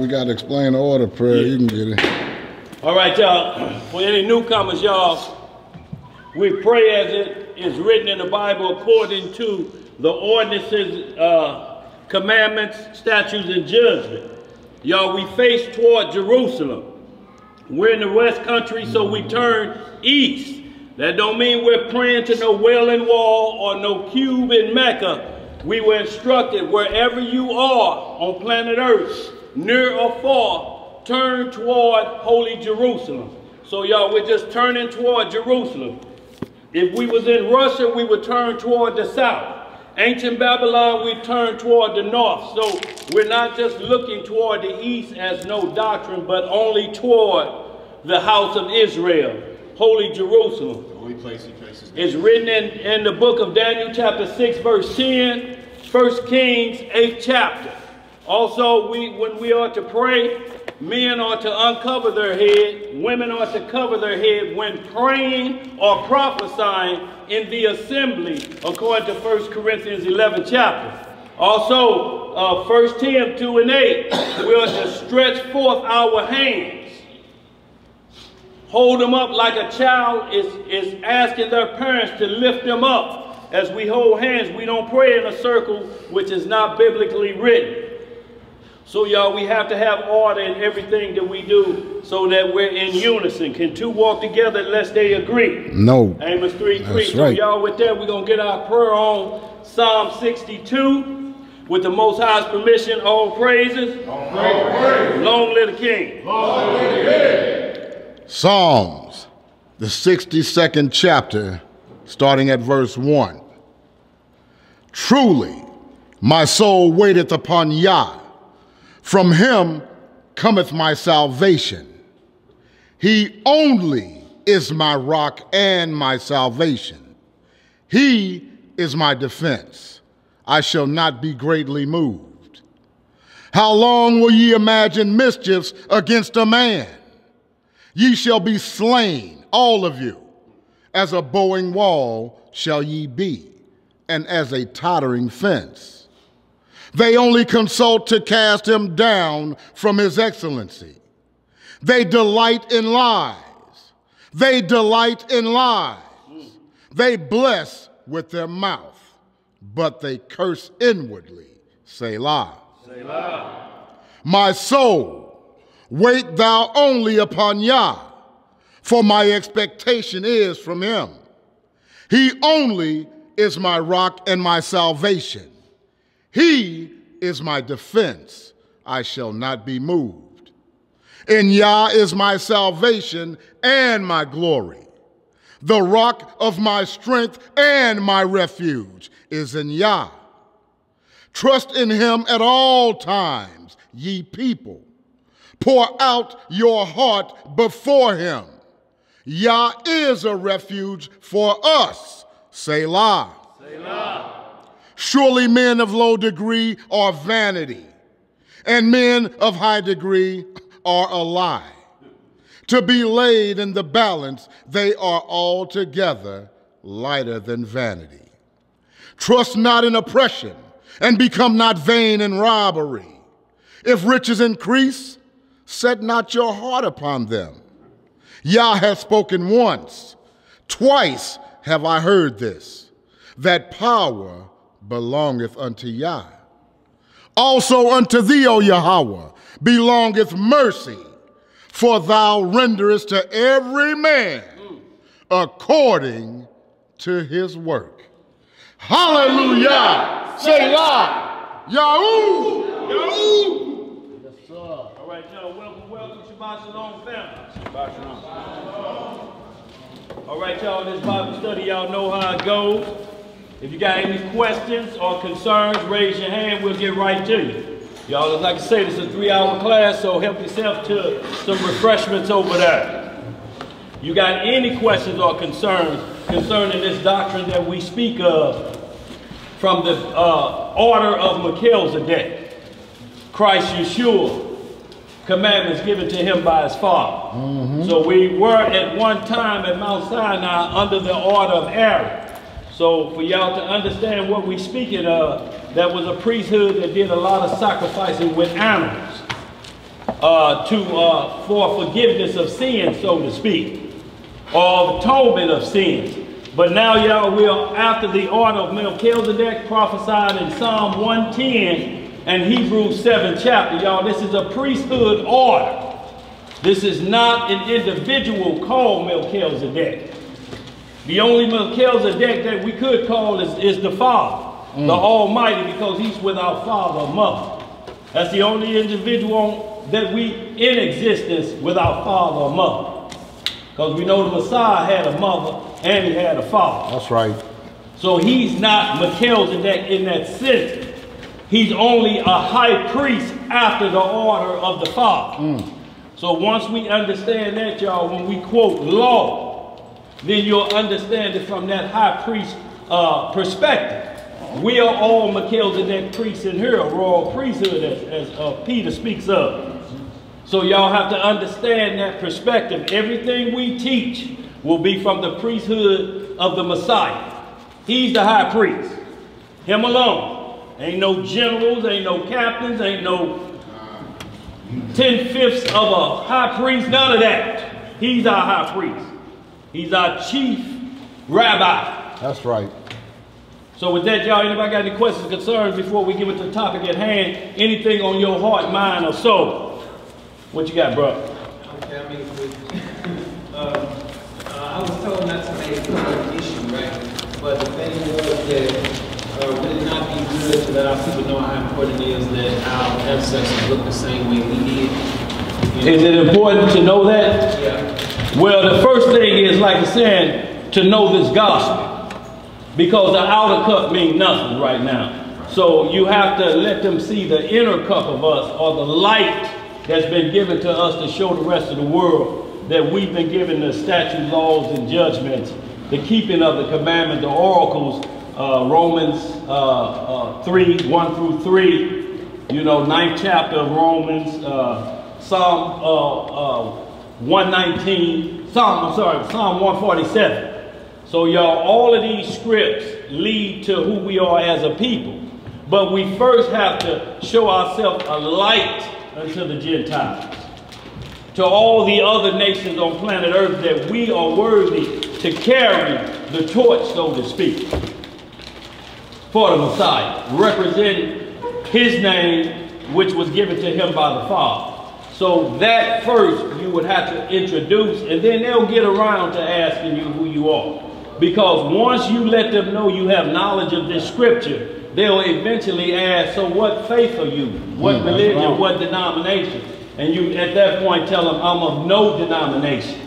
you got to explain the order prayer, you can get it. All right, y'all. For any newcomers, y'all, we pray as it is written in the Bible according to the ordinances, commandments, statutes, and judgment. Y'all, we face toward Jerusalem. We're in the West Country, so we turn east. That don't mean we're praying to no Wailing Wall or no cube in Mecca. We were instructed, wherever you are on planet Earth, near or far, turn toward Holy Jerusalem. So y'all, we're just turning toward Jerusalem. If we was in Russia, we would turn toward the south. Ancient Babylon, we turn toward the north. So we're not just looking toward the east as no doctrine, but only toward the house of Israel, Holy Jerusalem. The only place he places. It's written in the book of Daniel chapter 6 verse 10, 1 Kings 8th chapter. Also, when we are to pray, men are to uncover their head, women are to cover their head when praying or prophesying in the assembly, according to 1 Corinthians 11th chapter. Also, 1 Tim 2 and 8, we are to stretch forth our hands. Hold them up like a child is asking their parents to lift them up. As we hold hands, we don't pray in a circle, which is not biblically written. So y'all, we have to have order in everything that we do so that we're in unison. Can two walk together unless they agree? No. Amos 3:3. That's So right. y'all, with that, we're going to get our prayer on Psalm 62. With the Most High's permission, all praises. All praises. Long live the King. Long live the King. Psalms, the 62nd chapter, starting at verse 1. Truly, my soul waiteth upon Yah. From him cometh my salvation. He only is my rock and my salvation. He is my defense. I shall not be greatly moved. How long will ye imagine mischiefs against a man? Ye shall be slain, all of you. As a bowing wall shall ye be, and as a tottering fence. They only consult to cast him down from his excellency. They delight in lies. They delight in lies. They bless with their mouth, but they curse inwardly. Selah. Selah. My soul, wait thou only upon Yah, for my expectation is from him. He only is my rock and my salvation. He is my defense. I shall not be moved. In Yah is my salvation and my glory. The rock of my strength and my refuge is in Yah. Trust in him at all times, ye people. Pour out your heart before him. Yah is a refuge for us. Selah. Selah. Surely men of low degree are vanity, and men of high degree are a lie. To be laid in the balance, they are altogether lighter than vanity. Trust not in oppression, and become not vain in robbery. If riches increase, set not your heart upon them. Yah hath spoken once, twice have I heard this, that power belongeth unto Yah. Also unto thee, O Yahweh, belongeth mercy, for thou renderest to every man according to his work. Hallelujah! Selah! Yahoo! Yahoo! Yes, sir. All right, y'all, welcome. Shabbat Shalom, family. Shabbat Shalom. All right, y'all, this Bible study, y'all know how it goes. If you got any questions or concerns, raise your hand. We'll get right to you. Y'all, like I say, this is a 3-hour class, so help yourself to some refreshments over there. You got any questions or concerns concerning this doctrine that we speak of from the order of Melchizedek, Christ Yeshua, commandments given to him by his Father. So we were at one time at Mount Sinai under the order of Aaron. So for y'all to understand what we speaking of, that was a priesthood that did a lot of sacrificing with animals. for forgiveness of sins, so to speak, or atonement of sins. But now, y'all, we are after the order of Melchizedek prophesied in Psalm 110 and Hebrews 7 chapter. Y'all, this is a priesthood order. This is not an individual called Melchizedek. The only Melchizedek that we could call is the Father, the Almighty, because he's without father or mother. That's the only individual that we in existence without father or mother. Because we know the Messiah had a mother and he had a father. That's right. So he's not Melchizedek in that sense. He's only a high priest after the order of the Father. So once we understand that, y'all, when we quote law, then you'll understand it from that high priest perspective. We are all Melchizedek priests in here, a royal priesthood, as Peter speaks of. So y'all have to understand that perspective. Everything we teach will be from the priesthood of the Messiah. He's the high priest. Him alone. Ain't no generals, ain't no captains, ain't no 10/5 of a high priest, none of that. He's our high priest. He's our chief rabbi. That's right. So with that, y'all, anybody got any questions or concerns before we get into the topic at hand? Anything on your heart, mind, or soul? What you got, bro? Okay, I mean, I was told not to make an issue, right? But the thing was that would it not be good to let our people know how important it is that our ancestors look the same way we did? Is it important to know that? Yeah. Well, the first thing is, like I said, to know this gospel. Because the outer cup means nothing right now. So you have to let them see the inner cup of us, or the light that's been given to us to show the rest of the world that we've been given the statutes, laws, and judgments, the keeping of the commandments, the oracles, Romans 3, 1 through 3, you know, 9th chapter of Romans, Psalm 119, Psalm 147. So y'all, all of these scripts lead to who we are as a people. But we first have to show ourselves a light unto the Gentiles, to all the other nations on planet Earth, that we are worthy to carry the torch, so to speak, for the Messiah, representing his name, which was given to him by the Father. So that first you would have to introduce, and then they'll get around to asking you who you are. Because once you let them know you have knowledge of this scripture, they'll eventually ask, so what faith are you? What religion, what denomination? And you at that point tell them, I'm of no denomination,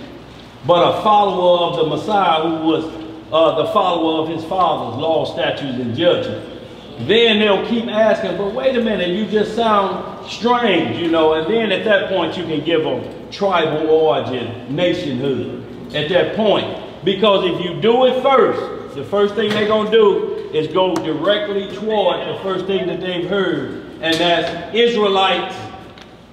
but a follower of the Messiah, who was the follower of his father's law, statutes, and judgment. Then they'll keep asking, but wait a minute, you just sound strange, you know. And then at that point you can give them tribal origin, nationhood at that point. Because if you do it first, the first thing they're going to do is go directly toward the first thing that they've heard, and that's Israelites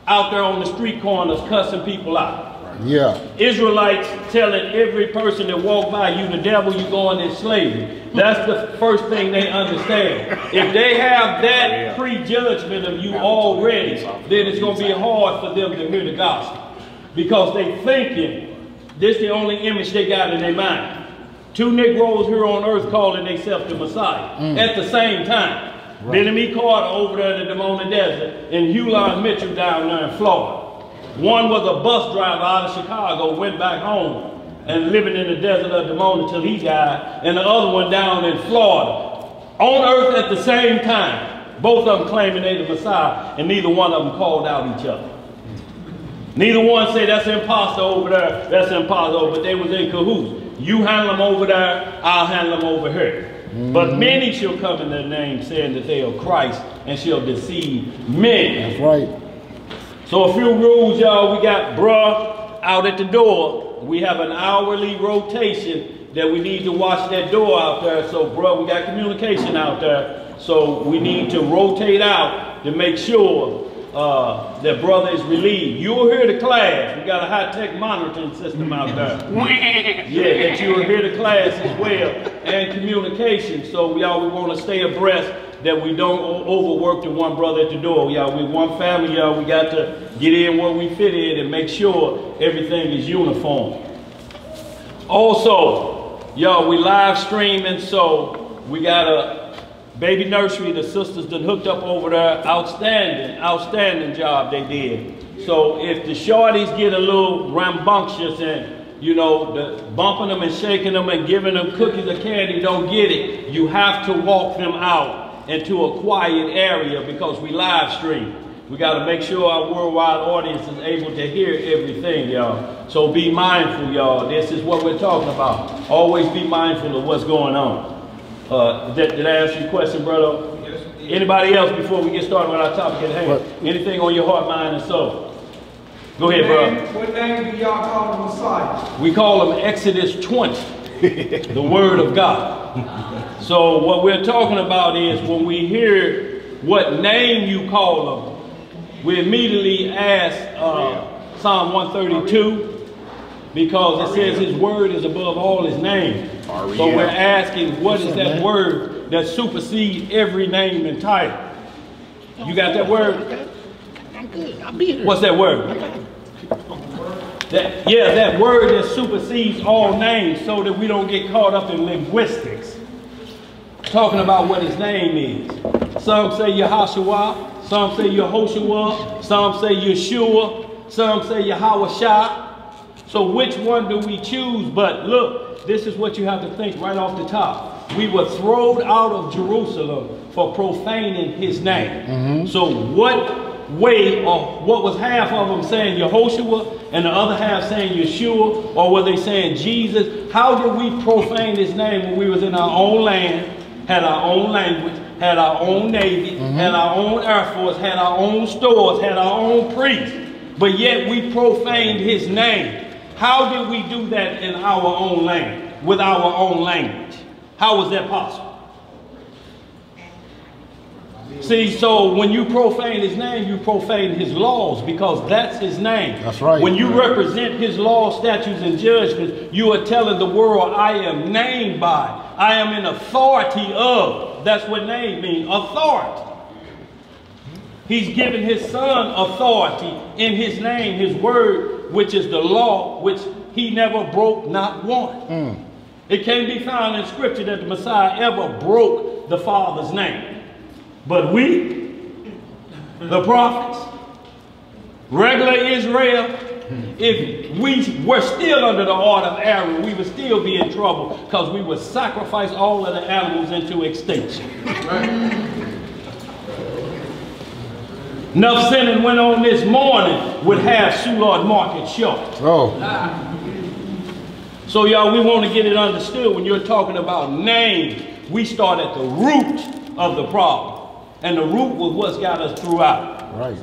out there on the street corners cussing people out. Yeah. Israelites telling every person that walk by, you the devil, you going in slavery. That's the first thing they understand. If they have that prejudgment of you already, then it's going to be hard for them to hear the gospel. Because they thinking this is the only image they got in their mind. Two Negroes here on earth calling themselves the Messiah at the same time. Right. Benjamin Carter over there in the Demona Desert, and Hulan Mitchell down there in Florida. One was a bus driver out of Chicago, went back home and living in the desert of Demona till he died, and the other one down in Florida. On earth at the same time. Both of them claiming they the Messiah, and neither one of them called out each other. Neither one said, that's imposter over there, that's imposter, but they was in cahoots. You handle them over there, I'll handle them over here. But many shall come in their name, saying that they are Christ, and shall deceive many. That's right. So a few rules, y'all. We got bruh out at the door. We have an hourly rotation that we need to watch that door out there. So bruh, we got communication out there. So we need to rotate out to make sure that brother is relieved. You'll hear the class. We got a high-tech monitoring system out there. Yeah, that you'll hear the class as well, and communication. So y'all, we want to stay abreast that we don't overwork the one brother at the door. Y'all, we one family, y'all. We got to get in where we fit in and make sure everything is uniform. Also, y'all, we live streaming, so we got a baby nursery. The sisters done hooked up over there. Outstanding job they did. So if the shorties get a little rambunctious and, you know, bumping them and shaking them and giving them cookies or candy, don't get it. You have to walk them out into a quiet area because we live stream. We got to make sure our worldwide audience is able to hear everything, y'all. So be mindful, y'all. This is what we're talking about. Always be mindful of what's going on. Did I answer your question, brother? Yes. Anybody else before we get started with our topic at hand? Anything on your heart, mind, and soul? Go ahead, bro. What name do y'all call the Messiah? We call him Exodus 20, the Word of God. So what we're talking about is when we hear what name you call him, we immediately ask Psalm 132, because it says his word is above all his name. So we're asking, what is that word that supersedes every name and title? You got that word? I'm good. I'll be here. What's that word? That word that supersedes all names, so that we don't get caught up in linguistics. Talking about what his name is. Some say Yahashua, some say Yehoshua, some say Yeshua, some say Yahawashah. So which one do we choose? But look, this is what you have to think right off the top. We were thrown out of Jerusalem for profaning his name. So what way, or what was half of them saying Yehoshua and the other half saying Yeshua, or were they saying Jesus? How did we profane his name when we was in our own land, had our own language, had our own navy, had our own air force, had our own stores, had our own priests, but yet we profaned his name? How did we do that in our own land, with our own language? How was that possible? See, so when you profane his name, you profane his laws, because that's his name. That's right. When you represent his laws, statutes, and judgments, you are telling the world, I am named by, I am in authority of. That's what name means, authority. He's given his son authority in his name, his word, which is the law, which he never broke, not one. It can't be found in scripture that the Messiah ever broke the Father's name. But we, the prophets, regular Israel, if we were still under the order of Aaron, we would still be in trouble, because we would sacrifice all of the animals into extinction. Enough sinning went on this morning would have Soulard Market shut. So y'all, we want to get it understood. When you're talking about name, we start at the root of the problem. And the root was what's got us throughout. Right.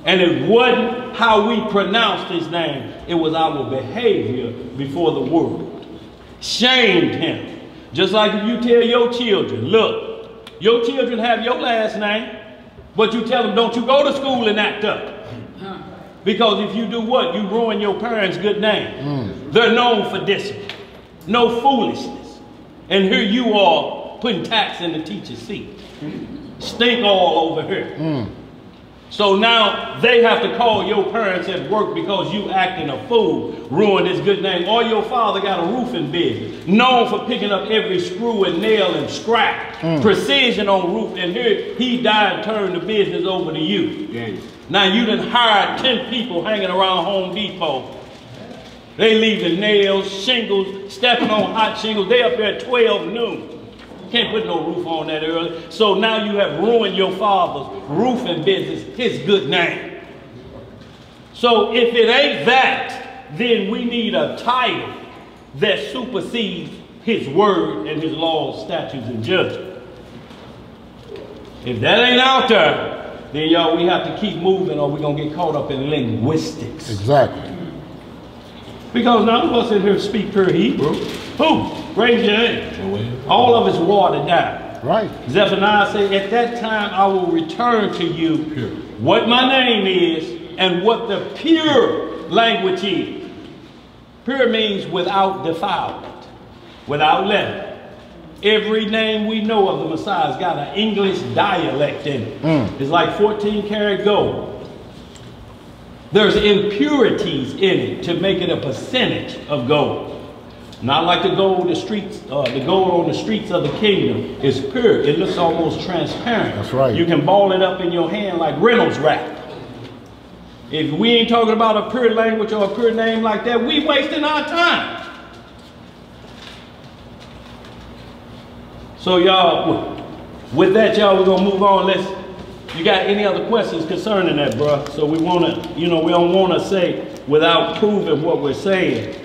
And it wasn't how we pronounced his name. It was our behavior before the world. Shamed him. Just like if you tell your children, look, your children have your last name, but you tell them, don't you go to school and act up. Because if you do what? You ruin your parents' good name. They're known for discipline. No foolishness. And here you are putting tax in the teacher's seat. Stink all over here. So now they have to call your parents at work because you acting a fool, ruined his good name. Or your father got a roofing business, known for picking up every screw and nail and scrap. Precision on roof. And here he died and turned the business over to you. Now you done hired 10 people hanging around Home Depot. They leaving nails, shingles, stepping on hot shingles. They up there at 12 noon. Can't put no roof on that early. So now you have ruined your father's roofing business, his good name. So if it ain't that, then we need a title that supersedes his word and his laws, statutes, and judgments. If that ain't out there, then y'all, we have to keep moving, or we're going to get caught up in linguistics. Exactly. Because none of us in here speak pure Hebrew. Who? Raise your hand. All of it's watered down. Right. Zephaniah said, at that time I will return to you what my name is and what the pure language is. Pure means without defilement, without leaven. Every name we know of the Messiah has got an English dialect in it. It's like 14 karat gold. There's impurities in it to make it a percentage of gold. Not like the gold, the gold on the streets of the kingdom is pure. It looks almost transparent. That's right. You can ball it up in your hand like Reynolds wrap. If we ain't talking about a pure language or a pure name like that, we wasting our time. So y'all, with that, y'all, we're gonna move on. You got any other questions concerning that, bro? So we wanna, we don't wanna say without proving what we're saying.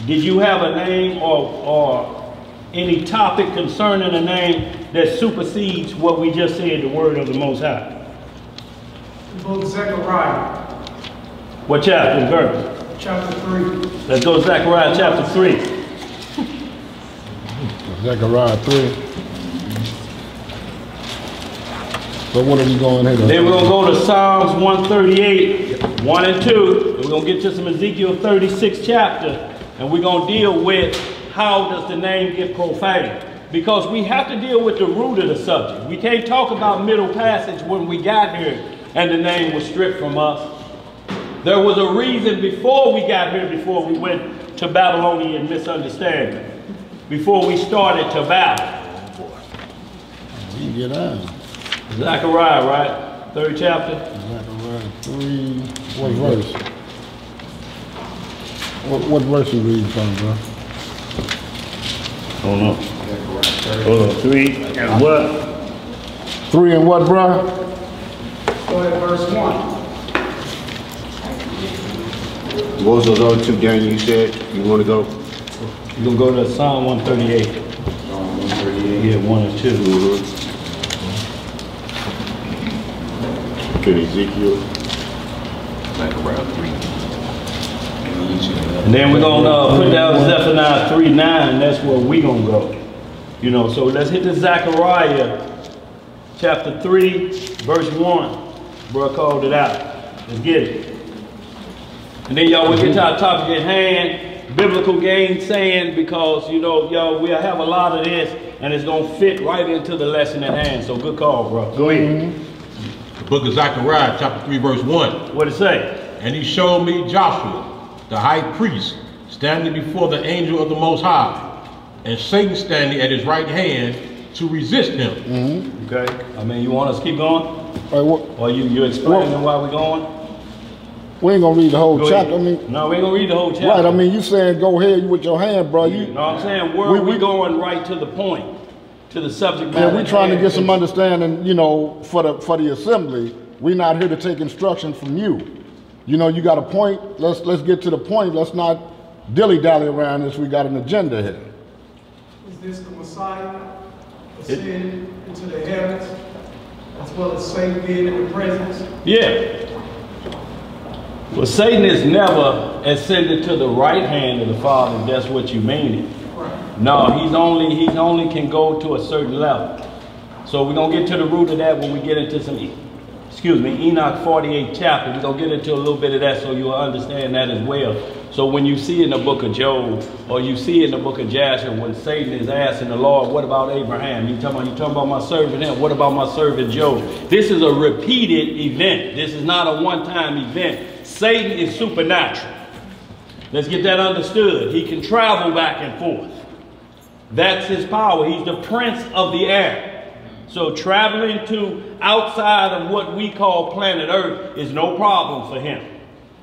Did you have a name or any topic concerning a name that supersedes what we just said, the word of the Most High? The book of Zechariah. What chapter and verse? Chapter 3. Let's go to Zechariah chapter 3. Zechariah 3. So what are we going here? Then we're going to go to Psalms 138, 1 and 2. We're going to get to some Ezekiel 36 chapter. And we're going to deal with how does the name get profaned. Because we have to deal with the root of the subject. We can't talk about middle passage when we got here and the name was stripped from us. There was a reason before we got here, before we went to Babylonian misunderstanding. Before we started to battle. We get out. Zechariah, right? 3rd chapter. Zechariah 3. What verse? What verse you reading from, bro? Hold on. Hold on. 3 and what? 3 and what, bro? Go ahead, verse 1. What was those other two, Daniel, you said you want to go? You're going to go to Psalm 138. Psalm 138. Yeah, 1 and 2. Okay, Ezekiel. Zechariah 3. And then we're going to put down Zephaniah 3:9. That's where we're going to go. So let's hit the Zechariah chapter 3, verse 1. Bro called it out. Let's get it. And then y'all, we'll get to our topic at hand, biblical gainsaying, because, y'all, we'll have a lot of this, and it's going to fit right into the lesson at hand. So good call, bro. Go ahead. The book of Zechariah, chapter 3, verse 1. What it say? And he showed me Joshua, the high priest, standing before the angel of the Most High, and Satan standing at his right hand to resist him. Okay. You want us to keep going? Or you explaining why we're going? We ain't gonna read the whole chapter. No, we ain't gonna read the whole chapter. Right, you saying go ahead with your hand, bro. No, I'm saying we're going right to the point, to the subject matter. Yeah, we're trying to get some understanding, for the assembly. We're not here to take instruction from you. You got a point. Let's get to the point. Let's not dilly-dally around this. We got an agenda here. Is this the Messiah ascended into the heavens, as well as Satan being in the presence? Yeah. Well, Satan is never ascended to the right hand of the Father, if that's what you mean. Right. No, he's only can go to a certain level. So we're gonna get to the root of that when we get into Enoch 48 chapter. We're gonna get into a little bit of that so you'll understand that as well. So when you see in the book of Job, or you see in the book of Jasher, when Satan is asking the Lord, what about Abraham? You talking about my servant him? What about my servant Job? This is a repeated event. This is not a one-time event. Satan is supernatural. Let's get that understood. He can travel back and forth. That's his power. He's the prince of the air. So traveling to outside of what we call planet Earth is no problem for him,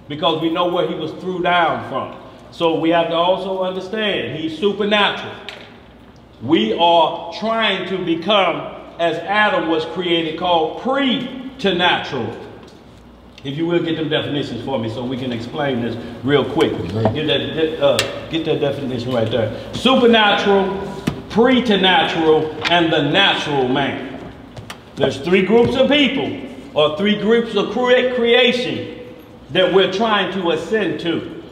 because we know where he was threw down from. So we have to also understand he's supernatural. We are trying to become, as Adam was created, called preternatural. If you will, get them definitions for me so we can explain this real quick. Get that definition right there. Supernatural, preternatural, and the natural man. There's 3 groups of people, or 3 groups of creation that we're trying to ascend to.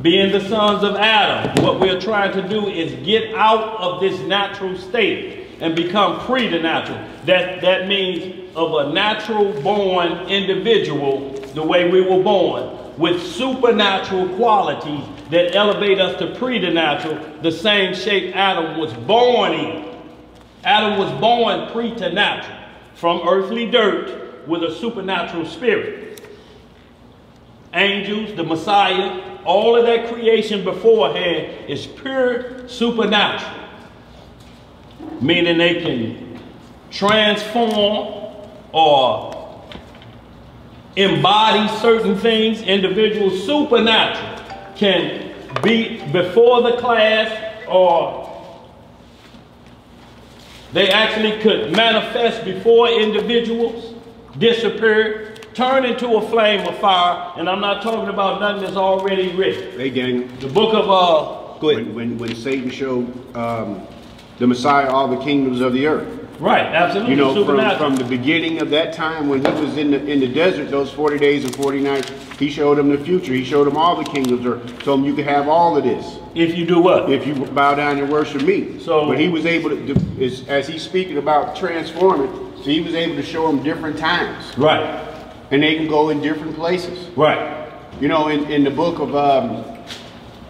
Being the sons of Adam, what we're trying to do is get out of this natural state and become preternatural. That means of a natural born individual, the way we were born, with supernatural qualities that elevate us to preternatural, the same shape Adam was born in. Adam was born preternatural, from earthly dirt with a supernatural spirit. Angels, the Messiah, all of that creation beforehand is pure supernatural. Meaning they can transform or embody certain things. Individuals, supernatural, can be before the class, or they actually could manifest before individuals, disappear, turn into a flame of fire. And I'm not talking about nothing that's already written. Hey, Daniel. The book of, go ahead. When Satan showed the Messiah all the kingdoms of the earth. Right, absolutely. You know, from the beginning of that time when he was in the desert, those 40 days and 40 nights, he showed him the future. He showed him all the kingdoms, or told him you can have all of this. If you do what? If you bow down and worship me. So, but he was able to, as he's speaking about transforming, so he was able to show him different times. Right. And they can go in different places. Right. You know, in the book of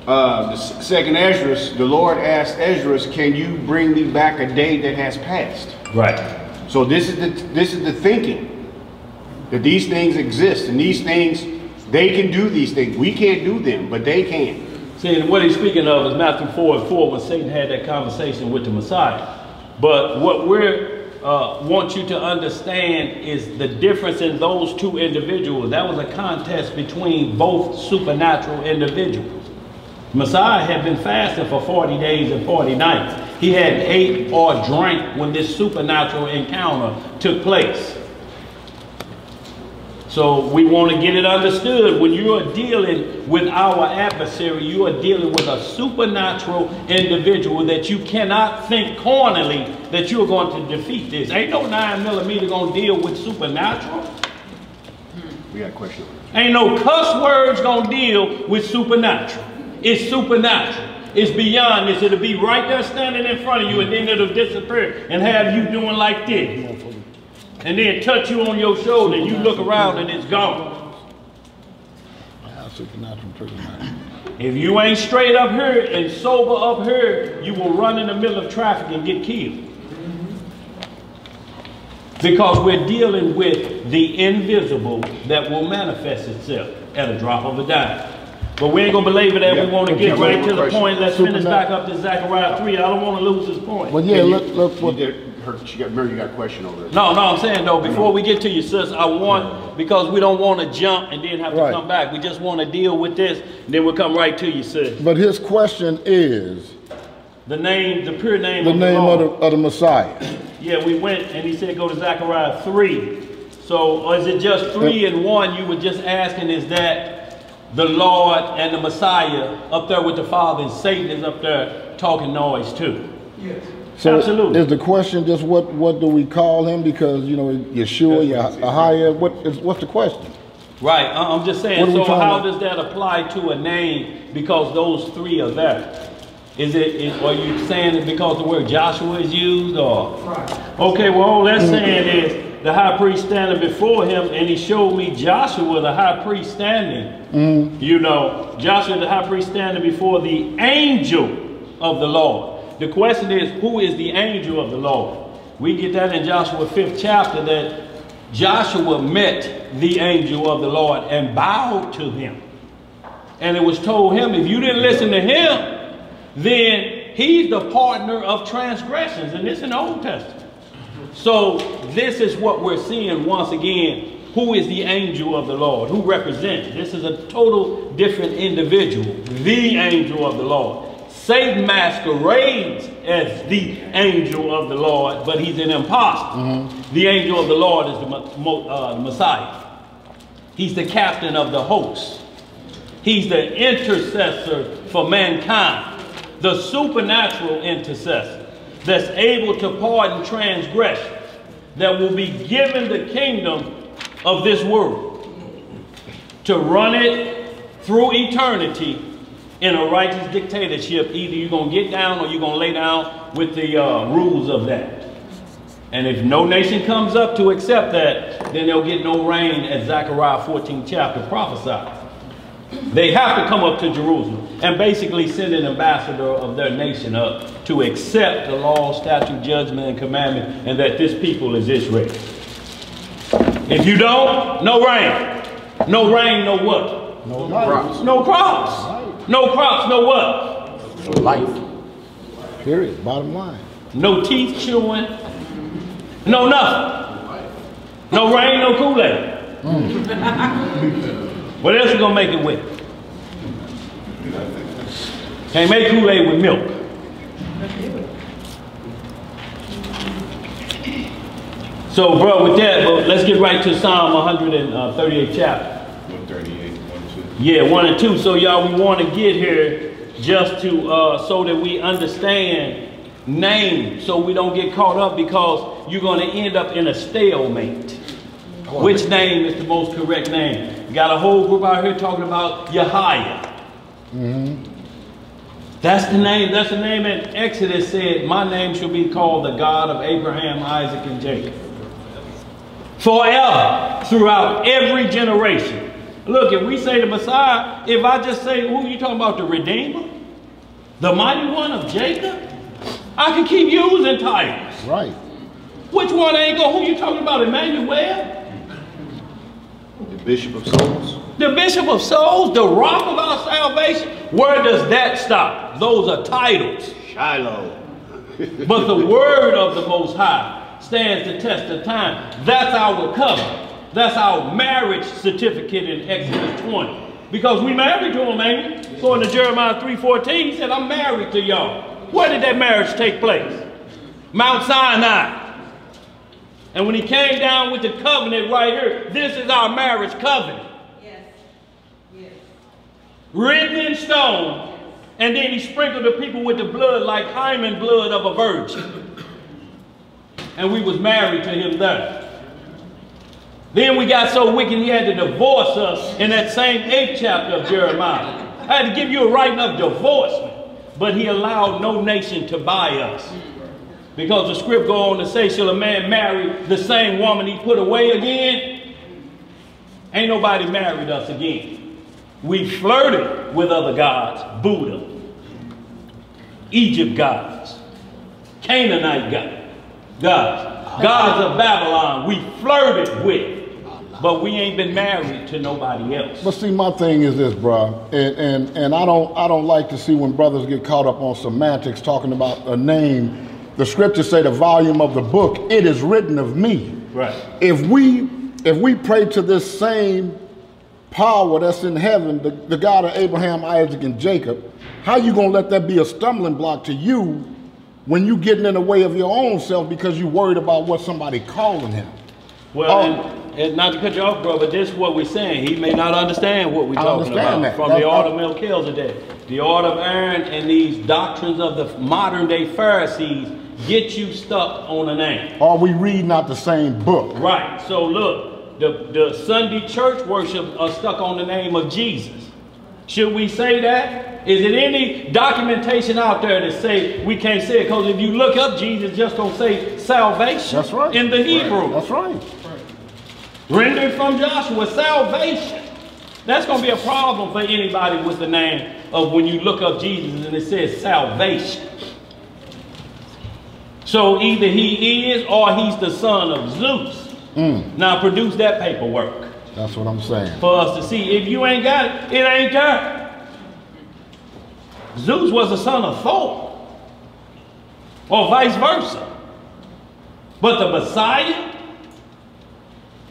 the second Esdras, the Lord asked Esdras, can you bring me back a day that has passed? Right. So this is the thinking, that these things exist, and these things, they can do these things. We can't do them, but they can. See, and what he's speaking of is Matthew 4:4, when Satan had that conversation with the Messiah. But what we want you to understand is the difference in those two individuals. That was a contest between both supernatural individuals. Messiah had been fasting for 40 days and 40 nights. He hadn't ate or drank when this supernatural encounter took place. So we want to get it understood. When you are dealing with our adversary, you are dealing with a supernatural individual that you cannot think carnally that you're going to defeat this. Ain't no 9mm going to deal with supernatural. We got a question. Ain't no cuss words going to deal with supernatural. It's supernatural. It's beyond this. It'll be right there standing in front of you, and then it'll disappear and have you doing like this. And then touch you on your shoulder, and you look around and it's gone. If you ain't straight up here and sober up here, you will run in the middle of traffic and get killed. Because we're dealing with the invisible that will manifest itself at a drop of a dime. But we ain't going to belabor that. We want to get right to the point. Let's finish back up to Zechariah 3. I don't want to lose this point. Well, yeah, look. Mary, you got a question over there. No, I'm saying though, before we get to you, sis, I want, because we don't want to jump and then have to come back. We just want to deal with this, and then we'll come right to you, sis. But his question is the name, the pure name, the name of the Messiah. Yeah, we went and he said go to Zechariah 3. So, or is it just 3 and 1? You were just asking, is that the Lord and the Messiah up there with the Father, and Satan is up there talking noise too? Yes. So absolutely. Is the question just what do we call him? Because, you know, Yeshua, Yahweh, what's the question? Right, I'm just saying, so how does that apply to a name because those 3 are there? Are you saying it because the word Joshua is used, or? Right. Okay, well, all that's saying is the high priest standing before him, and he showed me Joshua, the high priest, standing. You know, Joshua, the high priest, standing before the angel of the Lord. The question is, who is the angel of the Lord? We get that in Joshua 5th chapter, that Joshua met the angel of the Lord and bowed to him. And it was told him, if you didn't listen to him, then he's the partner of transgressions. And this in the Old Testament. So this is what we're seeing once again. Who is the angel of the Lord? Who represents? This is a total different individual. The angel of the Lord. Satan masquerades as the angel of the Lord, but he's an impostor. The angel of the Lord is the Messiah. He's the captain of the host. He's the intercessor for mankind. The supernatural intercessor that's able to pardon transgressions, that will be given the kingdom of this world to run it through eternity in a righteous dictatorship. Either you're going to get down or you're going to lay down with the rules of that. And if no nation comes up to accept that, then they'll get no rain, as Zechariah 14th chapter prophesies. They have to come up to Jerusalem. and basically send an ambassador of their nation up to accept the law, statute, judgment, and commandment, and that this people is Israel. If you don't, no rain. No rain, no what? No crops. No crops. No crops, no what? No life. Period. Bottom line. No teeth chewing. No nothing. No rain, no Kool-Aid. What else you gonna make it with? Can't make Kool-Aid with milk. So, bro, with that, let's get right to Psalm 138 chapter. 138, 1 and 2. Yeah, 1 and 2. So, y'all, we want to get here just to so that we understand names, so we don't get caught up, because you're going to end up in a stalemate. Which name is the most correct name? You got a whole group out here talking about Yahweh. That's the name. That's the name in Exodus said, my name shall be called the God of Abraham, Isaac, and Jacob. Forever, throughout every generation. Look, if we say the Messiah, if I just say, who are you talking about, the Redeemer? The mighty one of Jacob? I can keep using titles. Right. Which one ain't going? Who you talking about, Emmanuel? The Bishop of Souls. The Bishop of Souls, the rock of our salvation. Where does that stop? Those are titles. SHALOM. But the word of the Most High stands the test of time. That's our covenant. That's our marriage certificate in Exodus 20. Because we married to him, ain't we? So in the Jeremiah 3:14, he said, I'm married to y'all. Where did that marriage take place? Mount Sinai. And when he came down with the covenant right here, this is our marriage covenant. Yes. Yes. Written in stone. And then he sprinkled the people with the blood like hymen blood of a virgin. And we was married to him there. Then we got so wicked he had to divorce us in that same 8th chapter of Jeremiah. I had to give you a writing of divorcement. But he allowed no nation to buy us. Because the script go on to say, shall a man marry the same woman he put away again? Ain't nobody married us again. We flirted with other gods, Buddha, Egypt gods, Canaanite gods, gods of Babylon, we flirted with. But we ain't been married to nobody else. But see, my thing is this, bro, and I don't like to see when brothers get caught up on semantics talking about a name. The scriptures say the volume of the book, it is written of me. Right. If we pray to this same power that's in heaven, the God of Abraham, Isaac, and Jacob, how you gonna let that be a stumbling block to you when you getting in the way of your own self because you worried about what somebody calling him? Well, and not to cut you off, bro, but this is what we're saying. He may not understand what we're talking about. From the order of Melchizedek, the order of Aaron, and these doctrines of the modern day Pharisees get you stuck on a name. Or we read not the same book. Right. So look, the Sunday church worship are stuck on the name of Jesus. Should we say that? Is it any documentation out there that say we can't say it? Because if you look up Jesus, just don't say salvation. That's right. In the Hebrew. That's right. Rendered from Joshua, salvation. That's going to be a problem for anybody with the name of when you look up Jesus and it says salvation. So either he is or he's the son of Zeus. Now produce that paperwork. That's what I'm saying. For us to see. If you ain't got it, it ain't there. Zeus was the son of Thor. Or vice versa. But the Messiah,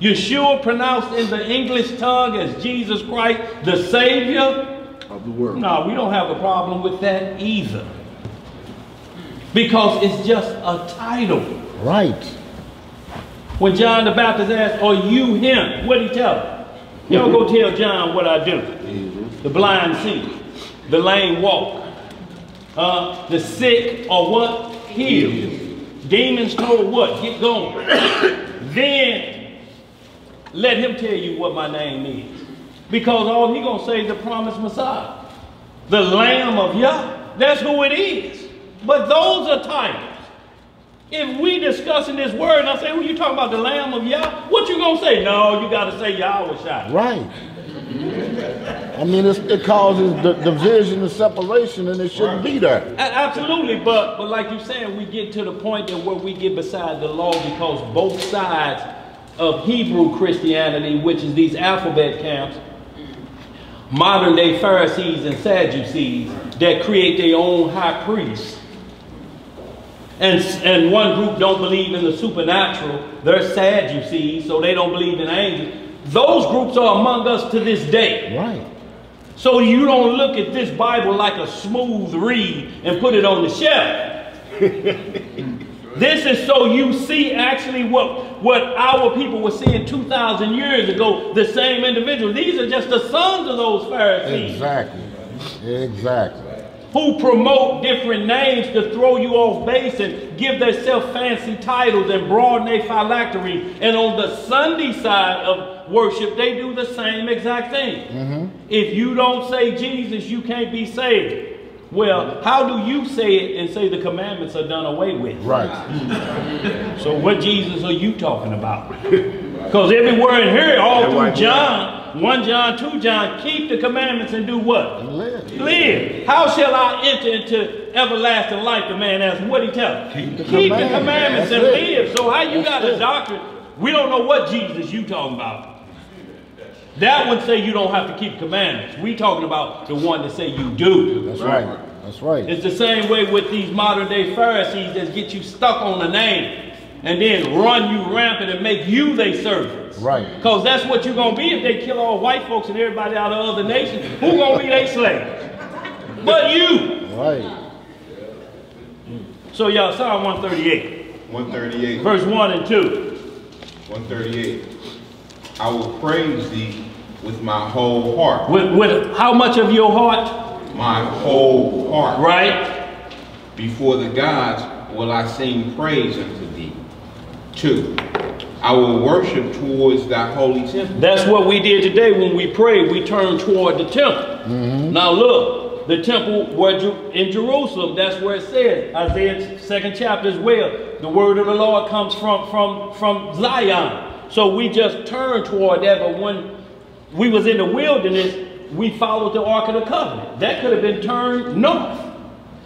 Yeshua, pronounced in the English tongue as Jesus Christ, the Savior Of the world. No, we don't have a problem with that either. Because it's just a title. Right. When John the Baptist asked, are you him? What did he tell him? Y'all go tell John what I do. The blind see. The lame walk. The sick are what? Healed. Demons told what? Get going. Then let him tell you what my name is. Because all he gonna say is the promised Messiah. The Lamb of Yah. That's who it is. But those are titles. If we discussing this word and I say, who you talking about, the Lamb of Yah? What you gonna say? No, you gotta say Yahweh Shai. Right. I mean, it causes division and separation, and it shouldn't be there. Absolutely, but like you're saying, we get to the point that where we get beside the law because both sides of Hebrew Christianity, which is these alphabet camps, modern day Pharisees and Sadducees that create their own high priests. And one group don't believe in the supernatural. They're Sadducees, so they don't believe in angels. Those groups are among us to this day. Right. So you don't look at this Bible like a smooth reed and put it on the shelf. This is so you see actually what our people were seeing 2,000 years ago, the same individuals. These are just the sons of those Pharisees. Exactly. Exactly. Who promote different names to throw you off base and give themselves fancy titles and broaden their phylactery. And on the Sunday side of worship, they do the same exact thing. If you don't say Jesus, you can't be saved. Well, how do you say it and say the commandments are done away with? Right. So what Jesus are you talking about? Because everywhere in here, all through John, 1 John, 2 John, keep the commandments and do what? Live. How shall I enter into everlasting life? The man asked, what did he tell him? Keep the commandments and live. So how you got a doctrine? We don't know what Jesus you talking about. That one say you don't have to keep commandments. We talking about the one that say you do. That's right. That's right. It's the same way with these modern day Pharisees that get you stuck on the name and then run you rampant and make you their servants. Right. Because that's what you're going to be if they kill all white folks and everybody out of other nations. Who's going to be their slave? But you. Right. So y'all, Psalm 138. 138. Verse 1 and 2. 138. I will praise thee with my whole heart. With how much of your heart? My whole heart. Right. Before the gods will I sing praise unto thee. 2. I will worship towards thy holy temple. That's what we did today when we prayed. We turned toward the temple. Now look, the temple in Jerusalem, that's where it says, Isaiah's 2nd chapter as well. The word of the Lord comes from Zion. So we just turned toward that, but when we was in the wilderness, we followed the Ark of the Covenant. That could have been turned north.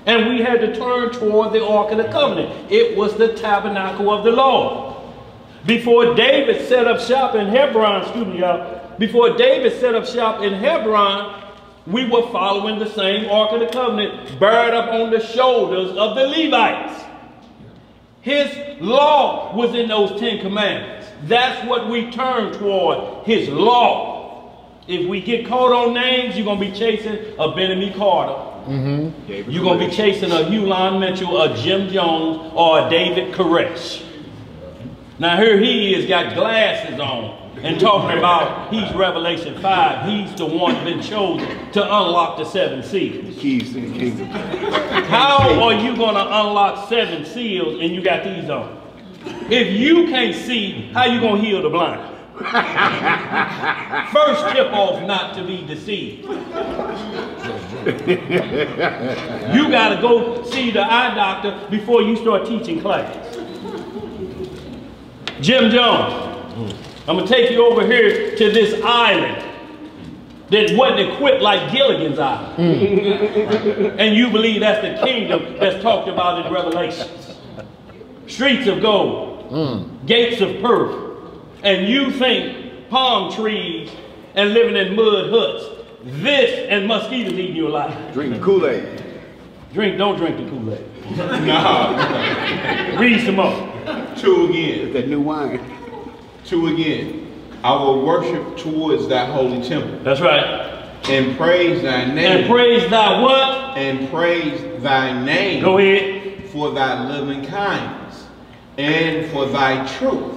And we had to turn toward the Ark of the Covenant. It was the tabernacle of the Lord. Before David set up shop in Hebron, before David set up shop in Hebron, we were following the same Ark of the Covenant, buried up on the shoulders of the Levites. His law was in those 10 commandments. That's what we turn toward, his law. If we get caught on names, you're going to be chasing a Benjamin Carter. You're going to be chasing a Hulon Mitchell, a Jim Jones, or a David Koresh. Now here he is, got glasses on, and talking about he's Revelation 5. He's the one been chosen to unlock the 7 seals. Keys to the kingdom. How are you going to unlock 7 seals and you got these on? If you can't see, how you going to heal the blind? First tip off not to be deceived. You got to go see the eye doctor before you start teaching class. Jim Jones, I'm going to take you over here to this island that wasn't equipped like Gilligan's Island. And you believe that's the kingdom that's talked about in Revelations. Streets of gold, gates of pearl. And you think palm trees and living in mud huts, this and mosquitoes eating you alive. Drink the Kool-Aid. Don't drink the Kool-Aid. No. Read some more. 2 again. That new wine. 2 again. I will worship towards thy holy temple. That's right. And praise thy name. And praise thy what? And praise thy name. Go ahead. For thy loving kindness and for thy truth.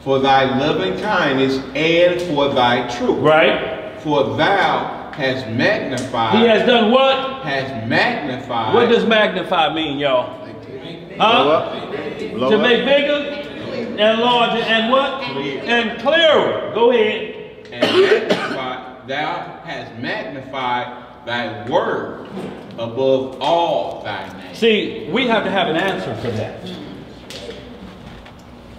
For thy loving kindness and for thy truth. Right. For thou hast magnified. He has done what? Has magnified. What does magnify mean, y'all? Huh? To make bigger and larger and what? And clearer. Go ahead. And magnify, thou hast magnified thy word above all thy names. See, we have to have an answer for that.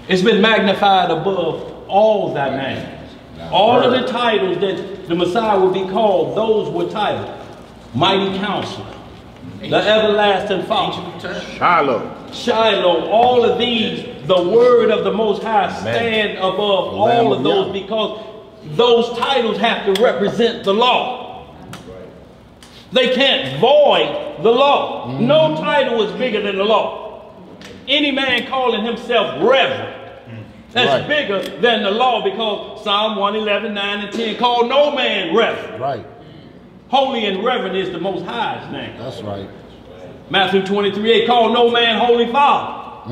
It's been magnified above all thy names. All of the titles that the Messiah would be called, those were titles. Mighty Counselor, the Everlasting Father, Shalom, all of these, the word of the Most High stand above all of those, because those titles have to represent the law. They can't void the law. No title is bigger than the law. Any man calling himself reverend, that's bigger than the law, because Psalm 111, 9 and 10 call no man reverend. Right. Holy and reverend is the Most High's name. That's right. Matthew 23:8 call no man Holy Father.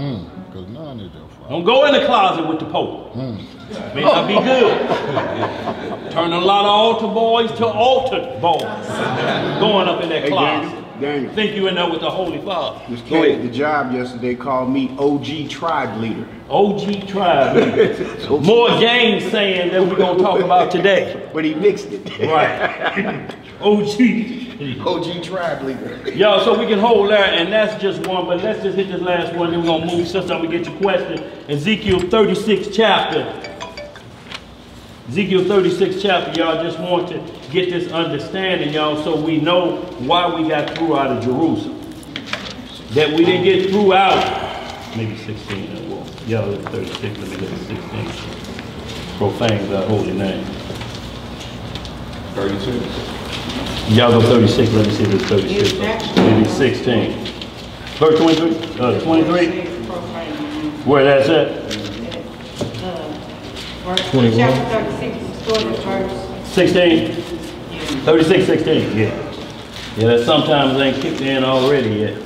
Because none is your father. Don't go in the closet with the Pope. May not be good. Turn a lot of altar boys to altered boys. Going up in that closet. Daniel. Think you in there with the Holy Father. This kid at the job yesterday called me OG tribe leader. OG tribe leader. More gainsaying than we're going to talk about today. But he mixed it. Right. OG tribe leader. Y'all, so we can hold that, and that's just one, but let's just hit this last one, then we're going to move, sister, we get your question. Ezekiel 36 chapter. Ezekiel 36 chapter, y'all, just want to get this understanding, y'all, so we know why we got through out of Jerusalem. That we didn't get through out, maybe 16, well, y'all, 36, let me look at 16. Profane thy holy name. 32. Y'all go 36, let me see if it's 36. Maybe 16. Verse 23? 23? Where that's at? 21. Chapter 36, starting verse 16? 36, 16, yeah. Yeah, that sometimes ain't kicked in already yet.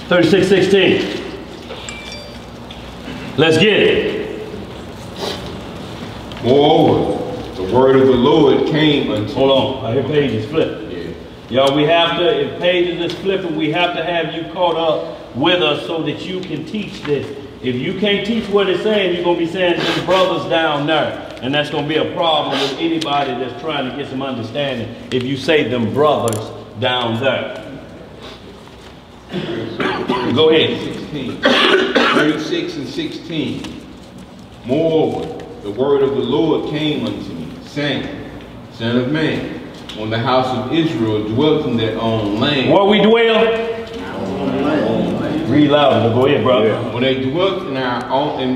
36, 16. Let's get it. Moreover, the word of the Lord came unto... Hold on, I hear pages flip. Y'all, we have to, if pages is flipping, we have to have you caught up with us so that you can teach this. If you can't teach what it's saying, you're going to be saying to the brothers down there. And that's going to be a problem with anybody that's trying to get some understanding if you say them brothers down there. Go ahead. 16. 36 and 16. Moreover, the word of the Lord came unto me, saying, Son of man, when the house of Israel dwelt in their own land. Where we dwell? Read louder, go ahead, brother. Yeah. When they dwelt in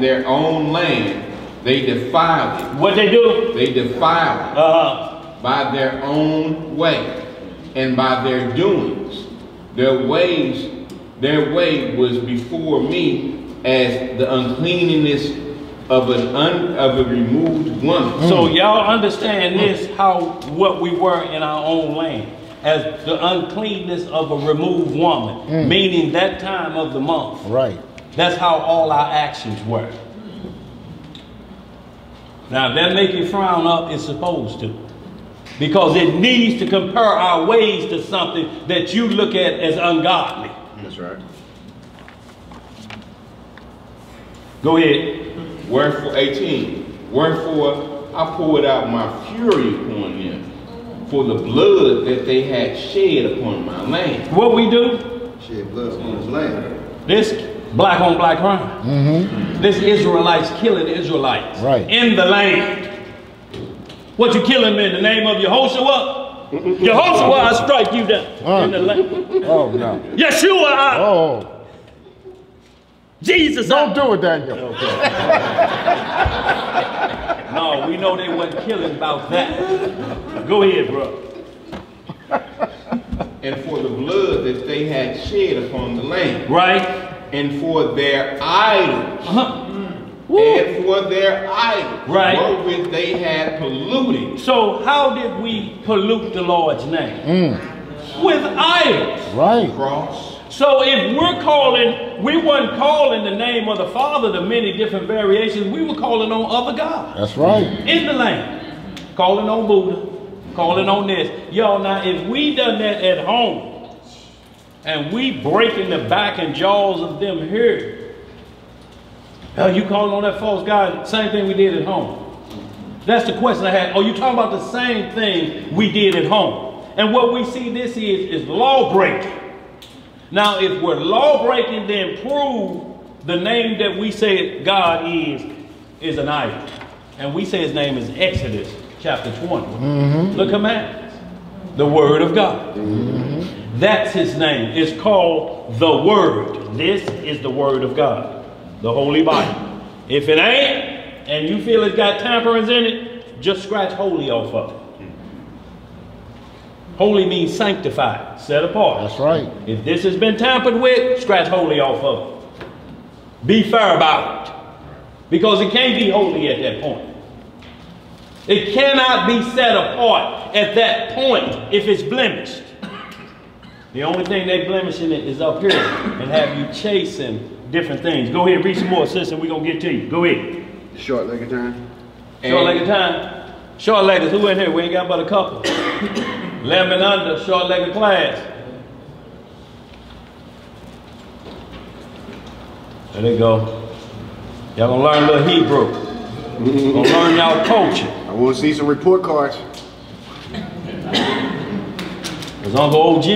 their own land, they defiled it. What they do? They defiled it by their own way and by their doings. Their way was before me as the uncleanness of a removed woman. So y'all understand this, what we were in our own land. As the uncleanness of a removed woman, meaning that time of the month. Right. That's how all our actions were. Now, if that make you frown up, it's supposed to. Because it needs to compare our ways to something that you look at as ungodly. That's right. Go ahead. Wherefore, 18. Wherefore, I poured out my fury upon them for the blood that they had shed upon my land. What we do? Shed blood upon his land. This black on black crime. This Israelites killing Israelites in the land. What you killing me in the name of Yehoshua? Yehoshua, I strike you down in the land. Oh no. Yeshua, Oh. Jesus. Don't do it, Daniel. No, we know they wasn't killing about that. Go ahead, bro. And for the blood that they had shed upon the land. Right. And for their idols. And for their idols. Right. Wherewith they had polluted. So how did we pollute the Lord's name? With idols. Right. Cross. So if we're calling, we weren't calling the name of the Father the many different variations, we were calling on other gods. That's right. In the land. Calling on Buddha, calling on this. Y'all, now if we done that at home, and we breaking the back and jaws of them here, hell, you calling on that false god, same thing we did at home. That's the question I had. Oh, you talking about the same thing we did at home. And what we see this is law breaking. Now, if we're law breaking, then prove the name that we say God is is an idol. And we say his name is Exodus chapter 20. The commandments. The word of God. That's his name. It's called the Word. This is the Word of God. The Holy Bible. If it ain't, and you feel it's got tamperings in it, just scratch holy off of it. Holy means sanctified, set apart. That's right. If this has been tampered with, scratch holy off of it. Be fair about it. Because it can't be holy at that point. It cannot be set apart at that point if it's blemished. The only thing they blemishing it is up here and have you chasing different things. Go ahead, read some more, sister. We're going to get to you. Go ahead. Short leg of time. Short leg of time. Short leggers. Who in here? We ain't got but a couple. 11 and under. Short leg of class. There they go. Y'all gonna learn a little Hebrew. Gonna learn y'all culture. I want to see some report cards. There's Uncle OG.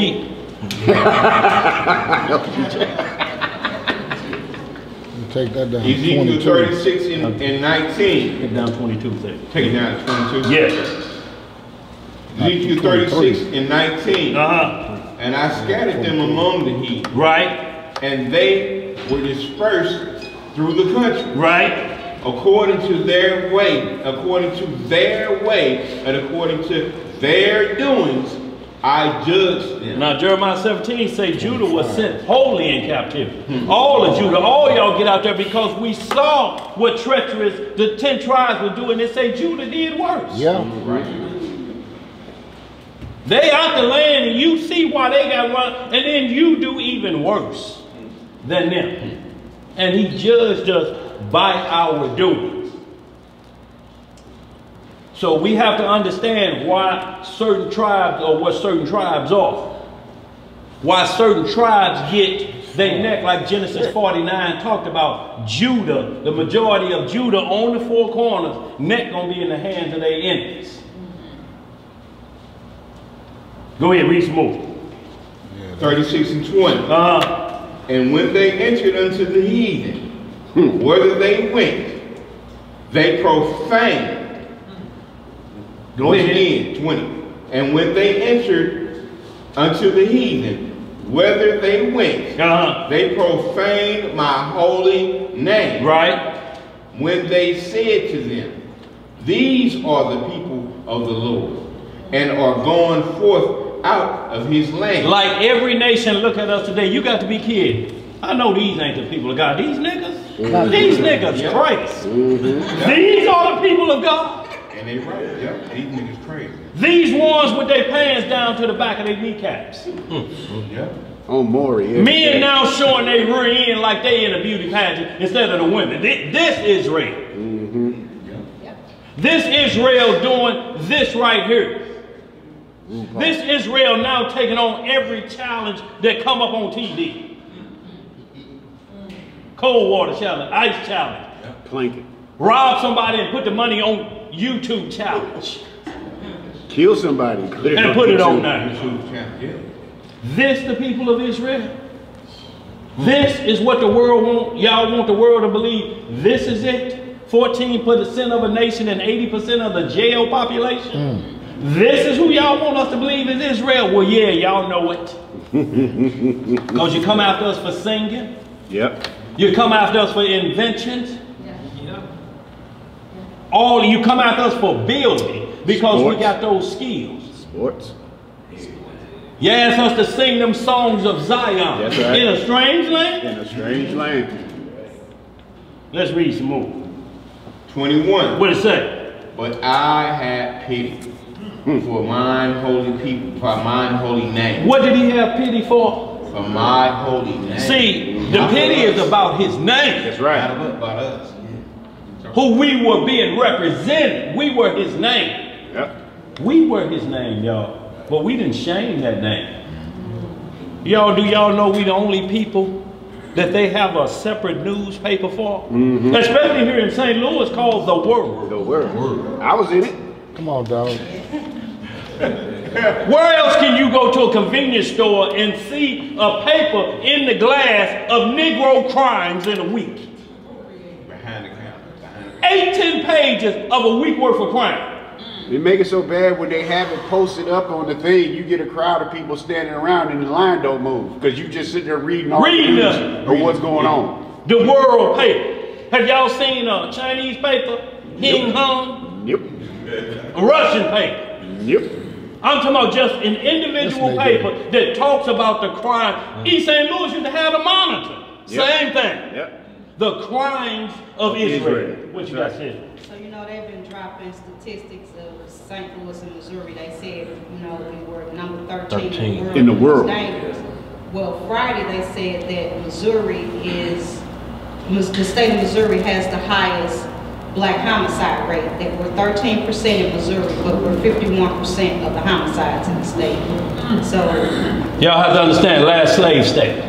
Take that down. Ezekiel 36 and 19. Take it down 22. Take it down to 22? Yes. Ezekiel 36 and 19. And I scattered them among the heathen. Right. And they were dispersed through the country. Right. According to their way, according to their way, and according to their doings, I judged them. Now Jeremiah 17 say Judah was sent wholly in captivity. All of Judah, all y'all get out there because we saw what treacherous the 10 tribes were doing. They say Judah did worse. Yeah. Right. They out the land and you see why they got run, and then you do even worse than them. And he judged us by our doings. So we have to understand why certain tribes or what certain tribes are. Why certain tribes get their neck, like Genesis 49 talked about. Judah, the majority of Judah on the four corners, neck gonna be in the hands of their enemies. Go ahead, read some more. 36 and 20. And when they entered unto the heathen, whither they went, they profaned. Go ahead. 20. And when they entered unto the heathen, whither they went, they profaned my holy name. Right. When they said to them, these are the people of the Lord, and are going forth out of his land. Like every nation look at us today, you got to be kidding. I know these ain't the people of God. These niggas, these niggas crazy. These are the people of God. And they right, these niggas crazy. These ones with their pants down to the back of their kneecaps. Oh, Maury. Yeah. Men now showing their rear end like they in a beauty pageant instead of the women. This Israel. This Israel doing this right here. This Israel now taking on every challenge that come up on TV. Cold water challenge, ice challenge. Planking. Rob somebody and put the money on YouTube challenge. Kill somebody and put it on there. This the people of Israel. This is what the world want. Y'all want the world to believe this is it. 14% of a nation and 80% of the jail population. This is who y'all want us to believe is Israel. Well, yeah, y'all know it. Because you come after us for singing. Yep. You come after us for inventions. All you come after us for building because we got those skills. Sports. You asked us to sing them songs of Zion. That's right. In a strange land. In a strange land. Let's read some more. 21. What it say? But I had pity for mine holy people, for mine holy name. What did he have pity for? For my holy name. See, the pity is about his name. That's right. About us. Who we were being represented. We were his name. Yep. We were his name, y'all. But we didn't shame that name. Y'all, do y'all know we the only people that they have a separate newspaper for? Especially here in St. Louis called The World. The World. I was in it. Come on, dog. Where else can you go to a convenience store and see a paper in the glass of Negro crimes in a week? Behind the counter. 18 pages of a week worth of crime. They make it so bad when they have it posted up on the thing, you get a crowd of people standing around and the line don't move because you just sitting there reading all the news of what's going on. The world paper. Have y'all seen a Chinese paper? Hing Hong? Yep. A Russian paper? Yep. I'm talking about just an individual paper that talks about the crime. East St. Louis used to have a monitor. Same thing. Yep. The crimes of Israel. What you got to say? So, you know, they've been dropping statistics of St. Louis and Missouri. They said, you know, we were number 13 in the world. Dangerous. Well, Friday they said that Missouri is, the state of Missouri has the highest black homicide rate. That we're 13% in Missouri, but we're 51% of the homicides in the state. So y'all have to understand, last slave state.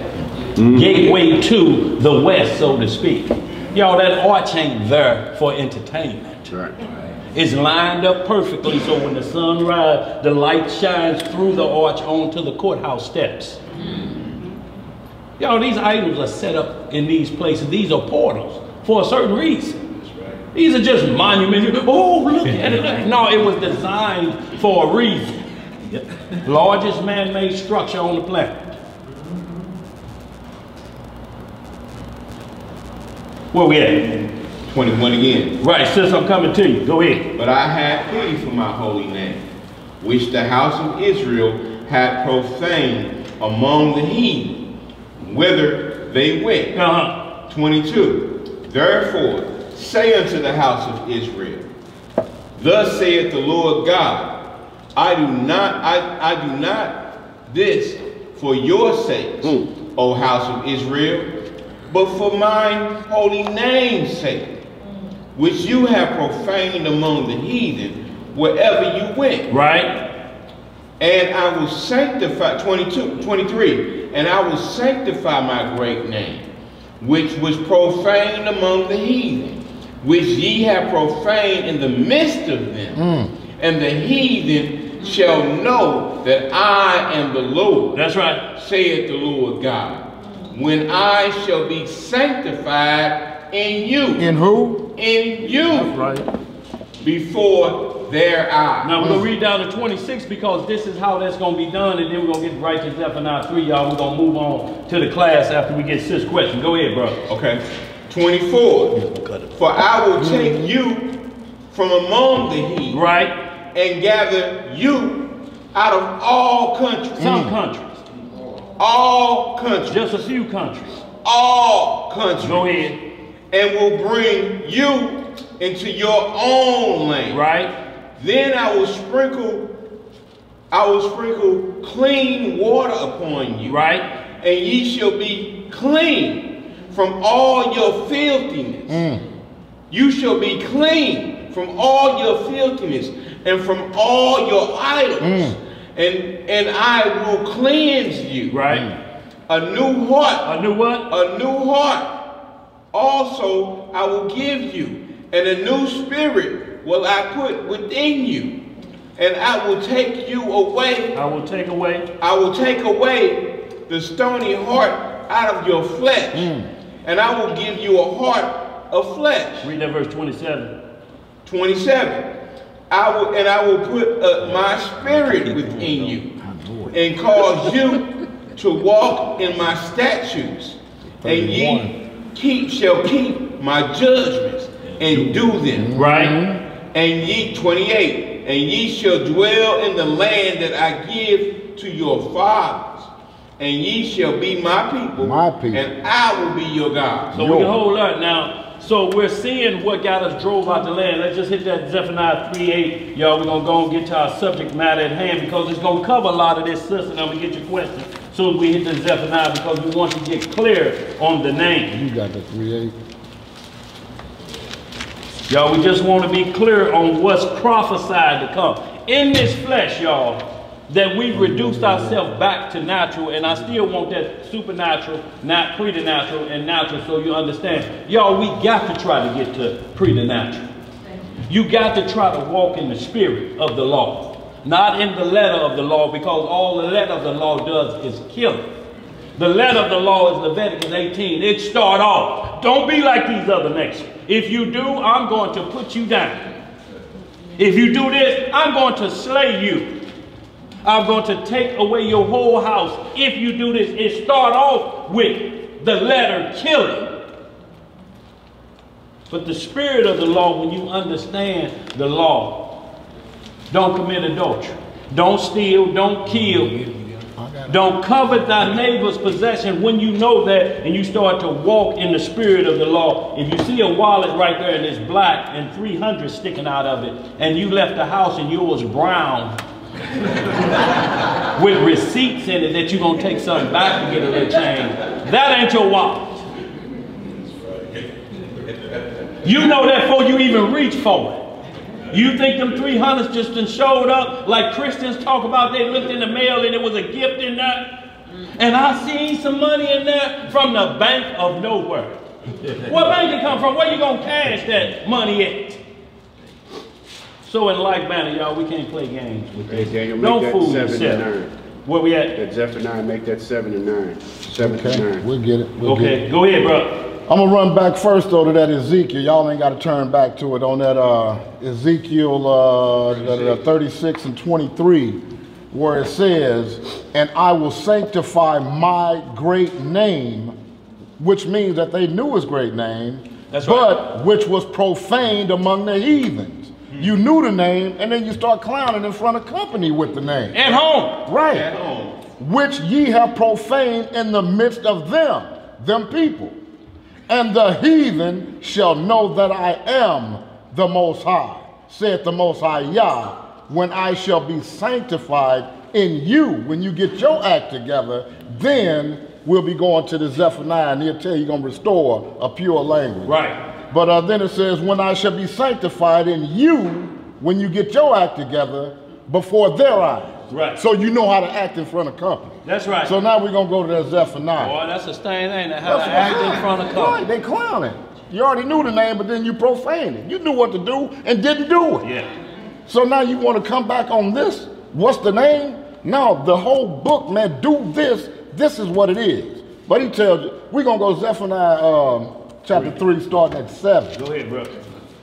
Gateway to the West, so to speak. Y'all, that arch ain't there for entertainment. Right. It's lined up perfectly so when the sun rises, the light shines through the arch onto the courthouse steps. Y'all, these idols are set up in these places. These are portals for a certain reason. These are just monuments. Oh, look at it. No, it was designed for a reason. Largest man-made structure on the planet. Where we at? 21 again. Right, sis, I'm coming to you. Go ahead. But I had pity for my holy name, which the house of Israel had profaned among the heathen, whither they went. 22. Therefore, say unto the house of Israel, thus saith the Lord God, I do not this for your sakes, O house of Israel, but for mine holy name's sake, which you have profaned among the heathen wherever you went. Right. And I will sanctify, 23, and I will sanctify my great name, which was profaned among the heathen, which ye have profaned in the midst of them. And the heathen shall know that I am the Lord. That's right. Saith the Lord God. When I shall be sanctified in you. In who? In you. That's right. Before their eyes. Now we're going to read down to 26 because this is how that's going to be done, and then we're going to get right to Zephaniah 3, y'all. We're going to move on to the class after we get sis' question. Go ahead, brother. Okay. 24. For I will take you from among the heathen. Right. And gather you out of all countries. Some countries. All countries. Just a few countries. All countries. Go ahead. And will bring you into your own land. Right. Then I will sprinkle clean water upon you. Right. And ye shall be clean from all your filthiness. You shall be clean from all your filthiness and from all your idols. And I will cleanse you. Right. A new heart. A new what? A new heart. Also I will give you, and a new spirit will I put within you. And I will take you away. I will take away. I will take away the stony heart out of your flesh. And I will give you a heart of flesh. Read that verse 27. 27. I will put my spirit within you and cause you to walk in my statutes, and ye shall keep my judgments and do them. Right. And ye, 28, and ye shall dwell in the land that I give to your fathers, and ye shall be my people, and I will be your God. So we can hold that now. So we're seeing what got us drove out the land. Let's just hit that Zephaniah 3:8. Y'all, we're going to go and get to our subject matter at hand because it's going to cover a lot of this, sister. Now we get your question as soon as we hit the Zephaniah because we want to get clear on the name. You got the 3:8. Y'all, we just want to be clear on what's prophesied to come. In this flesh, y'all, that we've reduced ourselves back to natural, and I still want that supernatural, not preternatural, and natural, so you understand. Y'all, we got to try to get to preternatural. You got to try to walk in the spirit of the law, not in the letter of the law, because all the letter of the law does is kill it. The letter of the law is Leviticus 18. It start off, don't be like these other nations. If you do, I'm going to put you down. If you do this, I'm going to slay you. I'm going to take away your whole house. If you do this, it start off with the letter killing. But the spirit of the law, when you understand the law, don't commit adultery, don't steal, don't kill, don't covet thy neighbor's possession. When you know that and you start to walk in the spirit of the law, if you see a wallet right there and it's black and 300 sticking out of it, and you left the house and yours brown with receipts in it that you're going to take something back to get a little change, that ain't your wallet. You know that before you even reach for it. You think them 300s just done showed up like Christians talk about? They looked in the mail and there was a gift in there. And I seen some money in there from the bank of nowhere. What bank it come from? Where you gonna cash that money at? So in like manner, y'all, we can't play games with this. Hey, Daniel, don't make fool that 7 yourself. and 9. Where we at? That Zephaniah, make that 7 and 9. 7 Okay, to 9. we'll get it. We'll Okay, get it. go ahead, bro. I'm gonna run back first though to that Ezekiel. Y'all ain't got to turn back to it on that Ezekiel 36 and 23, where it says, "And I will sanctify my great name," which means that they knew his great name, That's but right. which was profaned among the heathens. You knew the name, and then you start clowning in front of company with the name. At home. Right. At home. Which ye have profaned in the midst of them people. And the heathen shall know that I am the Most High, saith the Most High Yah, when I shall be sanctified in you. When you get your act together, then we'll be going to the Zephaniah, and he'll tell you he's going to restore a pure language. Right. But then it says, when I shall be sanctified in you, when you get your act together, before their eyes. Right. So you know how to act in front of company. That's right. So now we're going to go to that Zephaniah. Boy, that's the same thing, how to act in front of company. Right, they clowning. You already knew the name, but then you profaned it. You knew what to do and didn't do it. Yeah. So now you want to come back on this? What's the name? No, the whole book, man, do this. This is what it is. But he tells you, we're going to go Zephaniah chapter 3, starting at 7. Go ahead, bro.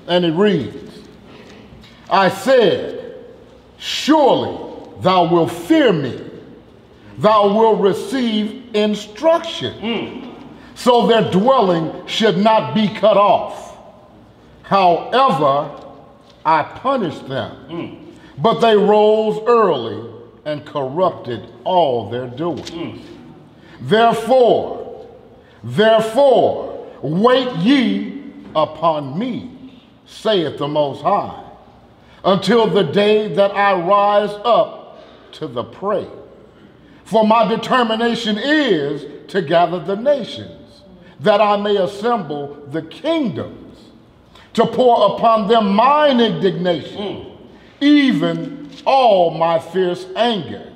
And it reads, I said, surely thou wilt fear me. Thou wilt receive instruction. So their dwelling should not be cut off. However, I punished them. But they rose early and corrupted all their doing. Therefore, wait ye upon me, saith the Most High, until the day that I rise up to the prey. For my determination is to gather the nations, that I may assemble the kingdoms, to pour upon them mine indignation, even all my fierce anger.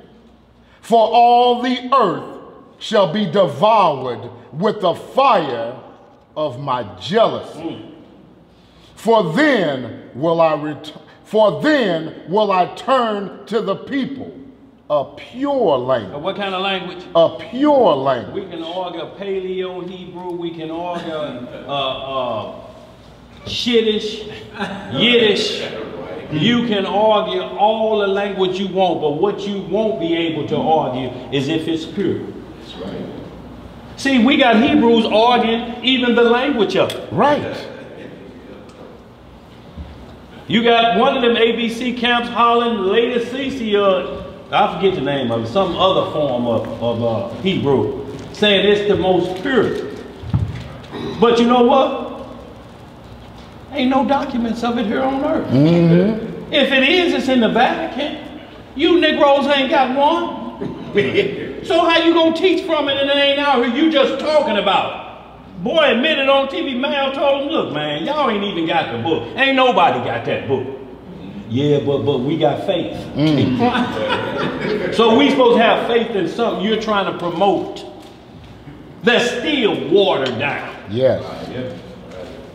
For all the earth shall be devoured with the fire of my jealousy. For then will I turn to the people a pure language. What kind of language? A pure language. We can argue Paleo Hebrew, we can argue Shiddish, Yiddish. You can argue all the language you want, but what you won't be able to argue is if it's pure. That's right. See, we got Hebrews arguing even the language of it. Right. You got one of them ABC camps hollering Laodicea, I forget the name of it, some other form of Hebrew, saying it's the most pure. But you know what? Ain't no documents of it here on earth. If it is, it's in the Vatican. You Negroes ain't got one. So how you gonna teach from it and it ain't out here? You just talking about it. Boy admitted on TV, Mal told him, look man, y'all ain't even got the book. Ain't nobody got that book. Yeah, but we got faith. So we supposed to have faith in something you're trying to promote that's still watered down. Yes.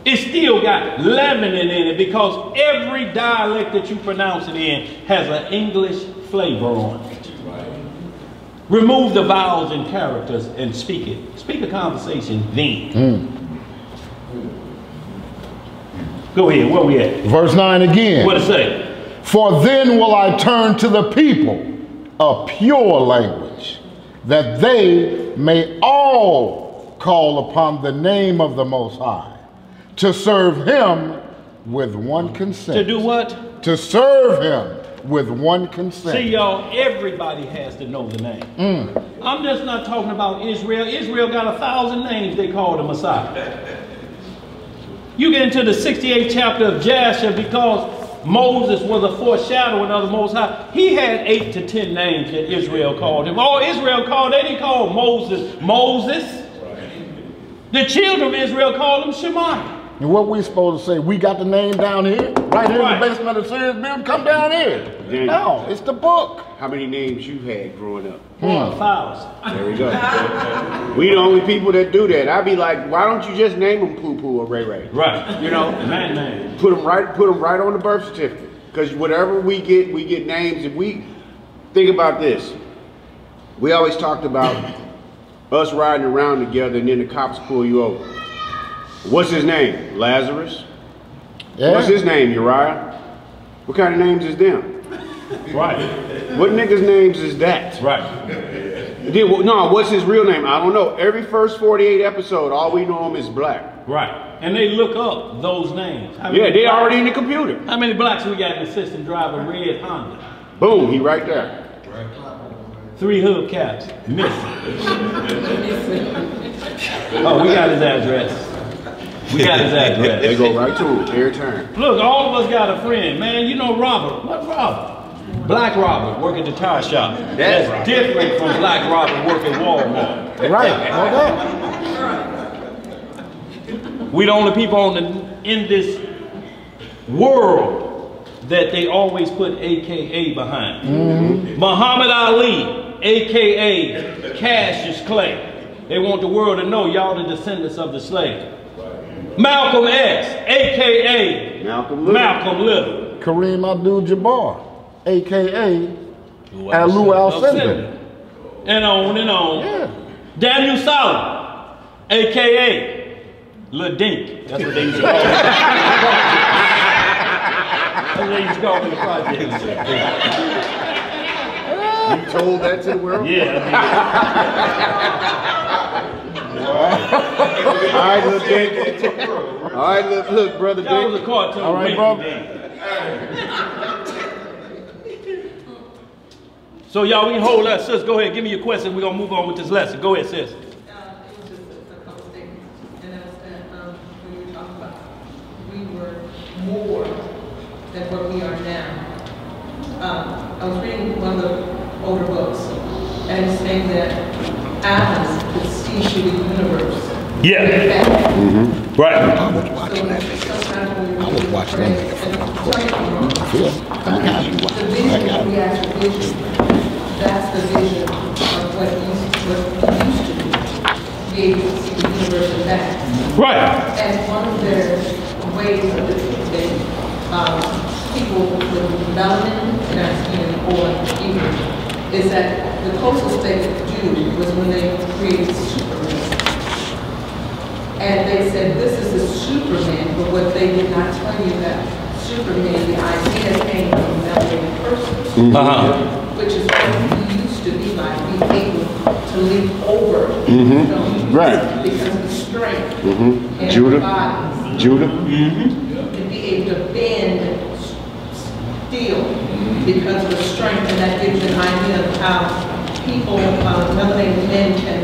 It's still got leavening in it because every dialect that you pronounce it in has an English flavor on it. Remove the vowels and characters and speak it. Speak a conversation then. Go ahead, where we at? Verse 9 again. What it say? For then will I turn to the people a pure language, that they may all call upon the name of the Most High, to serve him with one consent. To do what? To serve him with one consent. See, y'all, everybody has to know the name. I'm just not talking about Israel. Israel got 1,000 names they call the Messiah. You get into the 68th chapter of Jasher, because Moses was a foreshadowing of the Most High. He had 8 to 10 names that Israel called him. All Israel called, they didn't call Moses Moses. The children of Israel called him Shemaiah. And what we supposed to say? We got the name down here, right here in the basement of the Sirius building. Come down here. No, it's the book. How many names you had growing up? 1,000. There we go. We the only people that do that. I'd be like, why don't you just name them Poo Poo or Ray Ray? Right. You know, Man. put them right on the birth certificate. Because whatever we get names. If we think about this, we always talked about us riding around together and then the cops pull you over. What's his name? Lazarus? Yeah. What's his name? Uriah? What kind of names is them? Right. What niggas' names is that? Right. Then, no, what's his real name? I don't know. Every first 48 episode, all we know him is black. Right. And they look up those names. Yeah, they're already in the computer. How many blacks we got in the system drive a red Honda? Boom, he right there. 3 hubcaps missing. Oh, we got his address. We got his address. They go right to him every time. Look, all of us got a friend, man. You know Robert. What Robert? Black Robert work at the tire shop. That's different from Black Robert work at Walmart. Right. We the only people in this world that they always put AKA behind. Muhammad Ali, AKA Cassius Clay. They want the world to know y'all the descendants of the slave. Malcolm X, AKA Malcolm Little. Kareem Abdul-Jabbar, AKA Alou Alcindor. And on and on. Yeah. Daniel Solomon, AKA Lil Dink. That's what they used to call him. That's what they used to call him in the project. You told that to the world? Yeah. All right, look, Dick. All right, look, brother Dick. That was a cartoon. All right, brother. So y'all, we can hold that. Sis, go ahead. Give me your question. We're going to move on with this lesson. Go ahead, sis. It was just a couple statements. And that was that when you were talking about we were more than what we are now. I was reading one of the older books, and it's saying that atoms could see through the universe. Yeah. Right. I was watching that video. I was watching that video from the vision we actually vision, that's the vision of what we used to be able to see the universe in that. Right. And one of their ways of depicting people with melanin in our skin or fever is that the closest they could do was when they created Superman. And they said, this is a Superman, but what they did not tell you that Superman, the idea came from a melanated person, which is what we used to be like, be able to leap over, Right. because of the strength in Judah. our bodies. Judah. To be able to bend steel because of the strength, and that gives you an idea of how people, melanated men can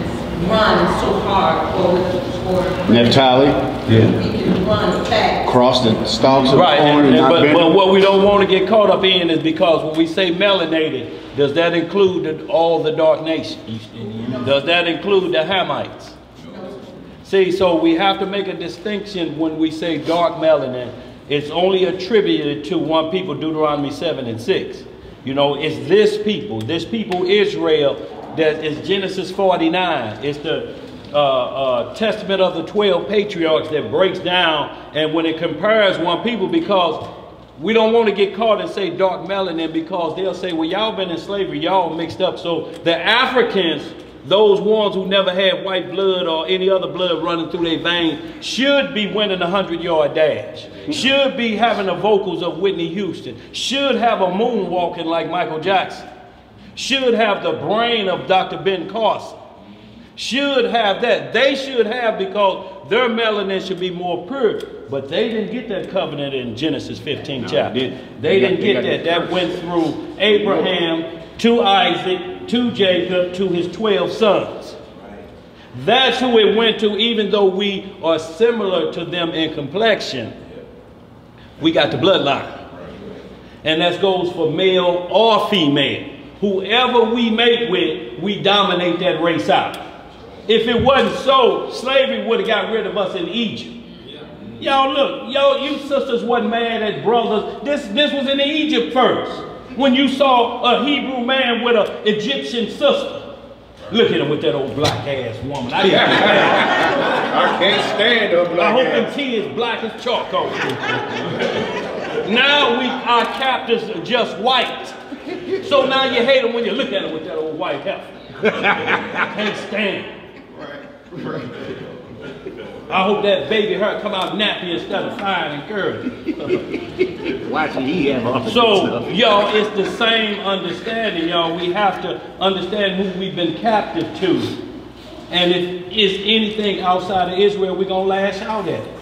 run so hard, or Naphtali. we can run fast. Cross the stalks of Right. corn and not bend. But what we don't want to get caught up in is because when we say melanated, does that include all the dark nations? Does that include the Hamites? See, so we have to make a distinction when we say dark melanin. It's only attributed to one people, Deuteronomy 7 and 6. You know, it's this people Israel, that is Genesis 49. It's the testament of the 12 patriarchs that breaks down, and when it compares one people, because we don't want to get caught and say dark melanin, because they'll say, well, y'all been in slavery, y'all mixed up. So the Africans those ones who never had white blood or any other blood running through their veins should be winning a 100-yard dash, should be having the vocals of Whitney Houston, should have a moonwalking like Michael Jackson, should have the brain of Dr. Ben Carson, should have that. They should have, because their melanin should be more pure. But they didn't get that covenant in Genesis 15 chapter. They didn't get that. That went through Abraham to Isaac to Jacob to his 12 sons. That's who it went to. Even though we are similar to them in complexion, we got the bloodline. And that goes for male or female. Whoever we mate with, we dominate that race out. If it wasn't so, slavery would have got rid of us in Egypt. Y'all look, you sisters wasn't mad at brothers. This was in Egypt first. When you saw a Hebrew man with an Egyptian sister. Look at him with that old black ass woman. I can't stand her black I hope ass. them kids black as charcoal. Now our captives are just white. So now you hate them when you look at them with that old white heifer. Can't stand it. I hope that baby hair come out nappy instead of fine and curly. Why should he have all the So, stuff? y'all, it's the same understanding, y'all. We have to understand who we've been captive to. And if it's anything outside of Israel, we're going to lash out at it.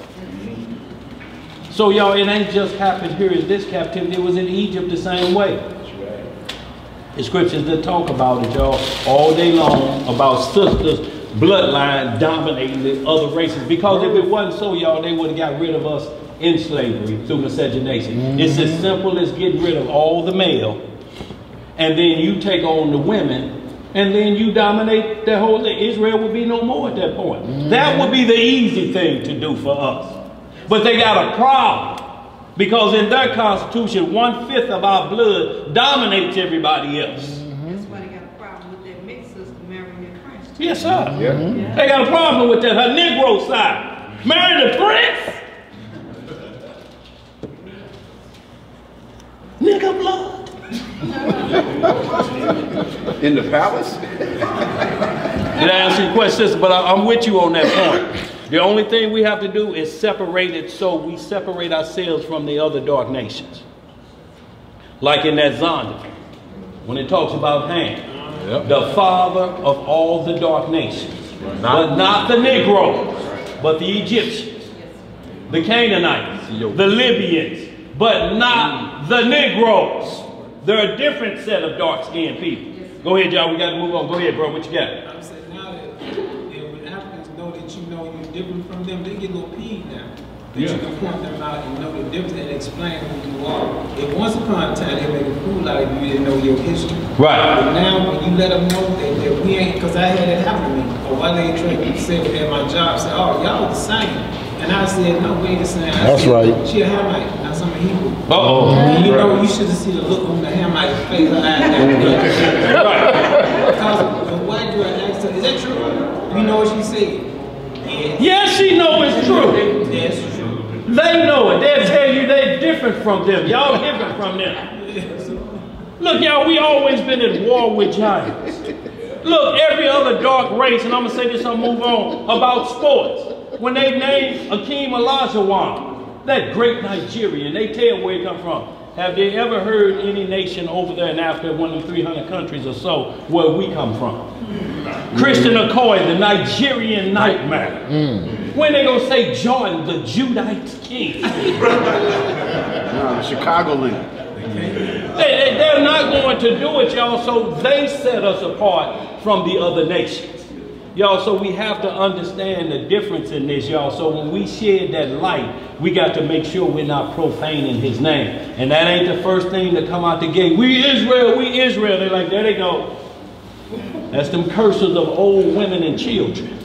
So, y'all, it ain't just happened here in this captivity. It was in Egypt the same way. The scriptures that talk about it, y'all, all day long, about sisters' bloodline dominating the other races. Because if it wasn't so, y'all, they would have got rid of us in slavery through miscegenation. It's as simple as getting rid of all the male, and then you take on the women, and then you dominate the whole thing. Israel would be no more at that point. That would be the easy thing to do for us. But they got a problem. Because in their constitution, 1/5 of our blood dominates everybody else. That's why they got a problem with that mixed sister marrying their prince. Yes, sir. Yeah. They got a problem with that. Her Negro side. Marrying the prince? Nigga blood. In the palace? Did I answer your question, sister? But I'm with you on that point. The only thing we have to do is separate it so we separate ourselves from the other dark nations. Like in that Zonda, when it talks about Ham, the father of all the dark nations. But not the Negroes, but the Egyptians, the Canaanites, the Libyans, but not the Negroes. They're a different set of dark-skinned people. Go ahead, y'all. We got to move on. Go ahead, bro. What you got? I'm saying now that when Africans know that you know you're different from them, they get a little peeved now. That you can point them out and know the difference and explain who you are. If once upon a time they make a fool out of you, didn't know your history. Right. But now when you let them know that we ain't, because I had that happen to me. Or one lady tried to say at my job, said, "Oh, y'all the same." And I said, "No, we ain't the same." That's right. She a Hamite, not some Hebrew. Uh-oh. And you know, you should have seen the look on the Hamite's face. Because the white girl asked her, "Is that true?" You know what she said? Yes, she know it's true. That's true. They know it. They'll tell you they're different from them. Y'all different from them. Look, y'all, we always been at war with giants. Look, every other dark race, and I'm going to say this, I'll move on, about sports. When they named Akeem Olajuwon, that great Nigerian, they tell where he come from. Have they ever heard any nation over there in Africa, one of them 300 countries or so, where we come from? Christian Okoye, the Nigerian nightmare. When they gonna say Jordan, the Judite king? No, Chicagoland. They're not going to do it, y'all, so they set us apart from the other nations. Y'all, so we have to understand the difference in this, y'all. So when we shed that light, we got to make sure we're not profaning his name. And that ain't the first thing to come out the gate. We Israel, we Israel. They're like, there they go. That's them curses of old women and children.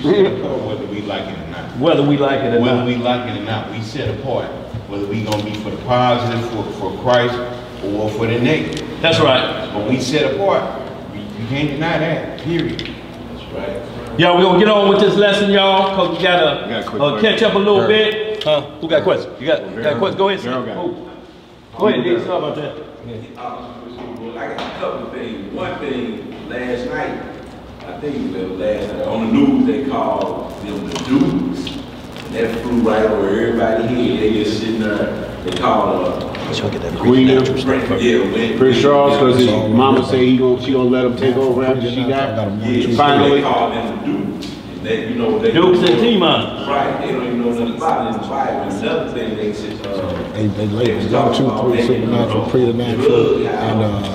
Whether we like it or not. Whether we like it or not. Whether we like it or not, we set apart. Whether we gonna be for the positive, for Christ, or for the negative. That's right. But we set apart. You can't deny that, period. That's right. Y'all, we're gonna get on with this lesson, y'all, because we gotta catch up a little bit. Who got questions? You got a question? Go ahead, sir. Go ahead, D. Sorry about that. Well, I got a couple of things. One thing, last night, I think the last on the news they called them the dudes. And that flew right over everybody's head. They just sitting there. They called William. Yeah, Prince Charles, because his mama say she gonna let him take over after she died. Yeah, finally. They called them the dudes. And they, you know, they Dukes and T-Mons. Right, they don't even know nothing about it in the Bible. Another thing they said, they labeled 1, 2, 3, supernatural, preternatural, and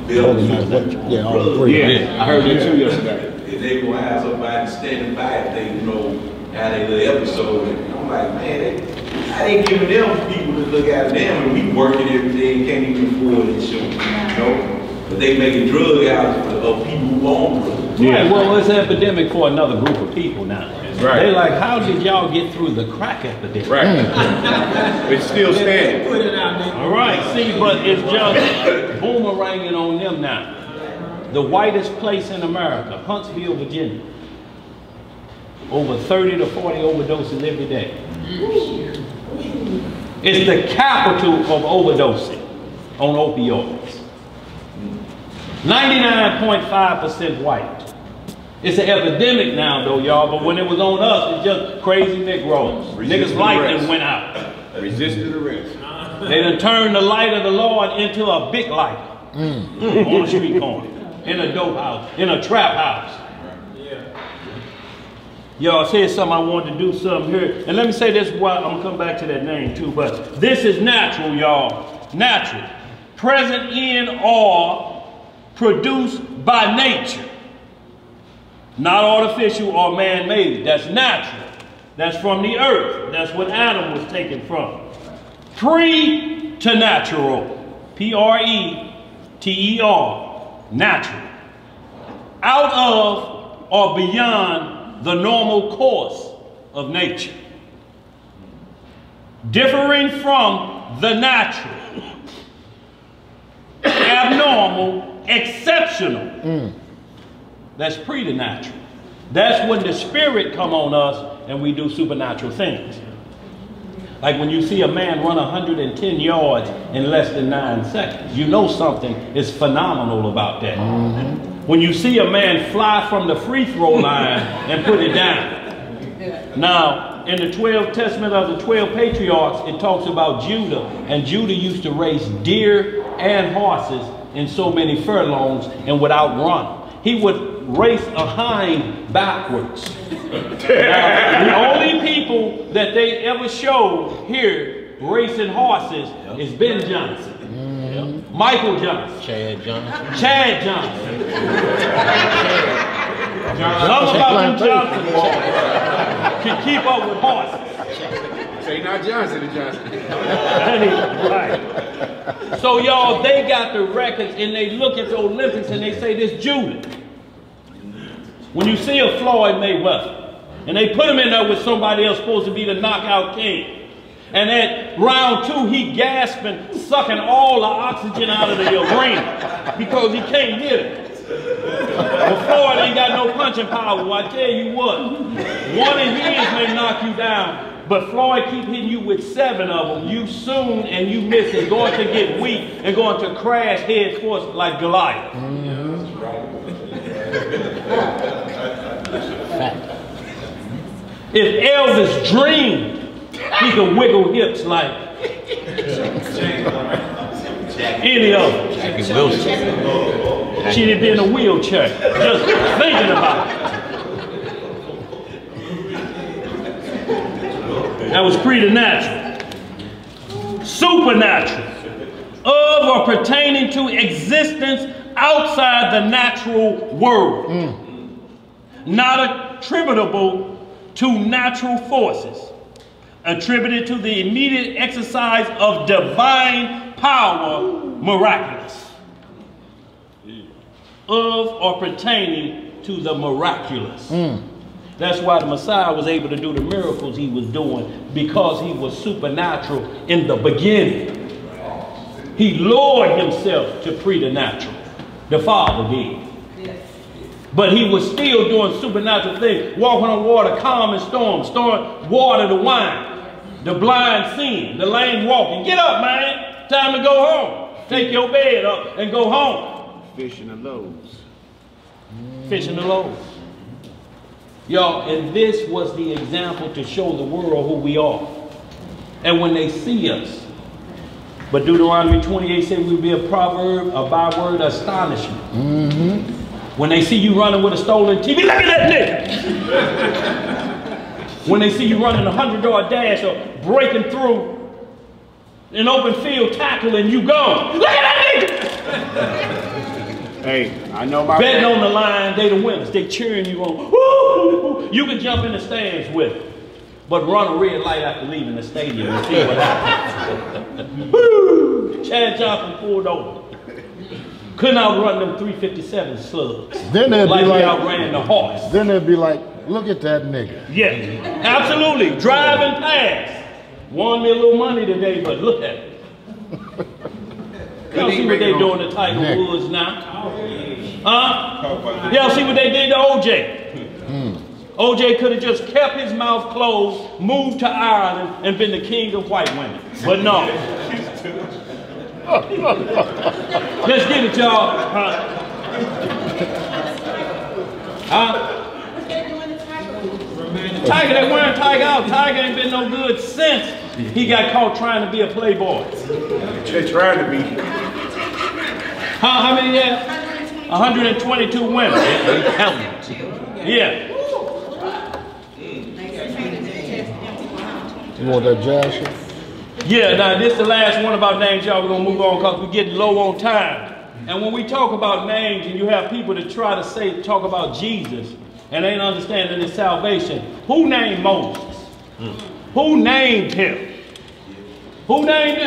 yeah, all three. Yeah, I heard that too yesterday. And they gonna have somebody standing by if they, you know, how they little episode. And I'm like, man, I ain't giving them people to look at them, and we working every day and can't even afford it, show, you know. But they making drug houses of people who own drugs. Yeah. Right, well, it's an epidemic for another group of people now. Right. They're like, how did y'all get through the crack epidemic? Right. It's still standing. Put it out there. All right, see, but it's just boomeranging on them now. The whitest place in America, Huntsville, Virginia. Over 30 to 40 overdoses every day. It's the capital of overdosing on opioids. 99.5% white. It's an epidemic now, though, y'all, but when it was on us, it's just crazy Negroes. Niggas' light went out. Resisted arrest. They done turned the light of the Lord into a big light on a street corner, in a dope house, in a trap house. Y'all said something, I wanted to do something here. And let me say this, while I'm gonna come back to that name too, but this is natural, y'all. Natural. Present in or produced by nature. Not artificial or man-made. That's natural. That's from the earth. That's what Adam was taken from. Preternatural. P-R-E-T-E-R. Natural. Out of or beyond the normal course of nature. Differing from the natural. Abnormal, exceptional. That's preternatural. That's when the spirit come on us and we do supernatural things. Like when you see a man run 110 yards in less than 9 seconds, you know something is phenomenal about that. When you see a man fly from the free throw line and put it down. Now, in the 12 Testament of the 12 patriarchs, it talks about Judah, and Judah used to raise deer and horses in so many furlongs and would outrun. He would race a hind backwards. Now, the only people that they ever showed here racing horses is Ben Johnson, Michael Johnson, Chad Johnson. Some about them Johnson boys can keep up with horses. Say not Johnson and Johnson. Right. So y'all, they got the records and they look at the Olympics and they say this Judah. When you see a Floyd Mayweather and they put him in there with somebody else supposed to be the knockout king. And at round 2, he gasping, sucking all the oxygen out of the arena because he can't hit it. But Floyd ain't got no punching power. Well, I tell you what, one of his may knock you down, but Floyd keep hitting you with 7 of them. You soon and you miss it, going to get weak and going to crash head first like Goliath. If Elvis dreamed, he could wiggle hips like any of them. She'd be in a wheelchair, just thinking about it. That was preternatural. Supernatural. Of or pertaining to existence outside the natural world. Not attributable to natural forces. Attributed to the immediate exercise of divine power, miraculous. Of or pertaining to the miraculous. That's why the Messiah was able to do the miracles he was doing, because he was supernatural in the beginning. He lowered himself to preternatural. The Father did. But he was still doing supernatural things, walking on water, calming storms, storing water to wine. The blind seeing, the lame walking. Get up, man. Time to go home. Take your bed up and go home. Fish in the loaves. fish in the loaves. Y'all, and this was the example to show the world who we are. And when they see us, but Deuteronomy 28 said we'll be a proverb, a byword, astonishment. Mm-hmm. When they see you running with a stolen TV, look at that nigga. When they see you running a 100-yard dash or breaking through an open field tackle and you go, look at that nigga. Hey, I know my betting on the line, they the winners. They cheering you on. Woo! You can jump in the stands with it, but run a red light after leaving the stadium and see what happens. Woo! Chad Johnson pulled over. Couldn't outrun them 357 slugs. Then they'd like be like, he outran the horse. Then they'd be like, look at that nigga. Yeah, absolutely. Driving past. Won me a little money today, but look at it. Y'all see what they doing to Tiger Woods now? Huh? Y'all see what they did to OJ? OJ could have just kept his mouth closed, moved to Ireland, and been the king of white women. But no. Let's get it, y'all. Tiger, they wearing Tiger out. Tiger ain't been no good since he got caught trying to be a playboy. They're trying to be. How many he had? 122 women. Yeah. You want that jazz shit? Yeah, now this is the last one about names, y'all. We're going to move on because we're getting low on time. And when we talk about names and you have people that try to talk about Jesus and they ain't understanding his salvation, who named Moses? Who named him? Who named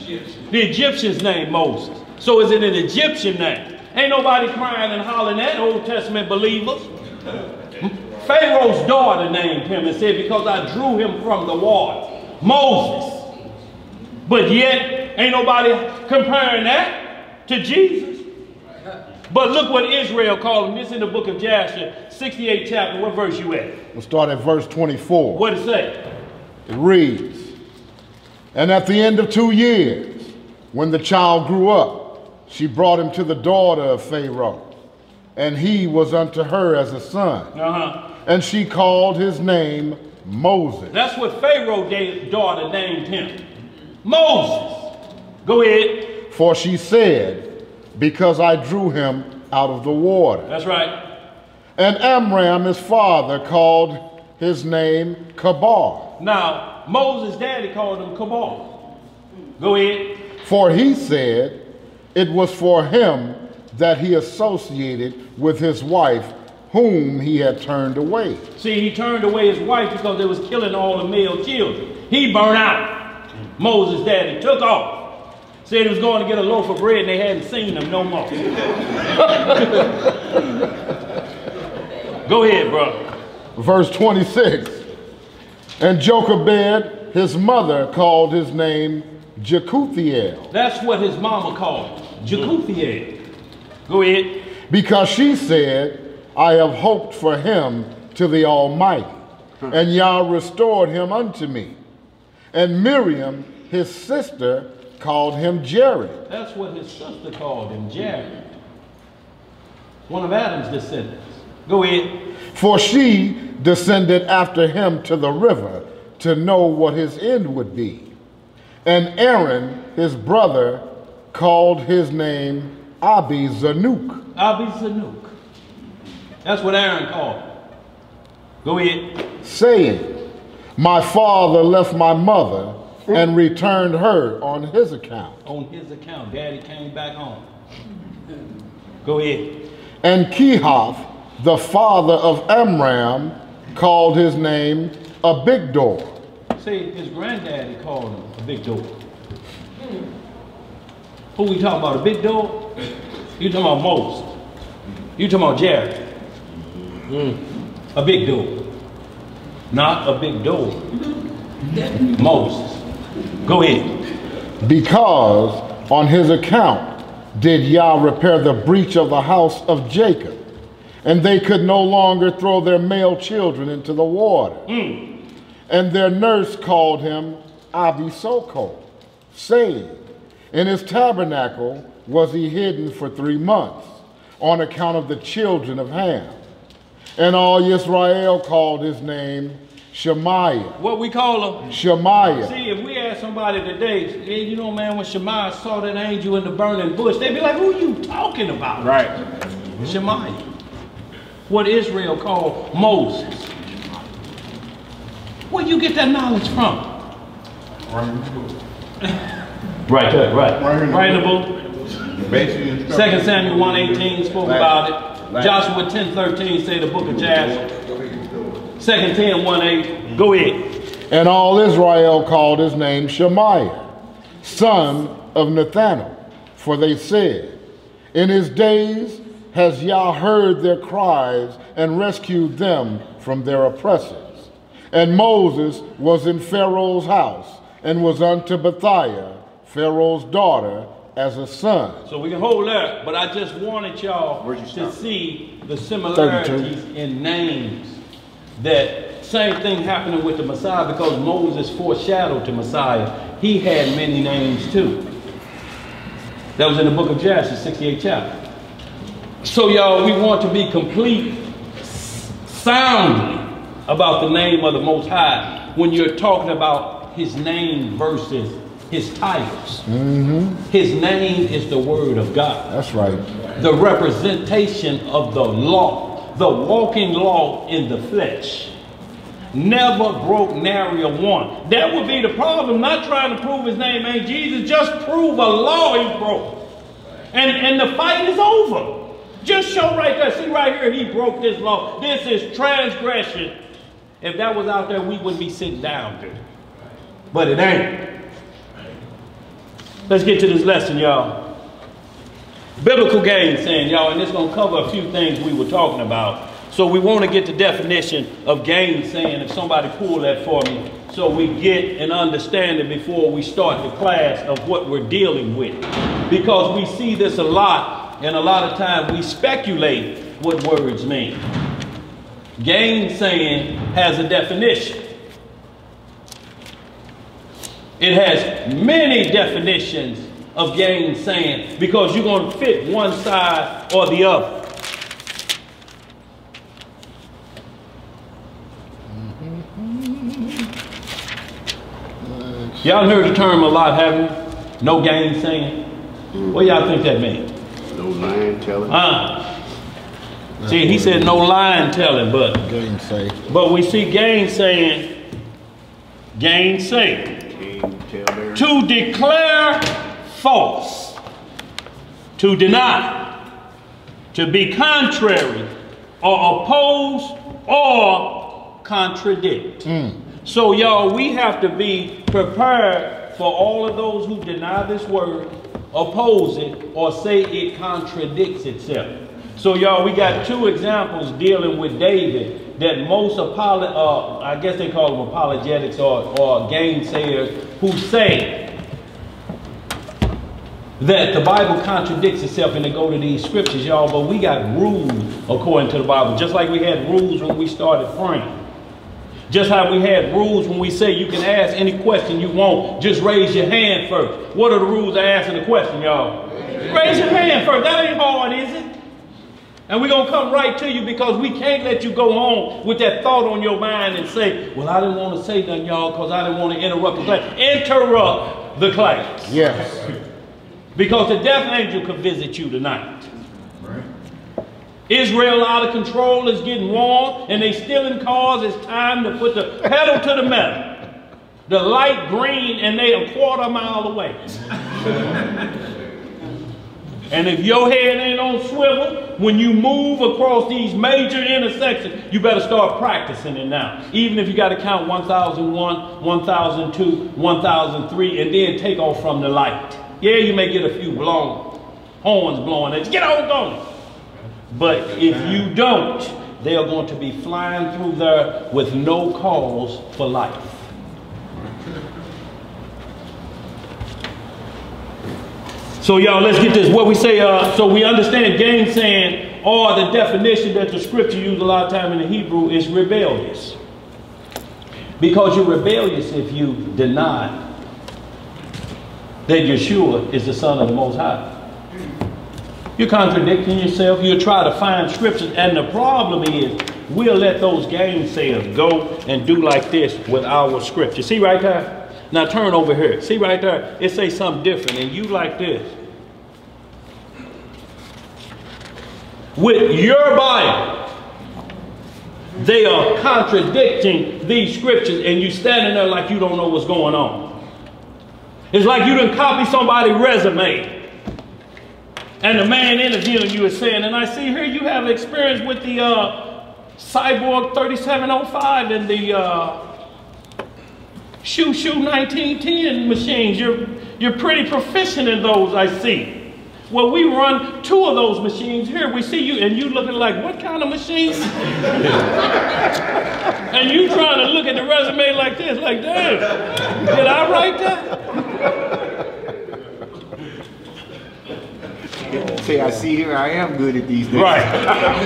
him? The Egyptians named Moses. So is it an Egyptian name? Ain't nobody crying and hollering at Old Testament believers. Pharaoh's daughter named him and said, because I drew him from the water. Moses. But yet, ain't nobody comparing that to Jesus. But look what Israel called him. This in the book of Jasher, 68th chapter. What verse you at? We'll start at verse 24. What it say? It reads, and at the end of 2 years, when the child grew up, she brought him to the daughter of Pharaoh, and he was unto her as a son. And she called his name Moses. That's what Pharaoh's daughter named him. Moses. Go ahead. For she said, because I drew him out of the water. That's right. And Amram, his father, called his name Kabar. Now, Moses' daddy called him Kabar. Go ahead. For he said, it was for him that he associated with his wife, whom he had turned away. See, he turned away his wife because they was killing all the male children. He burned out. Moses' daddy took off. Said he was going to get a loaf of bread and they hadn't seen him no more. Go ahead, bro. Verse 26. And Jochebed, his mother, called his name Jekuthiel. That's what his mama called him. Jekuthiel. Go ahead. Because she said, I have hoped for him to the Almighty, and Yah restored him unto me. And Miriam, his sister, called him Jared. That's what his sister called him, Jared. One of Adam's descendants. Go ahead. For she descended after him to the river to know what his end would be. And Aaron, his brother, called his name Abi-Zanuk. Abi-Zanuk. That's what Aaron called him. Go ahead. Saying, my father left my mother and returned her on his account. On his account. Daddy came back home. Go ahead. And Kehath, the father of Amram, called his name Abigdor. See, his granddaddy called him Abigdor. Who we talking about, Abigdor? You talking about Moses. You talking about Jared. Abigdor. Not Abigdor. Moses. Go ahead. Because on his account did Yah repair the breach of the house of Jacob, and they could no longer throw their male children into the water. And their nurse called him Abi-Sokol, saying, in his tabernacle was he hidden for 3 months. on account of the children of Ham. And all Israel called his name Shemaiah. What we call him? Shemaiah. See, if we ask somebody today, hey, you know, man, when Shemaiah saw that angel in the burning bush, they'd be like, who are you talking about? Right. Shemaiah. What Israel called Moses. Where you get that knowledge from? Right there, right in the book. 2 Samuel 1:18 spoke about it. Joshua 10:13 say the book of Jasher. 2 Tim 1:8. Go ahead. And all Israel called his name Shemaiah, son of Nathaniel. For they said, in his days has Yah heard their cries and rescued them from their oppressors. And Moses was in Pharaoh's house and was unto Bethiah, Pharaoh's daughter, as a son. So we can hold that, but I just wanted y'all to see the similarities 32. In names. That same thing happening with the Messiah, because Moses foreshadowed the Messiah. He had many names too. That was in the book of Jasher, 68th chapter. So y'all, we want to be complete soundly about the name of the Most High when you're talking about his name versus his titles. His name is the word of God. That's right. The representation of the law, the walking law in the flesh. Never broke nary a one. That would be the problem. Not trying to prove his name ain't Jesus. Just prove a law he broke. And the fight is over. Just show right there. See right here, he broke this law. This is transgression. If that was out there, we wouldn't be sitting down there. But it ain't. Let's get to this lesson, y'all. Biblical gainsaying, y'all, and it's going to cover a few things we were talking about. So we want to get the definition of gainsaying. If somebody pull that for me, so we get an understanding before we start the class of what we're dealing with. Because we see this a lot, and a lot of times we speculate what words mean. Gainsaying has a definition. It has many definitions of gainsaying because you're going to fit one side or the other. Y'all heard the term a lot, haven't you? No gainsaying. What y'all think that means? No lying telling. See, he said no lying telling, but gainsay. But we see gainsaying. Gainsay. To declare false, to deny, to be contrary, or oppose, or contradict. So y'all, we have to be prepared for all of those who deny this word, oppose it, or say it contradicts itself. So y'all, we got two examples dealing with David that most I guess they call them apologetics or gainsayers, who say that the Bible contradicts itself, and they go to these scriptures, y'all, but we got rules according to the Bible. Just like we had rules when we started praying. Just how we had rules when we say you can ask any question you want, just raise your hand first. What are the rules of asking a question, y'all? Raise your hand first. That ain't hard, is it? And we're going to come right to you because we can't let you go home with that thought on your mind and say, well, I didn't want to say nothing, y'all, because I didn't want to interrupt the class. Interrupt the class. Yes. Because the death angel could visit you tonight. Right. Israel out of control is getting warm, and they stealing cars. It's time to put the pedal to the metal. The light green, and they a quarter mile away. And if your head ain't on swivel, when you move across these major intersections, you better start practicing it now. Even if you got to count 1001, 1002, 1003, and then take off from the light. Yeah, you may get a few horns blowing at you. Get on going. But if you don't, they are going to be flying through there with no cause for life. So y'all, let's get this. What we say, so we understand gainsaying, or the definition that the scripture used a lot of time in the Hebrew, is rebellious. Because you're rebellious if you deny that Yeshua is the Son of the Most High. You're contradicting yourself. You'll try to find scriptures. And the problem is, we'll let those gainsayers go and do like this with our scripture. See right there? Now turn over here. See right there? It says something different. And you like this. With your Bible, they are contradicting these scriptures, and you standing there like you don't know what's going on. It's like you done copy somebody's resume, and the man interviewing you is saying, and I see here you have experience with the Cyborg 3705 and the Shoe 1910 machines. You're pretty proficient in those, I see. Well, we run 2 of those machines here. We see you, and you looking like, what kind of machine? And you trying to look at the resume like this, like, damn, did I write that? See, I see here, I am good at these things. Right,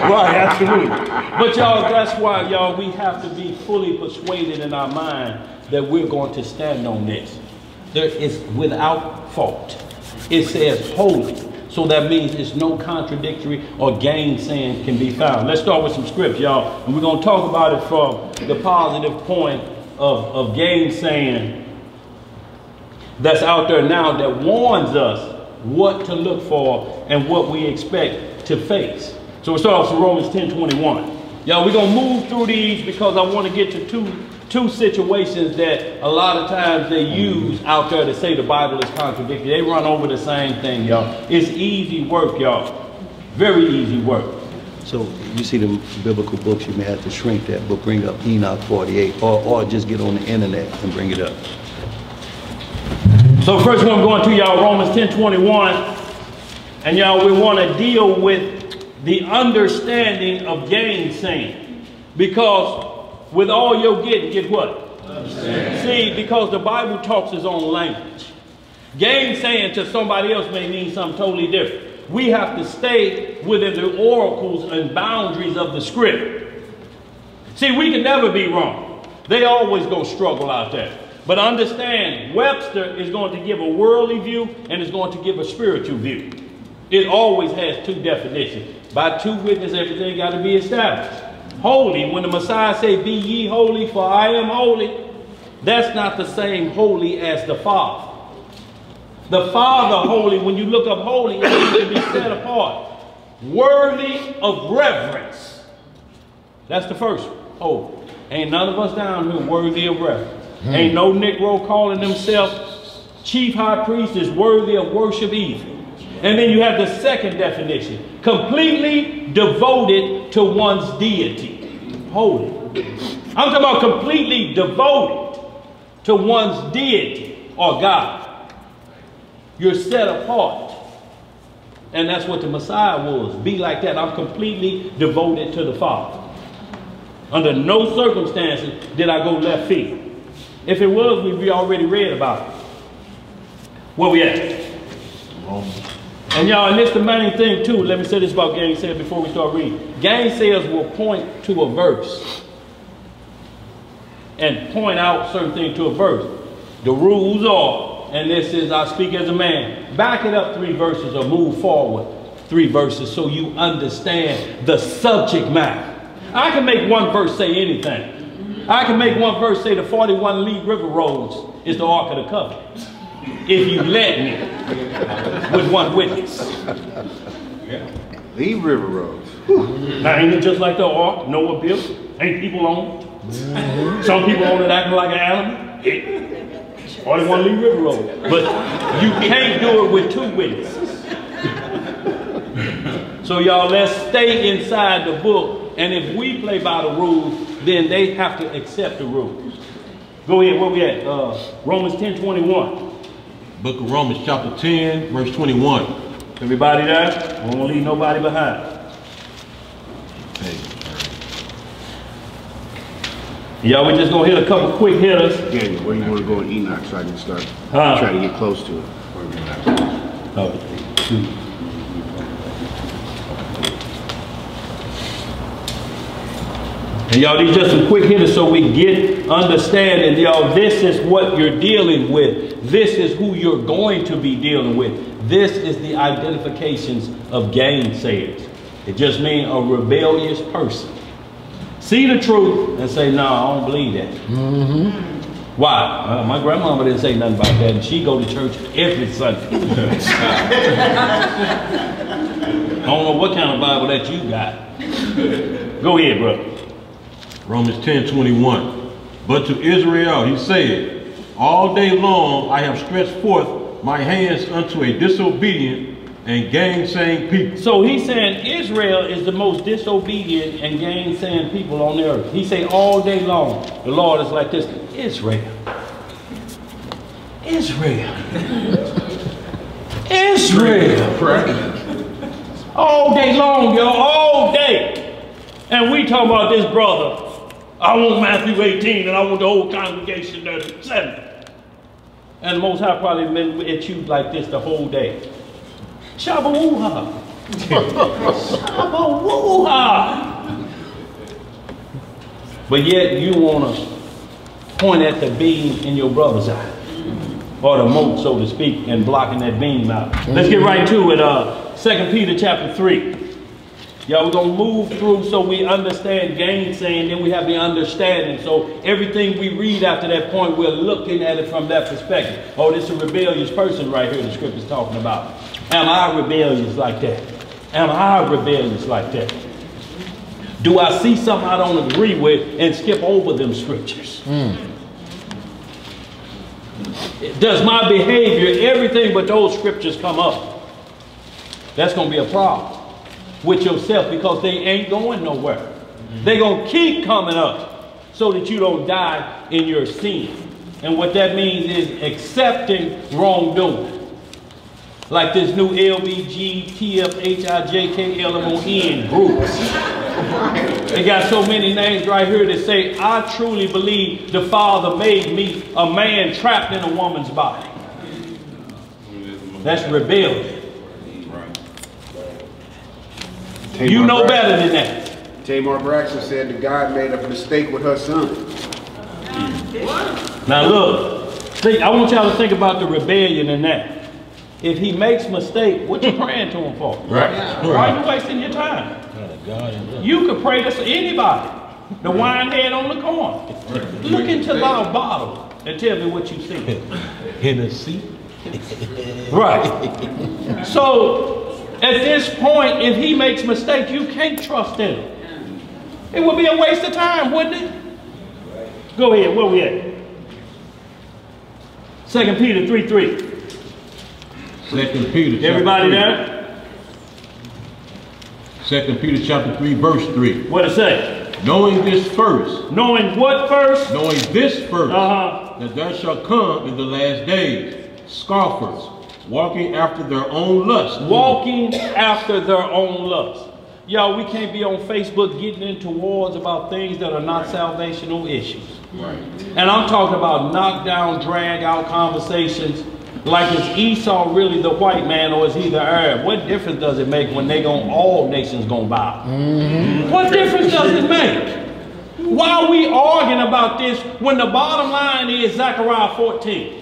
right, absolutely. But y'all, that's why, y'all, we have to be fully persuaded in our mind that we're going to stand on this. There is without fault. It says holy. So that means it's no contradictory or gainsaying can be found. Let's start with some scripts, y'all. And we're going to talk about it from the positive point of gainsaying that's out there now that warns us what to look for and what we expect to face. So we start off with Romans 10:21. Y'all, we're going to move through these because I want to get to two situations that a lot of times they use out there to say the Bible is contradictory. They run over the same thing, y'all. It's easy work, y'all. Very easy work. So you see the biblical books, you may have to shrink that, but bring up Enoch 48 or just get on the internet and bring it up. So first one I'm going to, y'all, Romans 10:21. And y'all, we want to deal with the understanding of gainsaying. Because with all you're getting, get what? See, because the Bible talks its own language. Gainsaying to somebody else may mean something totally different. We have to stay within the oracles and boundaries of the script. See, we can never be wrong. They always go struggle out there. But understand, Webster is going to give a worldly view and is going to give a spiritual view. It always has 2 definitions. By 2 witnesses, everything got to be established. Holy, when the Messiah say, be ye holy, for I am holy, that's not the same holy as the Father. The Father holy, when you look up holy, it needs to be set apart. Worthy of reverence. That's the first one. Oh, ain't none of us down here worthy of reverence. Ain't no Negro calling himself chief high priest is worthy of worship either. And then you have the second definition. Completely devoted to one's deity. Holy. I'm talking about completely devoted to one's deity or God. You're set apart. And that's what the Messiah was. Be like that. I'm completely devoted to the Father. Under no circumstances did I go left field. If it was, we already read about it. Where we at? And y'all, and this the main thing too. Let me say this about gainsayers before we start reading. Gainsayers will point to a verse and point out certain things to a verse. The rules are, and this is, I speak as a man, back it up 3 verses or move forward 3 verses so you understand the subject matter. I can make one verse say anything. I can make one verse say the 41 Lee River roads is the Ark of the Covenant. If you let me, with one witness. Lee River roads. Now ain't it just like the Ark Noah built? Ain't people on it? Some people on it acting like an animal. 41 Lee River road. But you can't do it with 2 witnesses. So y'all, let's stay inside the book. And if we play by the rules, then they have to accept the rules. Go ahead, where we at? Romans 10:21. Book of Romans chapter 10, verse 21. Everybody there? We won't leave nobody behind. Y'all, we just gonna hit a couple quick hitters. Daniel, where you want to go in Enoch so I can start trying to get close to it? And y'all, these just some quick hitters so we get understanding. Y'all, this is what you're dealing with. This is who you're going to be dealing with. This is the identifications of gainsayers. It just means a rebellious person. See the truth and say, no, I don't believe that. Why? My grandmama didn't say nothing about that, and she go to church every Sunday. I don't know what kind of Bible that you got. Go ahead, brother. Romans 10:21. But to Israel he said, all day long I have stretched forth my hands unto a disobedient and gainsaying people. So he's saying Israel is the most disobedient and gainsaying people on the earth. He say all day long, the Lord is like this. Israel. Israel. Israel. All day long, y'all, all day. And we talk about this brother. I want Matthew 18 and I want the whole congregation there to 7. And the Most High probably been at you like this the whole day. Shabba-woo-ha. Shabba-woo-ha. But yet you want to point at the beam in your brother's eye. Or the mote, so to speak, and blocking that beam out. Let's get right to it. 2 Peter chapter 3. Y'all, we're going to move through so we understand gainsaying, then we have the understanding. So everything we read after that point, we're looking at it from that perspective. Oh, this is a rebellious person right here the scripture's talking about. Am I rebellious like that? Am I rebellious like that? Do I see something I don't agree with and skip over them scriptures? Does my behavior, everything but those scriptures come up? That's going to be a problem with yourself because they ain't going nowhere. They're going to keep coming up so that you don't die in your sin. And what that means is accepting wrongdoing. Like this new LBGTFHIJKLMON groups. They got so many names right here that say, I truly believe the Father made me a man trapped in a woman's body. That's rebellion. You know better than that. Tamar Braxton said that God made a mistake with her son. Now look, I want y'all to think about the rebellion in that. If he makes mistake, what you praying to him for? Right. Why are you wasting your time? You could pray to anybody. The wine head on the corner. Look into our bottle and tell me what you see. Hennessy. Right. So at this point, if he makes mistake, you can't trust him. It would be a waste of time, wouldn't it? Go ahead, where we at? 2 Peter 3:3. 2 Peter. Everybody there? 2 Peter chapter 3, verse 3. What it say? Knowing this first. Knowing what first? Knowing this first. That there shall come in the last days scoffers, walking after their own lust. Walking after their own lust. Y'all, we can't be on Facebook getting into wars about things that are not salvational issues. Right. And I'm talking about knockdown, drag out conversations. Like, is Esau really the white man or is he the Arab? What difference does it make when all nations gonna bow? What difference does it make? Why are we arguing about this when the bottom line is Zechariah 14?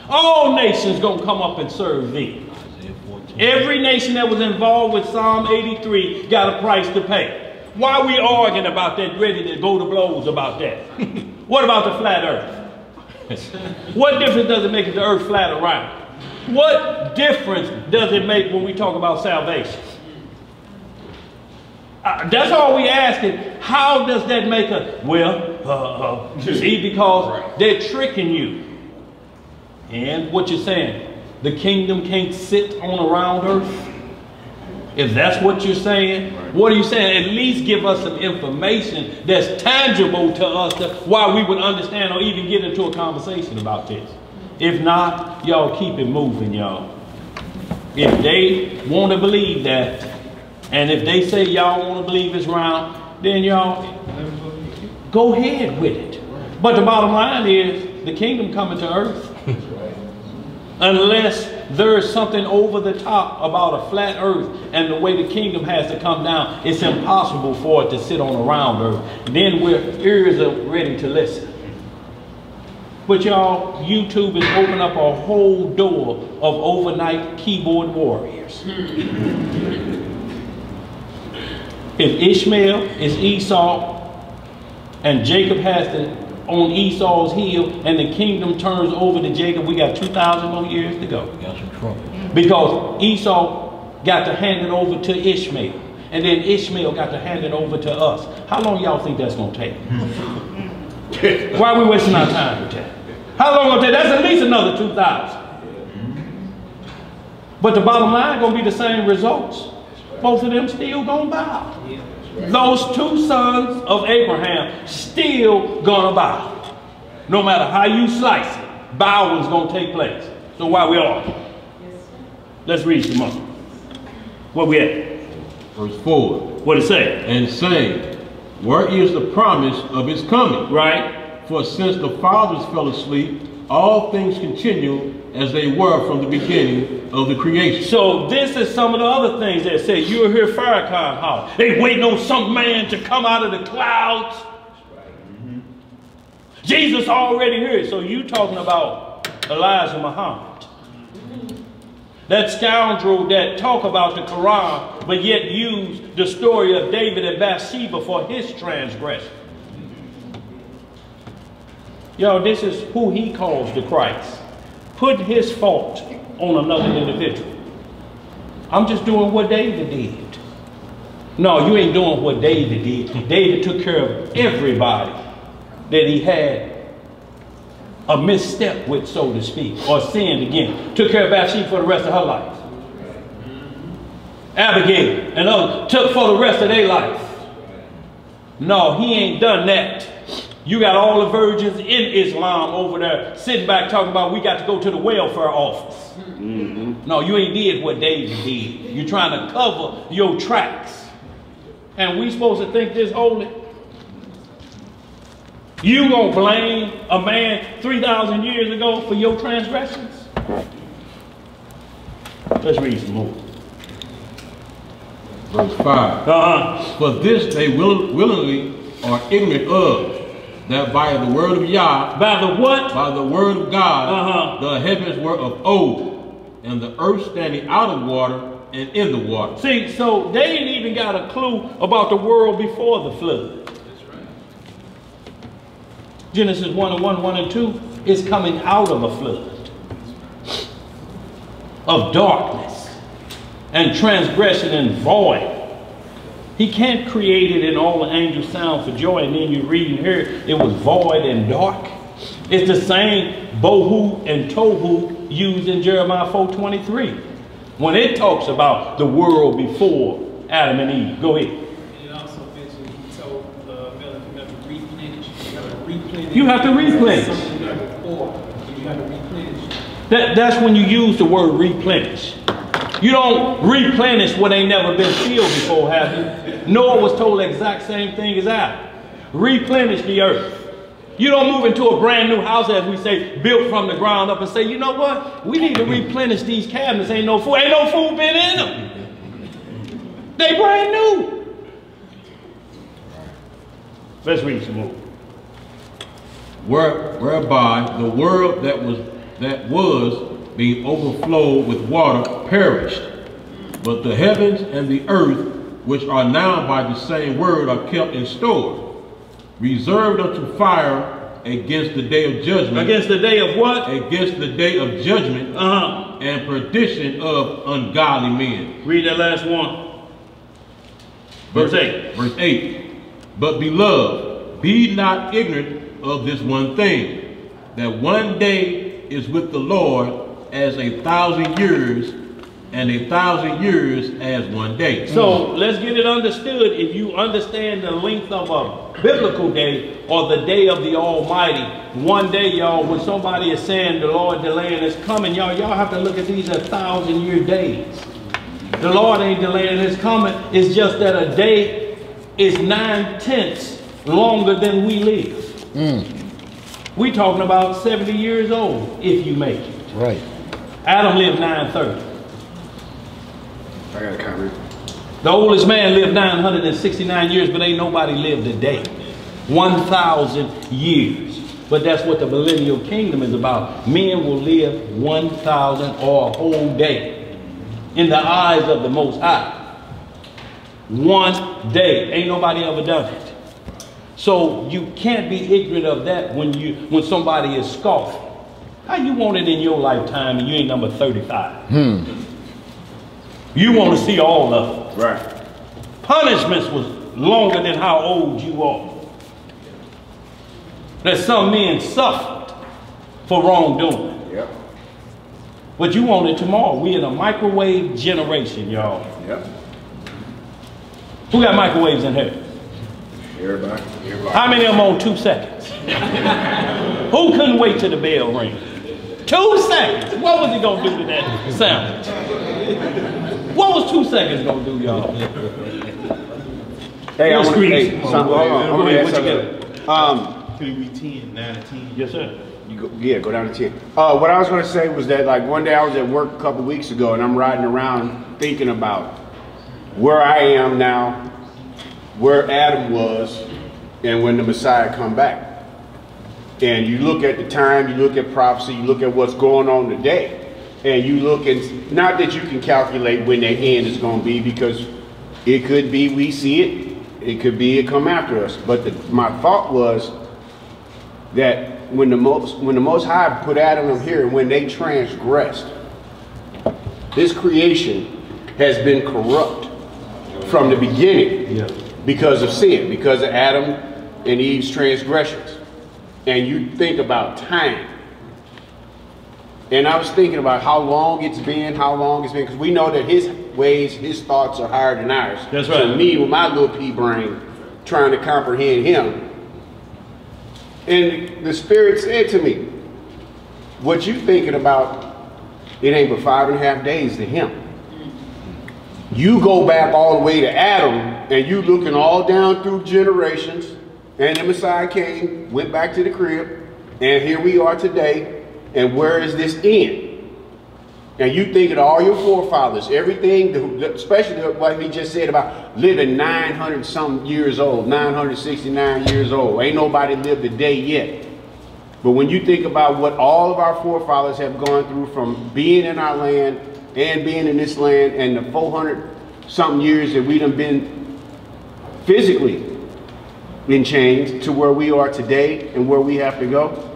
All nations gonna come up and serve thee. Every nation that was involved with Psalm 83 got a price to pay. Why are we arguing about that, ready to go to blows about that? What about the flat earth? What difference does it make if the earth flat or round? What difference does it make when we talk about salvation? That's all we asking. How does that make us? Well, see, because they're tricking you. And what you're saying, the kingdom can't sit on a round earth? If that's what you're saying, what are you saying? At least give us some information that's tangible to us why we would understand or even get into a conversation about this. If not, y'all keep it moving, y'all. If they want to believe that, and if they say y'all want to believe it's round, then y'all go ahead with it. But the bottom line is the kingdom coming to earth. Unless there is something over the top about a flat earth and the way the kingdom has to come down, it's impossible for it to sit on a round earth. Then we're ears are ready to listen. But y'all, YouTube has opened up a whole door of overnight keyboard warriors. If Ishmael is Esau, and Jacob has to on Esau's heel, and the kingdom turns over to Jacob, we got 2,000 more years to go. Got some trouble. Because Esau got to hand it over to Ishmael, and then Ishmael got to hand it over to us. How long y'all think that's going to take? Why are we wasting our time with that? How long will it take? That's at least another 2,000. But the bottom line going to be the same results. Both of them still going to bow. Those two sons of Abraham still going to bow. No matter how you slice it, bowing's going to take place. So why we are? Let's read some more. Where we at? Verse 4. What it say? And say, where is the promise of his coming? Right. For since the fathers fell asleep, all things continue as they were from the beginning of the creation. So this is some of the other things that say, you'll hear Farrakhan holler. They waiting on some man to come out of the clouds. Jesus already here. So you talking about Elijah Muhammad. That scoundrel that talk about the Quran, but yet use the story of David and Bathsheba for his transgression. Yo, this is who he calls the Christ. Put his fault on another individual. I'm just doing what David did. No, you ain't doing what David did. David took care of everybody that he had a misstep with, so to speak, or sinned again. Took care of Bathsheba for the rest of her life. Abigail and others took for the rest of their life. No, he ain't done that. You got all the virgins in Islam over there sitting back talking about we got to go to the welfare office. No, you ain't did what David did. You're trying to cover your tracks. And we supposed to think this holy? You gonna blame a man 3,000 years ago for your transgressions? Let's read some more. Verse 5. For this they willingly are ignorant of, that by the word of Yah, by the what? By the word of God, the heavens were of old, and the earth standing out of water and in the water. See, so they ain't even got a clue about the world before the flood. That's right. Genesis 1:1, 1 and 2 is coming out of a flood of darkness and transgression and void. He can't create it and all the angels sound for joy, and then you read and hear it was void and dark. It's the same bohu and tohu used in Jeremiah 4:23 when it talks about the world before Adam and Eve. Go ahead. It also mentioned he told Melchizedek you have to replenish. You have to replenish. Something you have to pour, you have to replenish. That's when you use the word replenish. You don't replenish what ain't never been filled before, have you? Noah was told the exact same thing as Adam. Replenish the earth. You don't move into a brand new house, as we say, built from the ground up and say, you know what? We need to replenish these cabinets. Ain't no food been in them. They brand new. Let's read some more. Whereby the world that was being overflowed with water perished, but the heavens and the earth, which are now by the same word, are kept in store, reserved unto fire against the day of judgment. Against the day of what? Against the day of judgment and perdition of ungodly men. Read that last one. Verse 8. Verse 8. But beloved, be not ignorant of this one thing, that one day is with the Lord as 1,000 years, and 1,000 years as one day. So let's get it understood. If you understand the length of a biblical day or the day of the Almighty, one day, y'all, when somebody is saying the Lord delaying is coming, y'all have to look at these as 1,000-year days. The Lord ain't delaying his coming. It's just that a day is 9/10 longer than we live. We talking about 70 years old if you make it. Right. Adam lived 930. I got a comment. The oldest man lived 969 years, but ain't nobody lived a day. 1,000 years. But that's what the millennial kingdom is about. Men will live 1,000 or a whole day in the eyes of the Most High. One day. Ain't nobody ever done it. So you can't be ignorant of that when somebody is scoffing. How you want it in your lifetime and you ain't number 35? You want to see all of them. Right. Punishments was longer than how old you are. That some men suffered for wrongdoing. Yep. But you want it tomorrow. We in a microwave generation, y'all. Yep. Who got microwaves in here? Everybody. How many of them on 2 seconds? Who couldn't wait till the bell ring? 2 seconds. What was it gonna do to that sandwich? What was 2 seconds gonna do, y'all? Hey, hold on. What you get? Could we 10, 9 and 10? Yes, sir. Go down to 10. What I was going to say was that, like, one day I was at work a couple weeks ago, and I'm riding around thinking about where I am now, where Adam was, and when the Messiah come back. And you look at the time, you look at prophecy, you look at what's going on today, and you look at, not that you can calculate when the end is going to be, because it could be we see it could be it come after us. But my thought was that when the Most High put Adam up here, and when they transgressed, this creation has been corrupt from the beginning because of sin, because of Adam and Eve's transgressions. And you think about time. And I was thinking about how long it's been, because we know that his ways, his thoughts are higher than ours. That's right. So me, with my little pea brain, trying to comprehend him. And the Spirit said to me, what you thinking about, it ain't but 5.5 days to him. You go back all the way to Adam, and you looking all down through generations, and the Messiah came, went back to the crib, and here we are today, and where is this end? And you thinking of all your forefathers, everything, especially what he just said about living 900 some years old, 969 years old. Ain't nobody lived a day yet. But when you think about what all of our forefathers have gone through from being in our land and being in this land, and the 400 something years that we done been physically in chains to where we are today and where we have to go.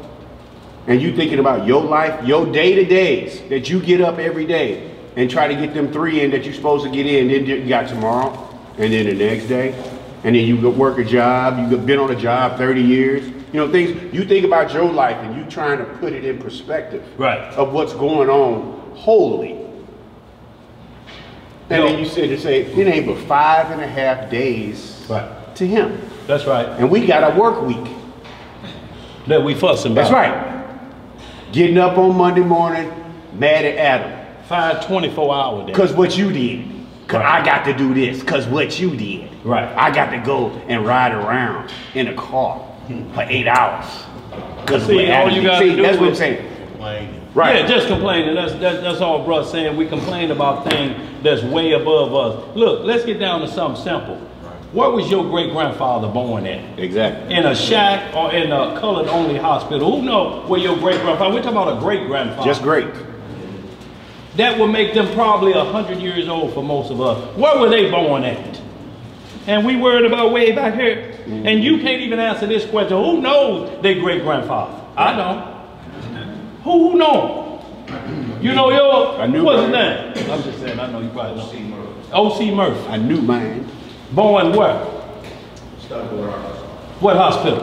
And you thinking about your life, your day-to-days that you get up every day and try to get them 3 in that you're supposed to get in. Then you got tomorrow, and then the next day, and then you go work a job. You've been on a job 30 years. You know, things, you think about your life and you trying to put it in perspective of what's going on wholly. And then you sit and say, it ain't but 5.5 days to him. That's right. And we got a work week that we fussing about. That's right. Getting up on Monday morning, mad at Adam. 5 24-hour days. Because what you did. Because I got to do this. Because what you did. Right. I got to go and ride around in a car for 8 hours. Because all you got to do that's what I'm saying. Right. Yeah, just complaining. That's all bruh saying. We complain about things that's way above us. Look, let's get down to something simple. Where was your great-grandfather born at? Exactly. In a shack or in a colored-only hospital? Who knows where your great-grandfather? We're talking about a great-grandfather. Just great. That would make them probably 100 years old for most of us. Where were they born at? And we worried about way back here. And you can't even answer this question. Who knows their great-grandfather? I don't. Who knows? You know yours? I knew what's his mine. name? I'm just saying, I know you probably know. O.C. Murphy. I knew mine. Born where? What hospital?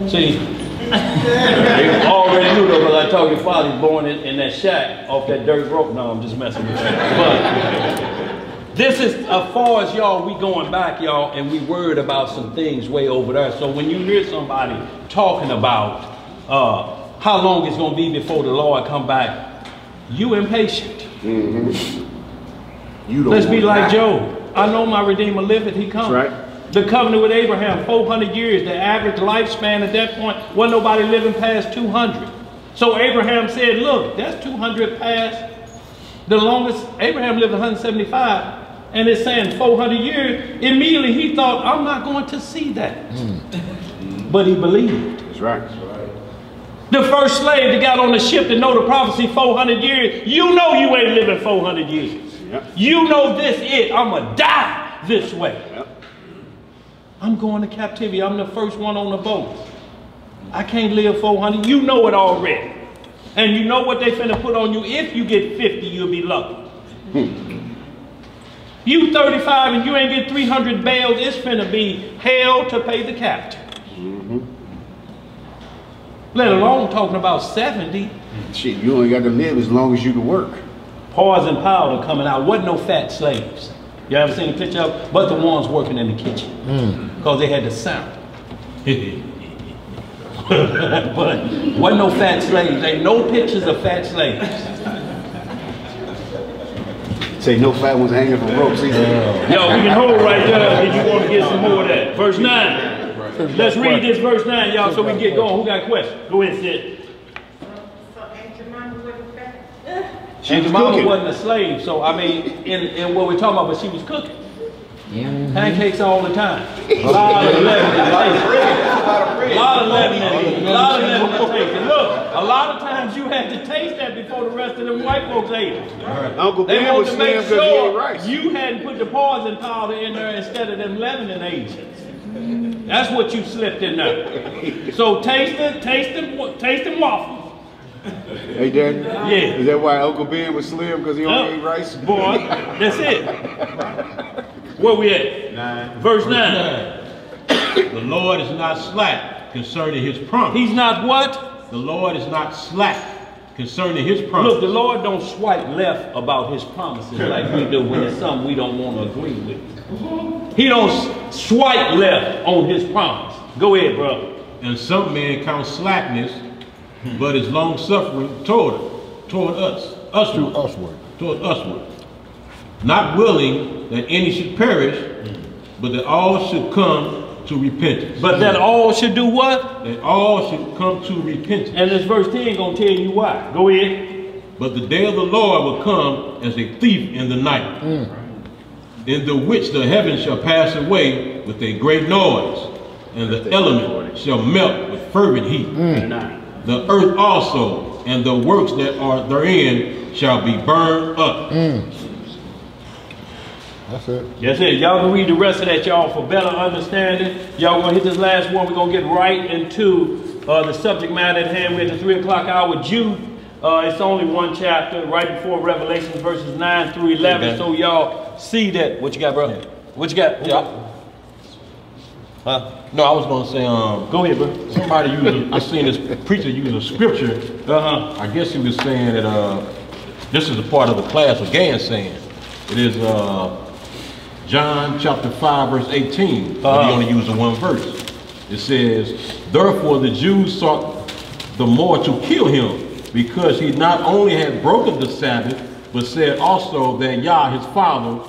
See, they already knew though, because I told your father he's born in that shack off that dirt road. No, I'm just messing with you. But this is as far as y'all, we going back, y'all, and we worried about some things way over there. So when you hear somebody talking about how long it's going to be before the Lord come back, you impatient. You don't Let's be like Job. I know my Redeemer liveth, he comes. That's right. The covenant with Abraham, 400 years. The average lifespan at that point, wasn't nobody living past 200. So Abraham said, look, that's 200 past. The longest, Abraham lived 175. and it's saying 400 years, immediately he thought, I'm not going to see that. But he believed. That's right. That's right. The first slave that got on the ship to know the prophecy 400 years, you know you ain't living 400 years. Yep. You know this it. I'm going to die this way. Yep. I'm going to captivity. I'm the first one on the boat. I can't live 400. You know it already. And you know what they finna put on you. If you get 50, you'll be lucky. You 35 and you ain't get 300 bales, it's finna be hell to pay the captain. Let alone talking about 70. Shit, you only got to live as long as you can work. Poison powder coming out. Wasn't no fat slaves. You ever seen a picture of? But the ones working in the kitchen. Because they had the sound. But wasn't no fat slaves. Ain't no pictures of fat slaves. Say no fat ones hanging from ropes either. Yo, we can hold right there if you want to get some more of that. Verse 9. Let's read this verse 9, y'all, so we can get going. Who got a question? Go ahead, Sid. And your mama wasn't a slave, so I mean, in what we're talking about, but she was cooking. Pancakes all the time. A lot of leaven in the taste. A lot of leaven in the taste. And look, a lot of times you had to taste that before the rest of them white folks ate it. Uncle They Ben was wanted to make slim because he ate sure rice. you hadn't put the poison powder in there instead of them leavening agents. That's what you slipped in there. So taste them waffles. Hey, Daddy? Yeah. Is that why Uncle Ben was slim because he only ate rice? Boy, that's it. Where we at? 9. Verse 9. The Lord is not slack concerning his promise. He's not what? The Lord is not slack concerning his promise. Look, the Lord don't swipe left about his promises like we do when it's something we don't want to agree with. He don't swipe left on his promise. Go ahead, brother. And some men count slackness, but is long suffering toward us, toward usward. Not willing that any should perish, but that all should come to repentance. But that all should do what? That all should come to repentance. And this verse 10 gonna tell you why. Go ahead. But the day of the Lord will come as a thief in the night, in the which the heavens shall pass away with a great noise, and the element shall melt with fervent heat. The earth also and the works that are therein shall be burned up. That's it. That's it. Y'all can read the rest of that, y'all, for better understanding. Y'all gonna hit this last one. We're gonna get right into the subject matter at hand. We're at the 3 o'clock hour. Jude, it's only one chapter, right before Revelation, verses 9 through 11. Okay. So y'all see that. What you got, bro? What you got? Yeah. Huh? No, I was gonna say, go ahead, bro. Somebody used, I seen this preacher use a scripture. I guess he was saying that this is a part of the class of gainsaying. It is John chapter 5, verse 18. But he only used the one verse. It says, therefore the Jews sought the more to kill him, because he not only had broken the Sabbath, but said also that Yah, his father,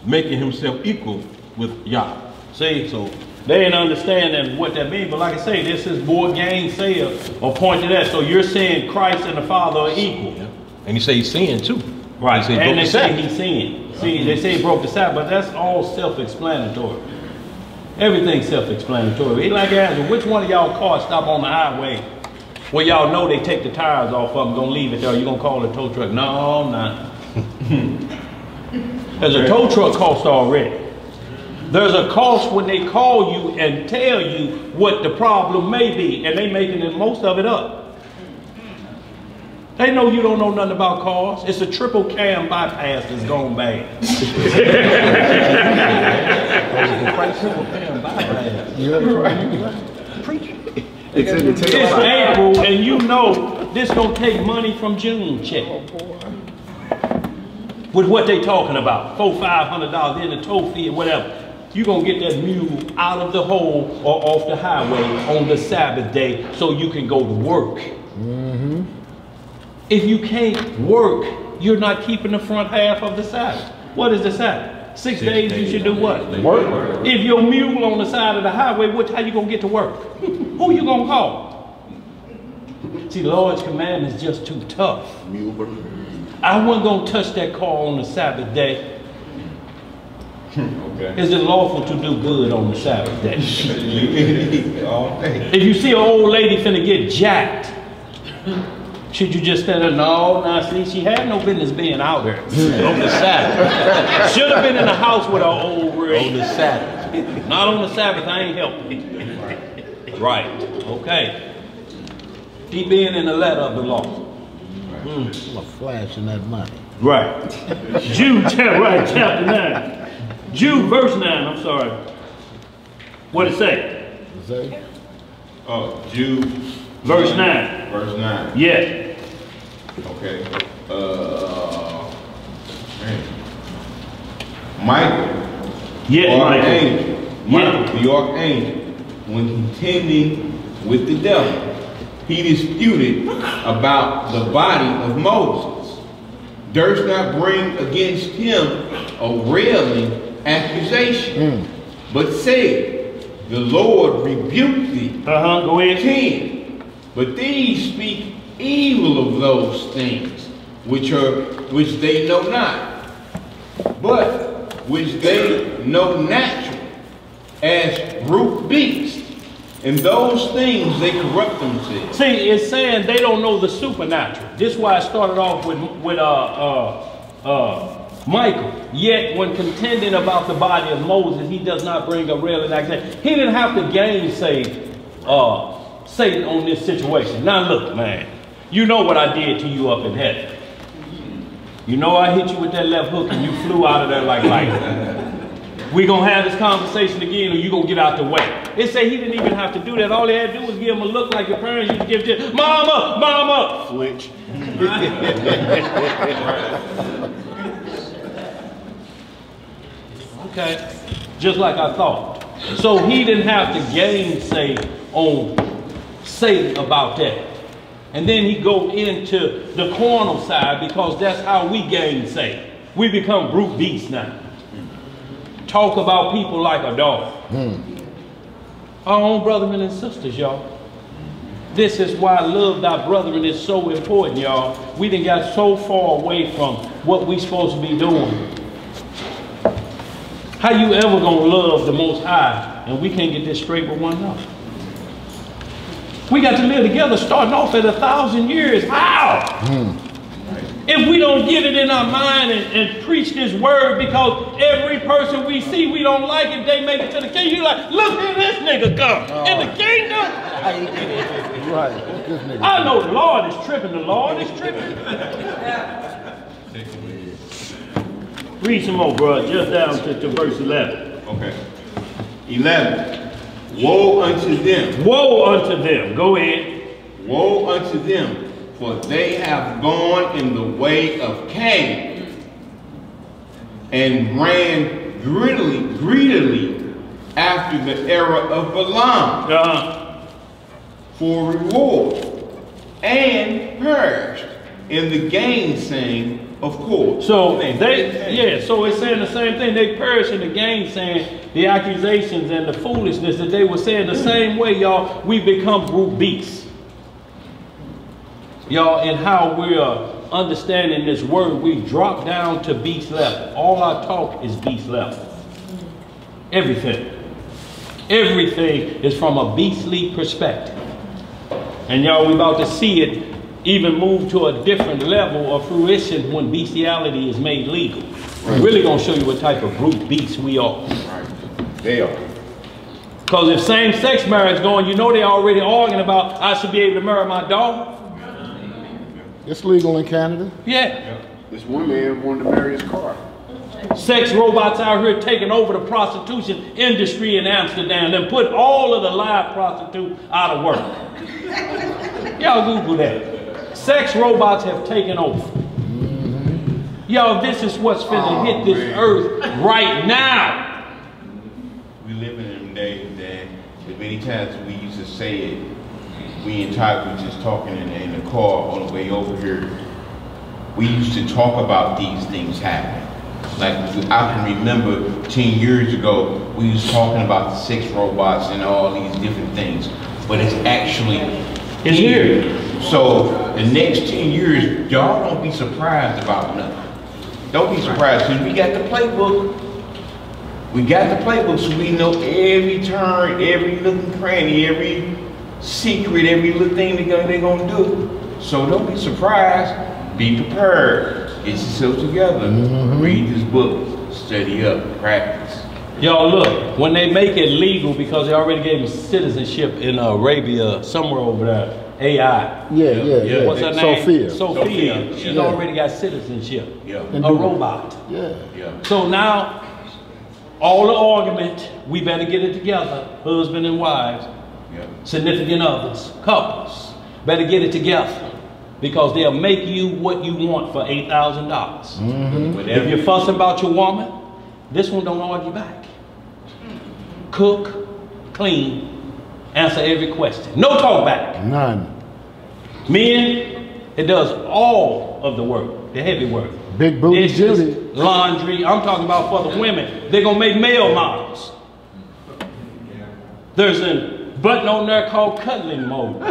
making himself equal with Yah. See, so they ain't understanding what that means. But like I say, this is more gainsayer or point to that. So you're saying Christ and the Father are equal. Yeah. And he say he's sin too. Right. And they say he's sin. See, they say he broke the Sabbath, but that's all self-explanatory. Everything's self-explanatory. He like asking, which one of y'all cars stop on the highway where y'all know they take the tires off of them, gonna leave it there, you gonna call the tow truck? No, nah. There's a tow truck cost already. There's a cost when they call you and tell you what the problem may be, and they making it, most of it up. They know you don't know nothing about cars. It's a triple cam bypass that's gone bad. Triple cam bypass. It's April, and you know this gonna take money from June check. With what they talking about, $400-500 in the tow fee or whatever. You're gonna get that mule out of the hole or off the highway on the Sabbath day so you can go to work. If you can't work, you're not keeping the front half of the Sabbath. What is the Sabbath? 6 days you should do what? Work. If your mule on the side of the highway, how you gonna get to work? Who you gonna call? See, the Lord's commandment is just too tough. I wasn't gonna touch that car on the Sabbath day. Okay. Is it lawful to do good on the Sabbath day? Okay. If you see an old lady finna get jacked, should you just stand there? No, see, she had no business being out there on the Sabbath. Should have been in the house with her old rig. On the Sabbath. Not on the Sabbath, I ain't helping. Right, okay. He being in the letter of the law. I'm flashing that money. Right. Jude, chapter 9. Jude, verse 9, I'm sorry. What it say? Say? Oh, Jude. Verse 9. Verse 9. Yeah. Okay. Michael. Yeah, Michael, the archangel, when contending with the devil, he disputed about the body of Moses. Durst not bring against him a railing accusation, but said, the Lord rebuked thee. Go ahead. 10. But these speak evil of those things which they know not, but which they know natural, as brute beasts. And those things they corrupt themselves. See, it's saying they don't know the supernatural. This is why I started off with Michael. Yet when contending about the body of Moses, he does not bring a railing accusation. He didn't have to gainsay Satan on this situation. Now look, man, you know what I did to you up in heaven. You know I hit you with that left hook and you flew out of there like lightning. We gonna have this conversation again, or you gonna get out the way. It say he didn't even have to do that. All he had to do was give him a look like your parents used to give to mama, mama, flinch. Okay, just like I thought. So he didn't have to gainsay on Satan about that. And then he go into the carnal side, because that's how we gainsay. We become brute beasts now. Talk about people like a dog. Our own brethren and sisters, y'all. This is why love thy brethren is so important, y'all. We done got so far away from what we supposed to be doing. How you ever gonna love the Most High and we can't get this straight with one another? We got to live together starting off at 1,000 years. How? If we don't get it in our mind and preach this word, because every person we see, we don't like it, they make it to the kingdom. You're like, look at this nigga come in the kingdom. Right. This nigga I know the Lord is tripping. The Lord is tripping. Read some more, bro. Just down to verse 11. Okay. 11. Woe unto them. Woe unto them. Go ahead. Woe unto them. For they have gone in the way of Cain, and ran greedily after the error of Balaam for reward, and perished in the gainsaying of course. So so it's saying the same thing. They perished in the gainsaying, the accusations and the foolishness that they were saying. The same way, y'all, we become brute beasts. Y'all, and how we're understanding this word, we drop down to beast level. All our talk is beast level. Everything. Everything is from a beastly perspective. And y'all, we about to see it even move to a different level of fruition when bestiality is made legal. We're really going to show you what type of brute beasts we are. They are. Because if same-sex marriage going, you know they're already arguing about, I should be able to marry my daughter. It's legal in Canada. Yeah. This one man wanted to marry his car. Sex robots out here taking over the prostitution industry in Amsterdam and put all of the live prostitutes out of work. Y'all Google that. Sex robots have taken over. Y'all, this is what's finna hit this earth right now. We live in them days that many times we used to say it. We and Todd were just talking in the car on the way over here. We used to talk about these things happening. Like, I can remember 10 years ago, we was talking about the sex robots and all these different things. But it's actually here. So the next 10 years, y'all don't be surprised about nothing. Don't be surprised, because we got the playbook. We got the playbook, so we know every turn, every little cranny, every secret, every little thing they're gonna do. So don't be surprised. Be prepared. Get yourself together. Read this book. Study up. Practice. Y'all look, when they make it legal, because they already gave them citizenship in Arabia, somewhere over there, AI. Yeah. What's her name? Sophia. She's already got citizenship. Yeah. A robot. Yeah. So now, all the argument, we better get it together, husband and wives, significant others, couples, better get it together. Because they'll make you what you want for $8,000. If you're fussing about your woman, this one don't argue back. Cook, clean, answer every question. No talk back. None. Men, it does all of the work, the heavy work. Big booty Judy. Laundry. I'm talking about for the women. They're going to make male models. There's a button on there called cuddling mode.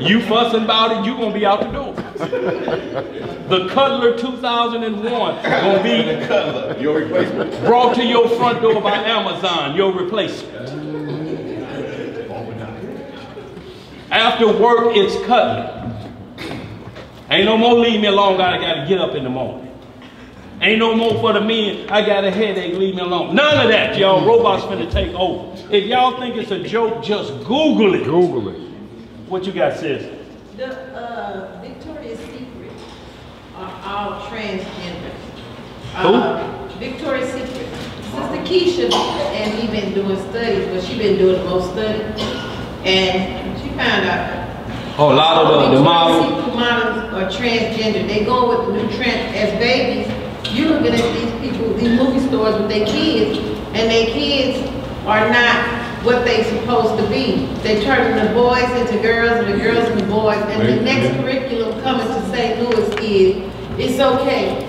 You fussing about it, you're going to be out the door. The Cuddler 2001 going to be Your replacement. brought to your front door by Amazon, your replacement. After work, it's cuddling. Ain't no more leave me alone, I got to get up in the morning. Ain't no more for the men, I got a headache, leave me alone. None of that, y'all. Robots finna take over. If y'all think it's a joke, just Google it. Google it. What you got, sis? The Victoria's Secret are all transgender. Who? Victoria's Secret. Sister Keisha, and he been doing studies, but she been doing the most studies. And she found out Oh, a lot of the models. Secret models are transgender. They go with the new trend. As babies, you looking at these people, these movie stars with their kids, and their kids are not what they supposed to be. They turn the boys into girls and the girls into boys. And the next curriculum coming to St. Louis is it's okay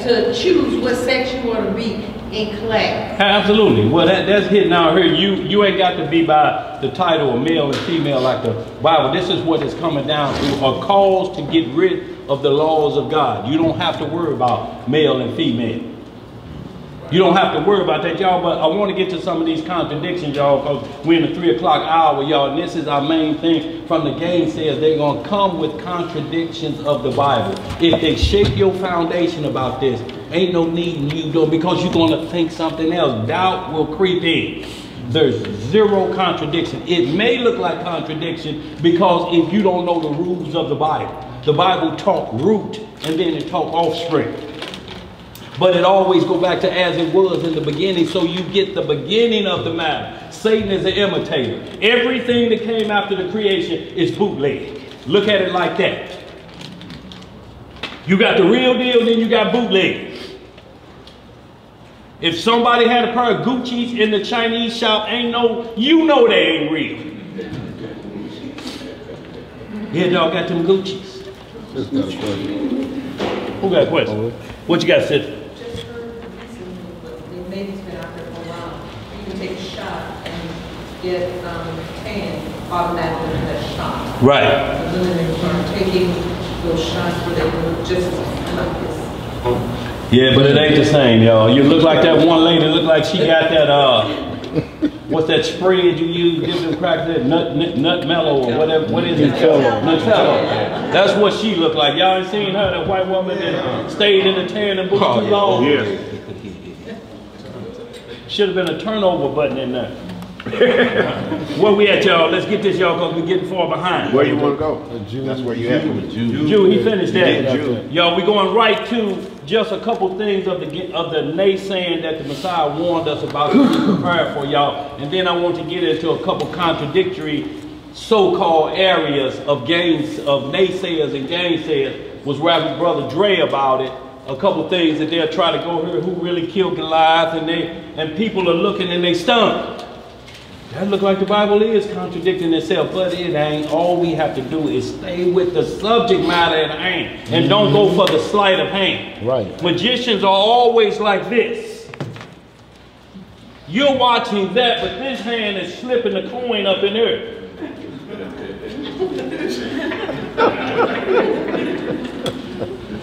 to choose what sex you want to be in class. Absolutely. Well, that's hitting out here. You ain't got to be by the title of male and female like the Bible. This is what it's coming down to: a cause to get rid of the laws of God. You don't have to worry about male and female. You don't have to worry about that, y'all. But I want to get to some of these contradictions, y'all, because we're in the 3 o'clock hour, y'all. And this is our main thing from the gainsayers. They're going to come with contradictions of the Bible. If they shake your foundation about this, ain't no need in you doing, because you're going to think something else. Doubt will creep in. There's zero contradiction. It may look like contradiction because if you don't know the rules of the Bible talk root and then it talk offspring. But it always go back to as it was in the beginning, so you get the beginning of the matter. Satan is an imitator. Everything that came after the creation is bootleg. Look at it like that. You got the real deal, then you got bootleg. If somebody had a pair of Gucci's in the Chinese shop, you know they ain't real. Yeah, y'all got them Gucci's. Who got a question? What you got, sis? Ladies been out there for a while. You can take a shot and get tan automatically with that shot. Right. The women are taking those shots where they look just like this. Yeah, but it ain't the same, y'all. You look like that one lady, look like she got that, what's that spread you use, give them crackers, that nut mellow or whatever, what is it? Nutella. That's what she looked like. Y'all ain't seen her, that white woman that stayed in the tan and boots too long? Yeah. Should have been a turnover button in there. Where we at, y'all? Let's get this, y'all, because we're getting far behind. Where you want to go? That's where you at. Jew, he finished that. Y'all, we're going right to just a couple things of the naysaying that the Messiah warned us about to be prepared for, y'all. And then I want to get into a couple contradictory so-called areas of naysayers and gainsayers. Was rapping Brother Dre about it. A couple things that they'll try to go here, who really killed Goliath, and people are looking and they stunned. That look like the Bible is contradicting itself, but it ain't. All we have to do is stay with the subject matter at hand and don't go for the sleight of hand. Right. Magicians are always like this. You're watching that, but this hand is slipping the coin up in there.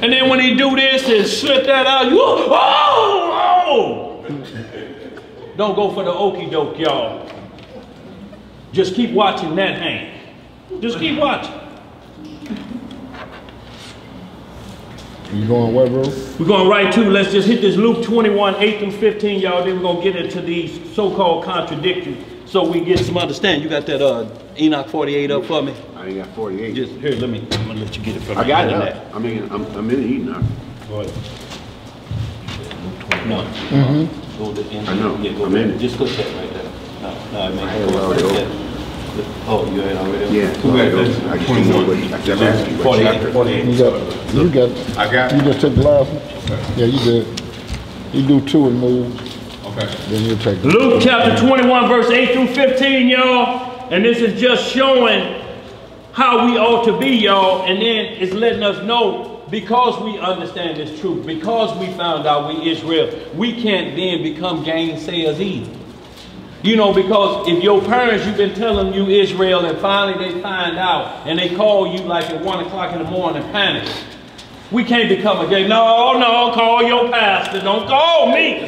And then when he do this and slip that out, you oh! Don't go for the okie doke, y'all. Just keep watching that hand. Just keep watching. You going where, bro? We're going right to, let's just hit this Luke 21, 8 through 15, y'all. Then we're going to get into these so-called contradictions so we get some understanding. You got that Enoch 48 up for me? I ain't got 48. Just here, I'm going to let you get it from me. I got it up. I mean, I'm in Enoch. Go ahead. No. Go to the end. I know. Yeah, go I'm in it. Just click that right there. No, I mean, already open. oh, you had already? Yeah. I just didn't know what, I just asked you what 48, chapter. 48. You got it. I got You it. just took the last one? Yeah, you did. You do 2 and move. Okay. Then you take the Luke chapter 21, verse 8 through 15, y'all. And this is just showing how we ought to be, y'all. And then it's letting us know, because we understand this truth, because we found out we Israel, we can't then become gainsayers either. You know, because if your parents, you've been telling you Israel, and finally they find out, and they call you like at 1 o'clock in the morning, panic. We can't become a gay. No, call your pastor. Don't call me.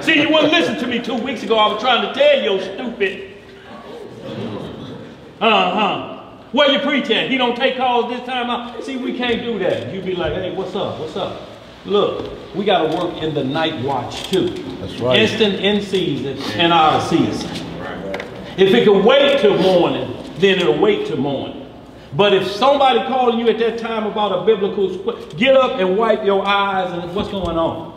See, you wouldn't listen to me 2 weeks ago. I was trying to tell you, stupid. Where you preach at? He don't take calls this time out. See, we can't do that. You be like, hey, what's up? What's up? Look, we got to work in the night watch too. That's right. Instant in season and out of season. If it can wait till morning, then it'll wait till morning. But if somebody calling you at that time about a biblical, get up and wipe your eyes and what's going on.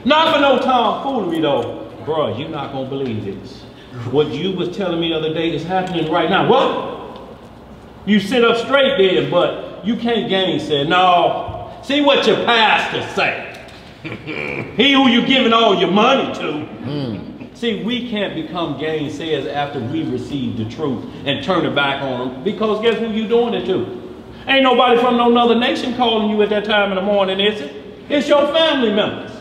Not for no tomfoolery though. Bro, you're not going to believe this. What you was telling me the other day is happening right now. What? You sit up straight there, but you can't gainsay. No. See what your pastor say. He who you giving all your money to. See, we can't become gainsayers after we receive the truth and turn it back on them. Because guess who you doing it to? Ain't nobody from no other nation calling you at that time in the morning, is it? It's your family members.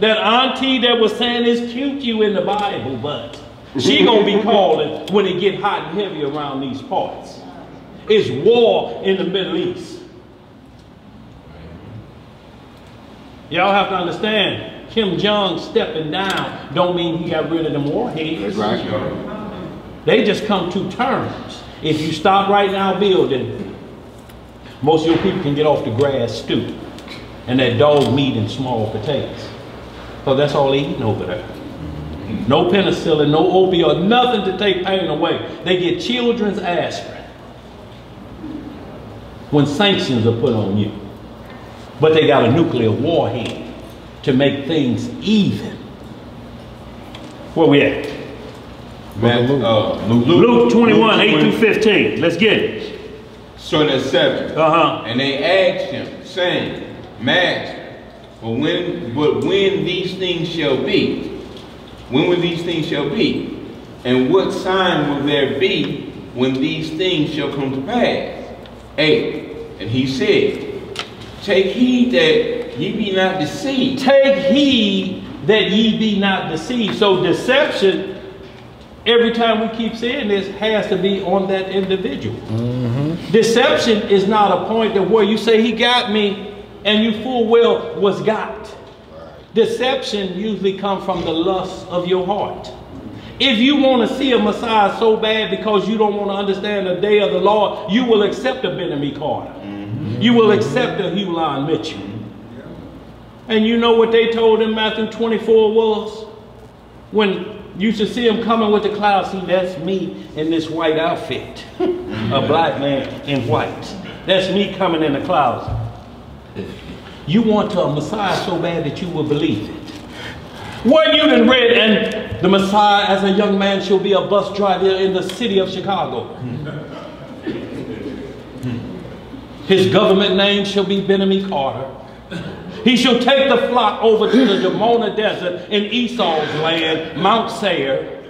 That auntie that was saying it's cute you in the Bible, but she gonna be calling when it get hot and heavy around these parts. It's war in the Middle East. Y'all have to understand, Kim Jong stepping down don't mean he got rid of them warheads. Right. They just come to terms. If you stop right now building, most of your people can get off the grass stoop and that dog meat and small potatoes. So that's all they eating over there. No penicillin, no opioid, nothing to take pain away. They get children's aspirin when sanctions are put on you. But they got a nuclear warhead to make things even. Where we at? Luke 21, 8 through 15. Let's get it. Starting at 7. And they asked him, saying, Master, but when these things shall be? When will these things shall be? And what sign will there be when these things shall come to pass? 8. And he said, take heed that ye be not deceived. Take heed that ye be not deceived. So deception, every time we keep saying this, has to be on that individual. Deception is not a point that where you say he got me and you full well was got. Deception usually comes from the lust of your heart. If you want to see a Messiah so bad because you don't want to understand the day of the Lord, you will accept a Benjamin Carter. You will accept a Hulon Mitchell. And you know what they told him Matthew 24 was? When you should see him coming with the clouds, see, that's me in this white outfit. A black man in white. That's me coming in the clouds. You want a Messiah so bad that you will believe it. What you done read, and the Messiah as a young man shall be a bus driver in the city of Chicago. His government name shall be Benjamin Carter. He shall take the flock over to the Dimona Desert in Esau's land, Mount Seir,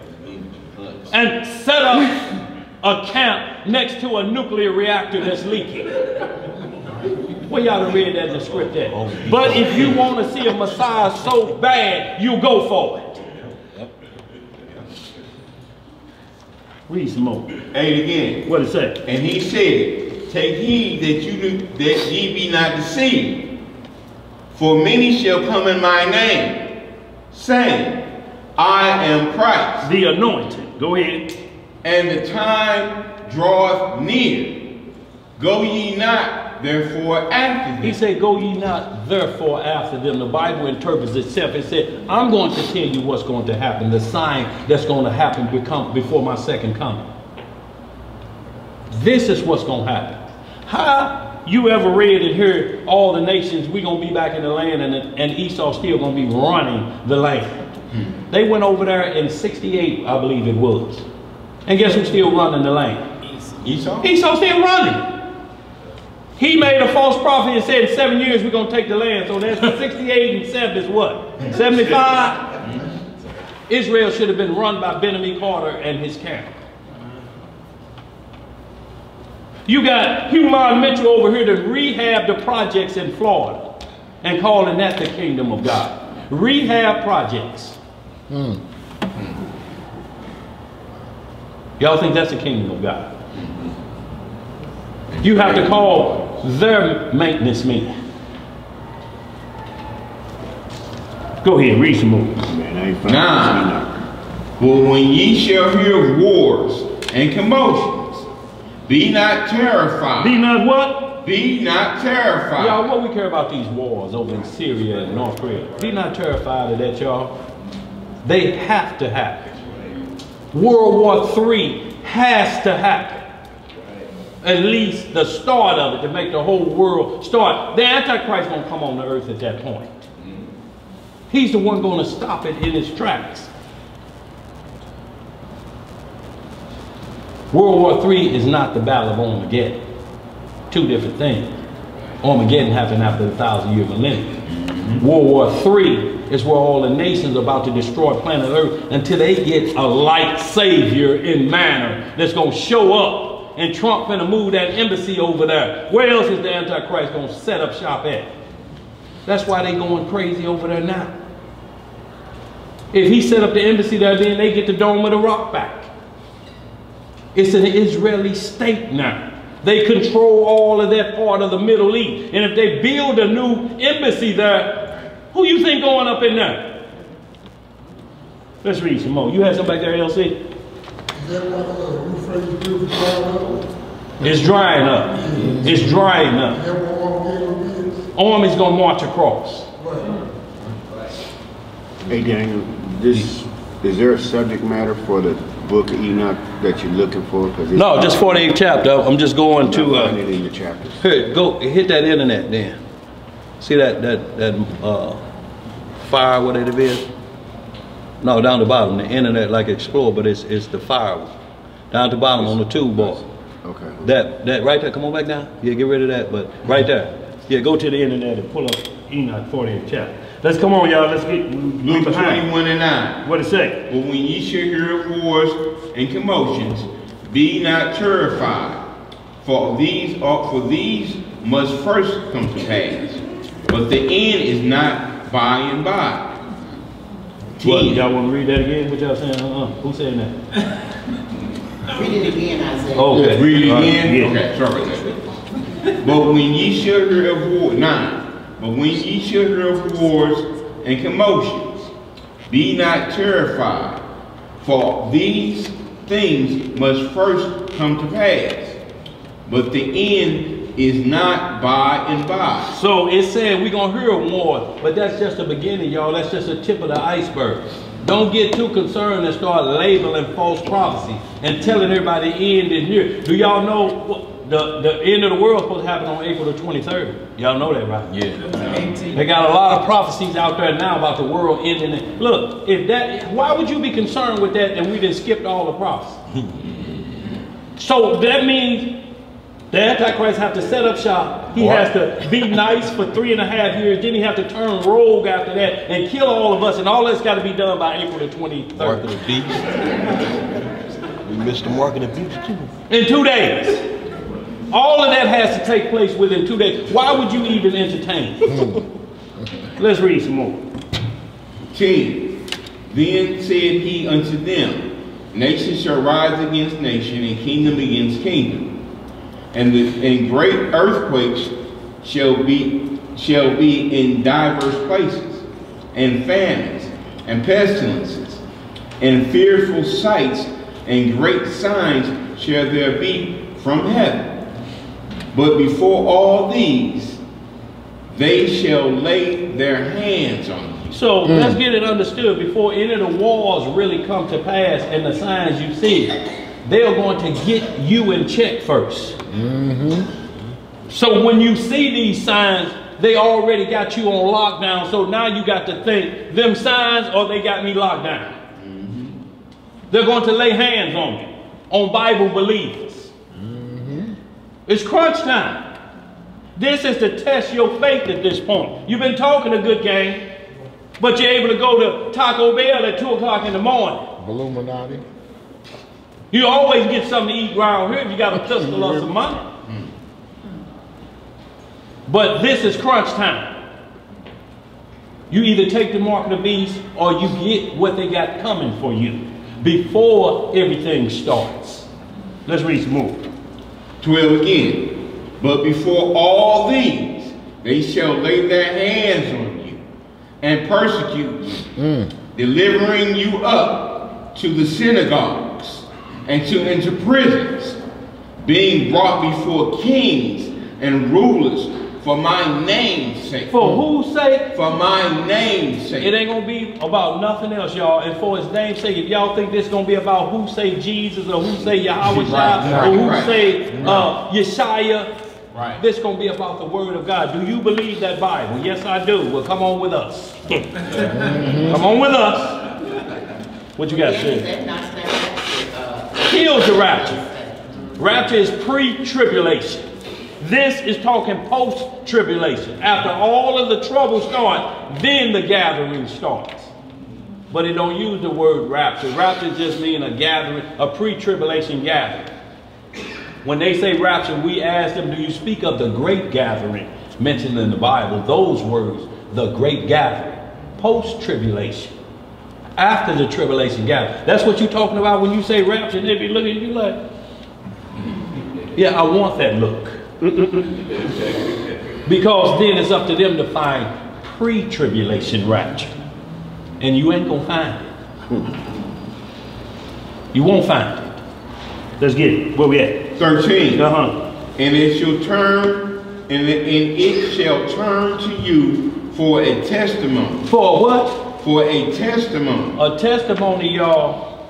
and set up a camp next to a nuclear reactor that's leaking. Well, y'all done read that in the script there. But if you want to see a Messiah so bad, you go for it. Read some more. 8 again. What it say? And he said, take heed that ye be not deceived. For many shall come in my name, saying, I am Christ. The anointed. Go ahead. And the time draweth near. Go ye not therefore after them. He said, go ye not therefore after them. The Bible interprets itself. It said, I'm going to tell you what's going to happen. The sign that's going to happen before my second coming. This is what's going to happen. How you ever read and heard all the nations, we're going to be back in the land, and Esau still going to be running the land. They went over there in 68, I believe it was. And guess who's still running the land? Esau? Esau still running. He made a false prophet and said in 7 years we're going to take the land. So that's 68 and 7 is what? 75? Israel should have been run by Benjamin Carter and his camp. You got Human Mitchell over here to rehab the projects in Florida and calling that the kingdom of God. Rehab projects. Y'all think that's the kingdom of God? You have to call their maintenance meeting. Go ahead, read some more. Now, well, when ye shall hear of wars and commotions, be not terrified. Be not what? Be not terrified. Y'all, what we care about these wars over in Syria and North Korea? Be not terrified of that, y'all. They have to happen. World War III has to happen. At least the start of it, to make the whole world start. The Antichrist going to come on the earth at that point. He's the one going to stop it in its tracks. World War III is not the Battle of Armageddon. Two different things. Armageddon happened after the 1,000-year millennium. World War III is where all the nations are about to destroy planet Earth until they get a light savior in manner that's going to show up. And Trump finna move that embassy over there. Where else is the Antichrist going to set up shop at? That's why they going crazy over there now. If he set up the embassy there, then they get the Dome of the Rock back. It's an Israeli state now. They control all of that part of the Middle East. And if they build a new embassy there, who you think going up in there? Let's read some more. You had somebody there, LC? It's drying up. It's drying up. Army's gonna march across. Hey Daniel, is there a subject matter for the book of Enoch that you're looking for? No, just 48th chapter. I'm just going to it in your chapters. Here, go hit that internet then. See that fire, what it is? No, down the bottom, the internet like Explorer, but it's the fire one. Down at the bottom on the toolbar. Okay. That right there, come on back down. Yeah, get rid of that, but right there. Yeah, go to the internet and pull up Enoch 48th chapter. Let's come on, y'all. Let's get Luke 21:9. What it say? But when ye shall hear of wars and commotions, be not terrified, for these must first come to pass. But the end is not by and by. What, y'all want to read that again? What y'all saying? Who saying that? Read it again, Isaiah. Oh, okay. Read it again? Yeah. Okay, sorry about that. But when ye shall hear of war, 9. But when ye shall hear of wars and commotions, be not terrified, for these things must first come to pass. But the end is not by and by. So it said we're going to hear more, but that's just the beginning, y'all. That's just the tip of the iceberg. Don't get too concerned and start labeling false prophecy and telling everybody the end is near. Do y'all know the end of the world is supposed to happen on April the 23rd? Y'all know that, right? Yeah. They got a lot of prophecies out there now about the world ending. Look, why would you be concerned with that and we done skipped all the prophecy? So that means the Antichrist have to set up shop. He has to be nice for 3.5 years. Then he have to turn rogue after that and kill all of us. And all that's got to be done by April the 23rd. Mark of the beast. We missed the mark of the beast too. In 2 days. All of that has to take place within 2 days. Why would you even entertain? Let's read some more. 10. Then said he unto them, Nation shall rise against nation, and kingdom against kingdom. and great earthquakes shall be in diverse places, and famines, and pestilences, and fearful sights, and great signs shall there be from heaven. But before all these, they shall lay their hands on you. So let's get it understood. Before any of the wars really come to pass and the signs you see, they're going to get you in check first. So when you see these signs, they already got you on lockdown. So now you got to think, them signs or they got me locked down. They're going to lay hands on me, on Bible believers. It's crunch time. This is to test your faith at this point. You've been talking a good game, but you're able to go to Taco Bell at 2 o'clock in the morning. Illuminati. You always get something to eat around here if you got a pistol or some money. But this is crunch time. You either take the mark of the beast or you get what they got coming for you before everything starts. Let's read some more. 12 again. But before all these, they shall lay their hands on you and persecute you, delivering you up to the synagogues and into prisons, being brought before kings and rulers for my name's sake. For whose sake? For my name's sake. It ain't gonna be about nothing else, y'all. And for his name's sake, if y'all think this is gonna be about who say Jesus or who say Yahweh or who say Yeshaya, this is gonna be about the word of God. Do you believe that Bible? Yes, I do. Well, come on with us. Come on with us. What you got to say? Kills the rapture. Rapture is pre-tribulation. This is talking post-tribulation. After all of the trouble starts, then the gathering starts. But it don't use the word rapture. Rapture just means a gathering, a pre-tribulation gathering. When they say rapture, we ask them, do you speak of the great gathering mentioned in the Bible? Those words, the great gathering. Post-tribulation. After the tribulation gathering. That's what you're talking about when you say rapture. They be looking at you like, yeah, I want that look. Because then it's up to them to find pre-tribulation rapture. And you ain't gonna find it. You won't find it. Let's get it. Where we at? 13. And it shall turn, and it shall turn to you for a testimony. For what? For a testimony. A testimony, y'all.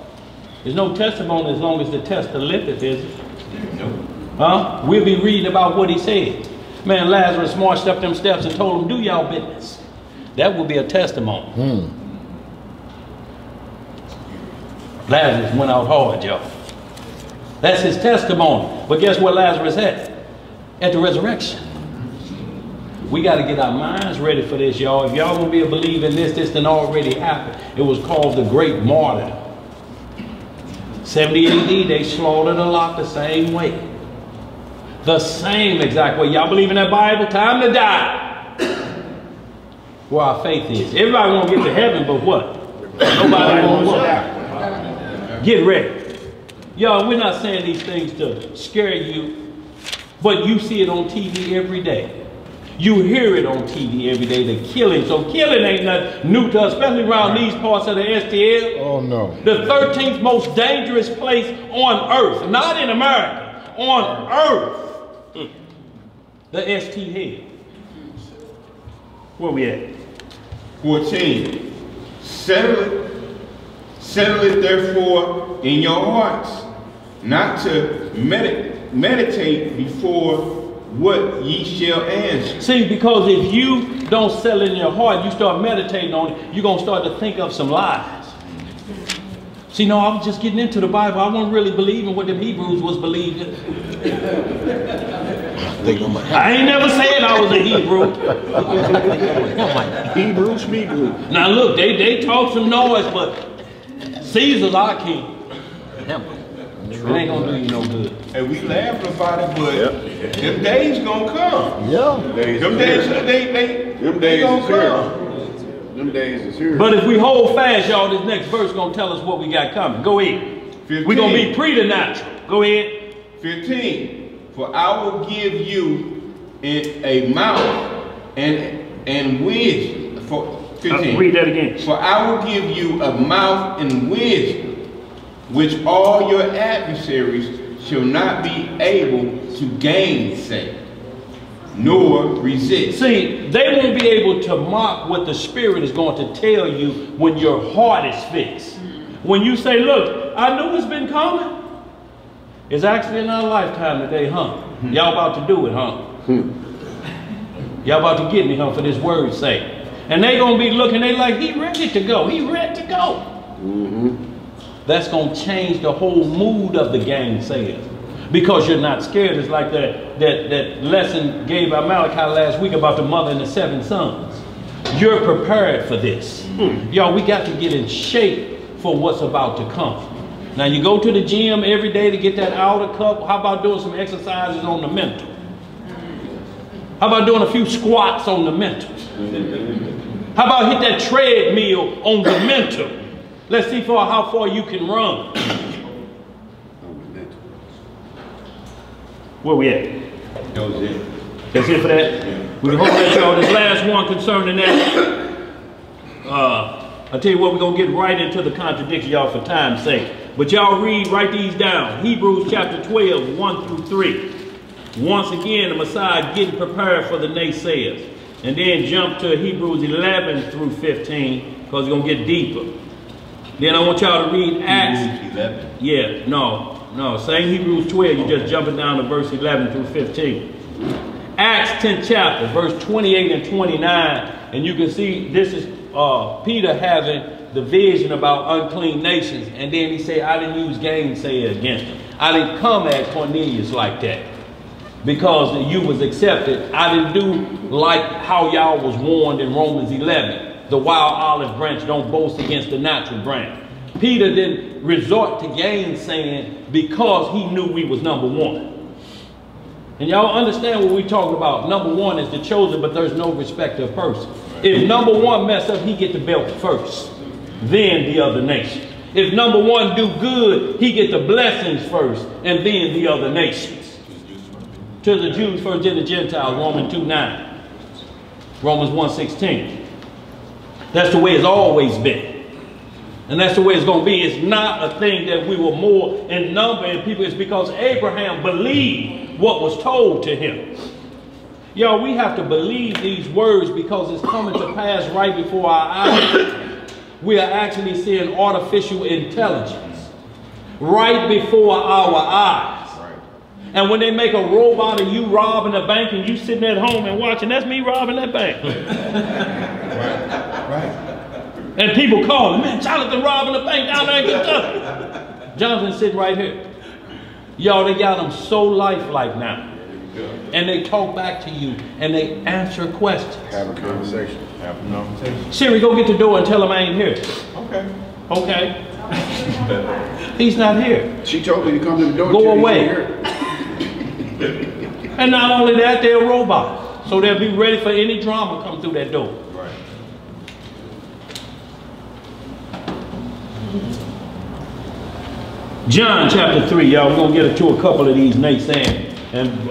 There's no testimony as long as the test of lippeth, is it? Huh? We'll be reading about what he said. Man, Lazarus marched up them steps and told them, do y'all business. That would be a testimony. Lazarus went out hard, y'all. That's his testimony. But guess where Lazarus at? At the resurrection. We got to get our minds ready for this, y'all. If y'all gonna be a believer in this done already happened. It was called the Great Martyr. 70 AD, they slaughtered a lot the same way. The same exact way. Y'all believe in that Bible? Time to die. Where our faith is. Everybody want to get to heaven, but what? Nobody wants to. Get ready. Y'all, we're not saying these things to scare you, but you see it on TV every day. You hear it on TV every day, the killing. So killing ain't nothing new to us, especially around these parts of the STL. Oh, no. The 13th most dangerous place on earth, not in America, on earth. The ST head. Where we at? 14. Settle it therefore in your hearts, not to meditate before what ye shall answer. See, because if you don't settle in your heart, you start meditating on it, you're going to start to think of some lies. See, no, I was just getting into the Bible. I wasn't really believing what them Hebrews was believing. I ain't never said I was a Hebrew. Hebrew. Now look, they talk some noise, but Caesar's our king. It ain't gonna do you no good. And we laugh about it, but them days gonna come. Yeah. Them days gonna come. Them days is here. But if we hold fast, y'all, this next verse gonna tell us what we got coming. Go ahead. 15. We're gonna be preternatural. Go ahead. 15. For I will give you a mouth and wisdom. For 15. Read that again. For I will give you a mouth and wisdom, which all your adversaries shall not be able to gainsay, nor resist. See, they won't be able to mock what the Spirit is going to tell you when your heart is fixed. When you say, look, I knew it's been coming. It's actually in our lifetime today, huh? Y'all about to do it, huh? Y'all about to get me, huh, for this word's sake. And they going to be looking, they like, he ready to go. He ready to go. That's going to change the whole mood of the gainsayers. Because you're not scared. It's like that lesson gave by Malachi last week about the mother and the 7 sons. You're prepared for this. Y'all, we got to get in shape for what's about to come. Now you go to the gym every day to get that outer cup. How about doing some exercises on the mental? How about doing a few squats on the mental? How about hit that treadmill on the mental? Let's see how far you can run. Where we at? That was it. That's it for that? Yeah. We can hope that y'all, this last one concerning that. I'll tell you what, we're going to get right into the contradiction, y'all, for time's sake. But y'all write these down. Hebrews chapter 12, 1 through 3. Once again, the Messiah getting prepared for the naysayers. And then jump to Hebrews 11 through 15, because it's going to get deeper. Then I want y'all to read Acts. Hebrews 11. Yeah, no, same Hebrews 12, you're just jumping down to verse 11 through 15. Acts 10th chapter, verse 28 and 29, and you can see this is Peter having the vision about unclean nations, and then he said, I didn't use gainsay against them. I didn't come at Cornelius like that because you was accepted. I didn't do like how y'all was warned in Romans 11. The wild olive branch don't boast against the natural branch. Peter didn't resort to gainsaying because he knew we was number one. And y'all understand what we're talking about. Number one is the chosen, but there's no respect of person. If number one mess up, he get the belt first, then the other nation. If number one do good, he get the blessings first, and then the other nations. To the Jews first, then the Gentiles, Romans 2:9. Romans 1:16. That's the way it's always been. And that's the way it's going to be. It's not a thing that we were more in number in people. It's because Abraham believed what was told to him. Y'all, we have to believe these words because it's coming to pass right before our eyes. We are actually seeing artificial intelligence right before our eyes. And when they make a robot of you robbing a bank and you sitting at home and watching, that's me robbing that bank. Right. And people calling, man, Jonathan robbing the bank down there in Kentucky. Jonathan's sitting right here. Y'all, they got them so lifelike now. And they talk back to you and they answer questions. Have a conversation. Have a conversation. Siri, go get the door and tell him I ain't here. Okay. Okay. He's not here. She told me to come to the door. Go away. And not only that, they're a robot. So they'll be ready for any drama come through that door. Right. John chapter 3, y'all. We're going to get into a couple of these naysaying. And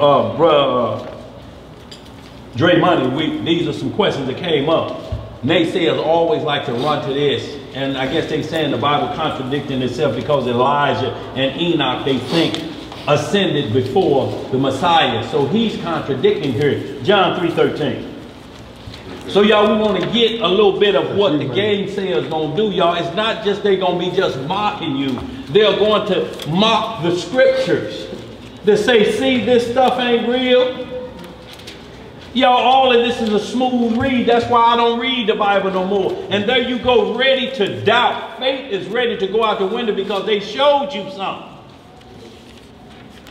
Dre Money, these are some questions that came up. Naysayers always like to run to this. And I guess they saying the Bible contradicting itself because Elijah and Enoch, they think, ascended before the Messiah. So he's contradicting here. John 3:13. So y'all, we want to get a little bit of what the gainsayers going to do, y'all. It's not just they're going to be just mocking you. They're going to mock the scriptures. They say, see, this stuff ain't real. Y'all, all of this is a smooth read. That's why I don't read the Bible no more. And there you go, ready to doubt. Faith is ready to go out the window because they showed you something.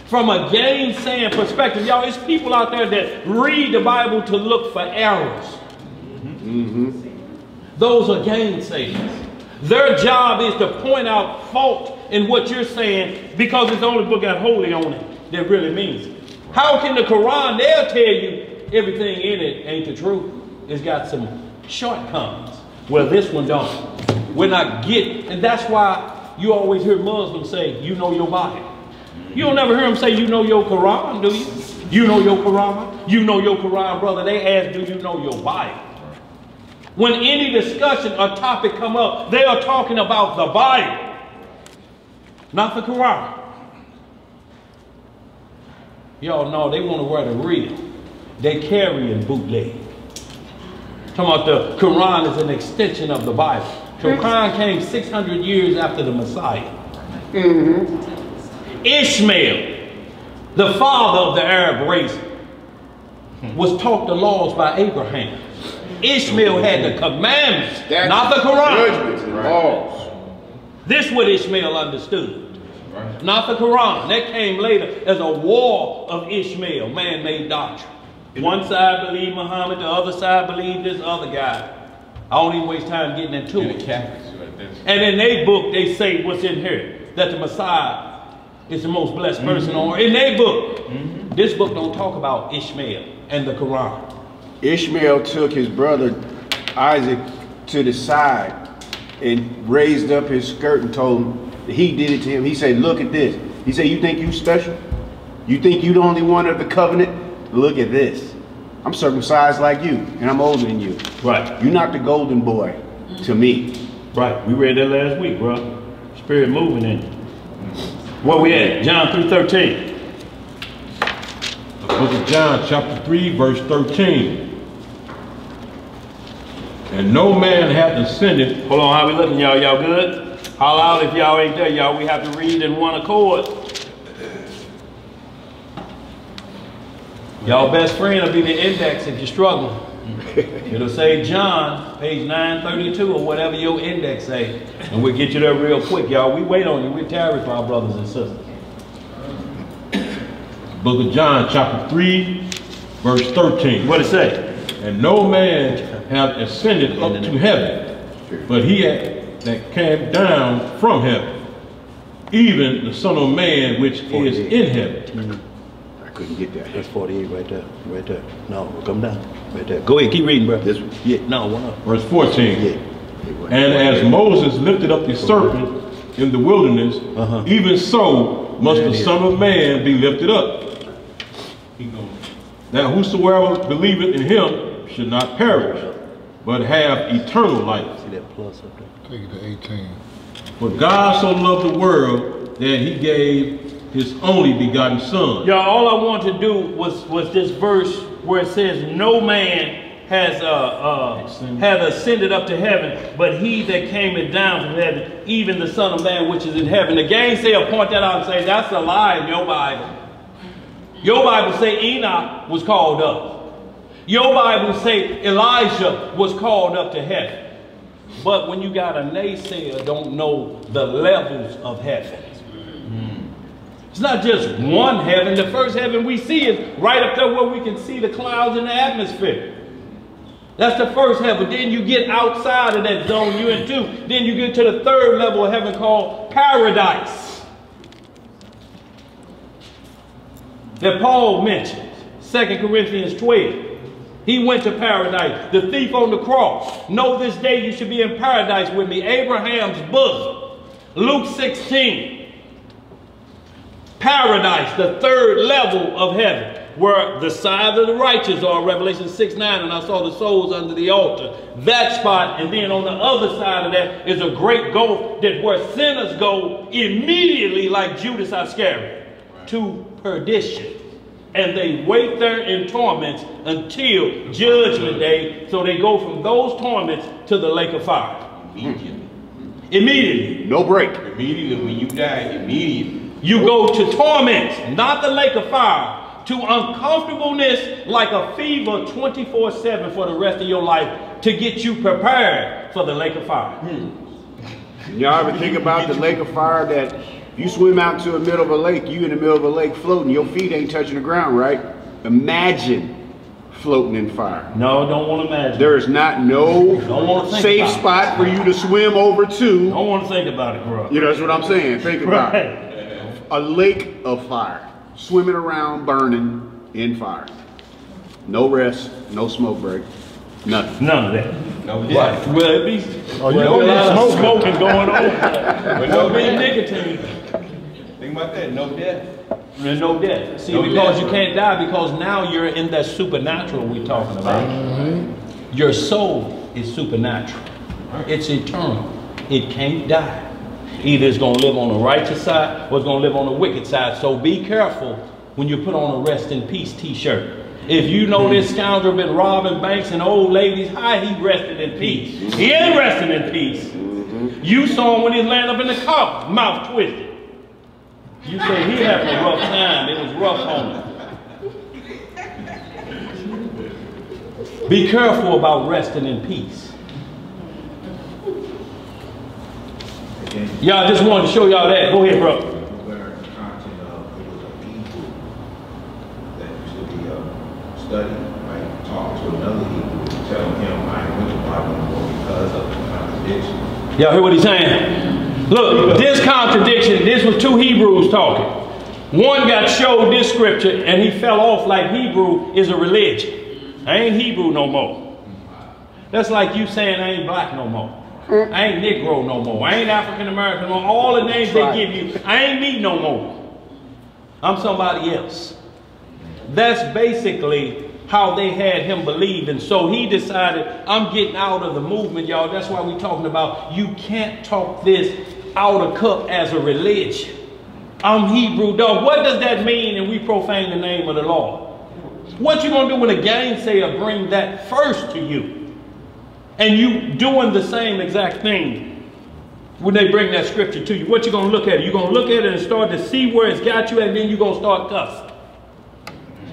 From a gainsaying perspective, y'all, it's people out there that read the Bible to look for errors. Those are gainsayers. Their job is to point out fault in what you're saying because it's the only book got holy on it that really means it. How can the Quran, they'll tell you everything in it ain't the truth. It's got some shortcomings. Well, this one don't. We're not getting, and that's why you always hear Muslims say, you know your Bible. You don't never hear them say, you know your Quran, do you? You know your Quran? You know your Quran, brother. They ask, do you know your Bible? When any discussion or topic come up, they are talking about the Bible, not the Quran. Y'all know they want to wear the real. They carrying bootleg. Talking about the Quran is an extension of the Bible. The Quran came 600 years after the Messiah. Ishmael, the father of the Arab race, was taught the laws by Abraham. Ishmael had the commandments, not the Quran. Judgments and laws. This is what Ishmael understood, not the Quran. That came later as a war of Ishmael, man-made doctrine. One side believed Muhammad, the other side believed this other guy. I don't even waste time getting into it. And in their book, they say what's in here, that the Messiah is the most blessed person on. In their book, this book don't talk about Ishmael and the Quran. Ishmael took his brother Isaac to the side and raised up his skirt and told him he did it to him. He said, look at this. He said, you think you special? You think you the only one of the covenant? Look at this. I'm circumcised like you, and I'm older than you. Right. You're not the golden boy to me. Right. We read that last week, bro. Spirit moving in you. Where we at? John 3:13. The book of John, chapter 3, verse 13. And no man hath ascended. Hold on, how we looking, y'all? Y'all good? Holler out if y'all ain't there, y'all. We have to read in one accord. Y'all best friend will be the index if you're struggling. It'll say John, page 932 or whatever your index say. And we'll get you there real quick, y'all. We wait on you. We tarry for our brothers and sisters. Book of John, chapter 3, verse 13. What it say? And no man hath ascended up to heaven, but he that came down from heaven, even the Son of Man which is in heaven. I couldn't get that. That's 48 right there. Right there. No, come down. Right there. Go ahead, keep reading, bro. This one. Yeah, no, one up. Verse 14. Yeah. And as Moses lifted up the serpent in the wilderness, even so must the Son of Man be lifted up, that whosoever believeth in him should not perish, but have eternal life. See that plus up there? Take it to 18. For God so loved the world that he gave his only begotten Son. Y'all, all I want to do was this verse where it says, no man has ascended up to heaven, but he that came down from heaven, even the Son of Man which is in heaven. The gainsayer point that out and say, that's a lie in your Bible. Your Bible say Enoch was called up. Your Bible say Elijah was called up to heaven. But when you got a naysayer don't know the levels of heaven. It's not just one heaven. The first heaven we see is right up there where we can see the clouds in the atmosphere. That's the first heaven. Then you get outside of that zone you're in two. Then you get to the third level of heaven called paradise. That Paul mentioned, 2 Corinthians 12. He went to paradise. The thief on the cross. Know this day you should be in paradise with me. Abraham's bosom. Luke 16. Paradise, the third level of heaven, where the side of the righteous are, Revelation 6:9, and I saw the souls under the altar. That spot, and then on the other side of that is a great gulf that where sinners go immediately like Judas Iscariot to perdition. And they wait there in torments until judgment day. So they go from those torments to the lake of fire. Immediately. No break. Immediately when you die, immediately. You go to torments, not the lake of fire, to uncomfortableness like a fever 24/7 for the rest of your life to get you prepared for the lake of fire. Y'all ever think about the lake of fire that you swim out to the middle of a lake, you in the middle of a lake floating, your feet ain't touching the ground, right? Imagine floating in fire. No, don't want to imagine. There is not no safe spot for you to swim over to. Don't want to think about it, bro. You know, that's what I'm saying. Think about it. A lake of fire. Swimming around, burning in fire. No rest, no smoke break, nothing. None of that. No, right. Well, it be, oh, you know smoking going on. But no be nicotine. Think about that, no death. There's no death. See, because you can't die, because now you're in that supernatural we're talking about. Your soul is supernatural. It's eternal. It can't die. Either it's going to live on the righteous side or it's going to live on the wicked side. So be careful when you put on a rest in peace t-shirt. If you know this scoundrel been robbing banks and old ladies, how he rested in peace? He ain't resting in peace. You saw him when he was laying up in the car, mouth twisted. You say he had a rough time. It was rough on him. Be careful about resting in peace. Y'all, just wanted to show y'all that. Go ahead, bro. Study, like talk to another Hebrew, telling him I went to Bible because of the contradiction. Y'all hear what he's saying? Look, this contradiction, this was two Hebrews talking. One got showed this scripture and he fell off like Hebrew is a religion. I ain't Hebrew no more. That's like you saying I ain't black no more. I ain't Negro no more. I ain't African American no more. All the names they give you, I ain't me no more. I'm somebody else. That's basically how they had him believe. And so he decided, I'm getting out of the movement, y'all. That's why we're talking about you can't talk this out of cup as a religion. I'm Hebrew, dog. What does that mean? And we profane the name of the Lord. What you gonna do when a gainsayer bring that first to you? And you doing the same exact thing when they bring that scripture to you. What you gonna look at? You're gonna look at it and start to see where it's got you, and then you're gonna start cussing.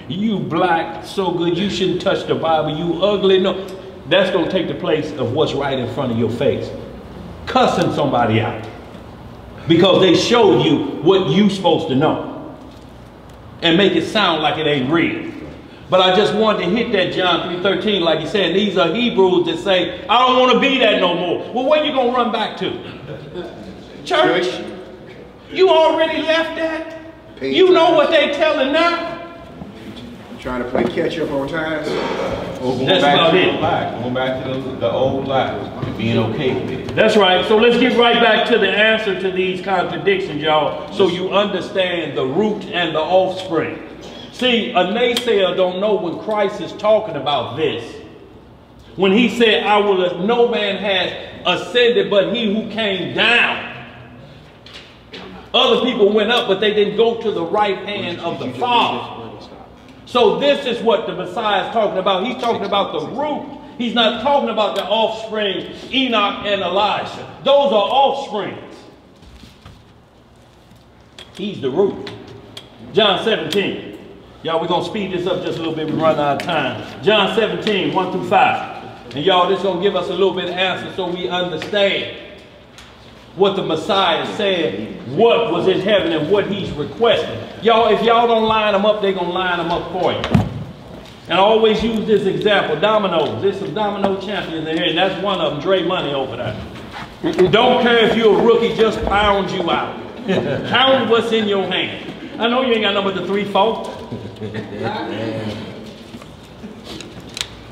You black, so good, you shouldn't touch the Bible, you ugly. No, that's going to take the place of what's right in front of your face. Cussing somebody out. Because they showed you what you supposed to know. And make it sound like it ain't real. But I just wanted to hit that John 3:13, like he said, these are Hebrews that say, I don't want to be that no more. Well, where you going to run back to? Church? You already left that? You know what they telling now? Trying to play catch up on times. That's about it. Going back to the old life and being okay with it. That's right. So let's get right back to the answer to these contradictions, y'all, so you understand the root and the offspring. See, a naysayer don't know when Christ is talking about this. When he said, no man has ascended but he who came down. Other people went up, but they didn't go to the right hand of the Father. So this is what the Messiah is talking about. He's talking about the root. He's not talking about the offspring, Enoch and Elijah. Those are offsprings. He's the root. John 17. Y'all, we're going to speed this up just a little bit. We're running out of time. John 17, 1 through 5. And y'all, this is going to give us a little bit of answer so we understand what the Messiah said, what was in heaven, and what he's requesting. Y'all, if y'all don't line them up, they're going to line them up for you. And I always use this example, dominoes. There's some domino champions in here, and that's one of them, Dre Money over there. Don't care if you're a rookie, just pound you out. Count what's in your hand. I know you ain't got nothing but the 3, 4.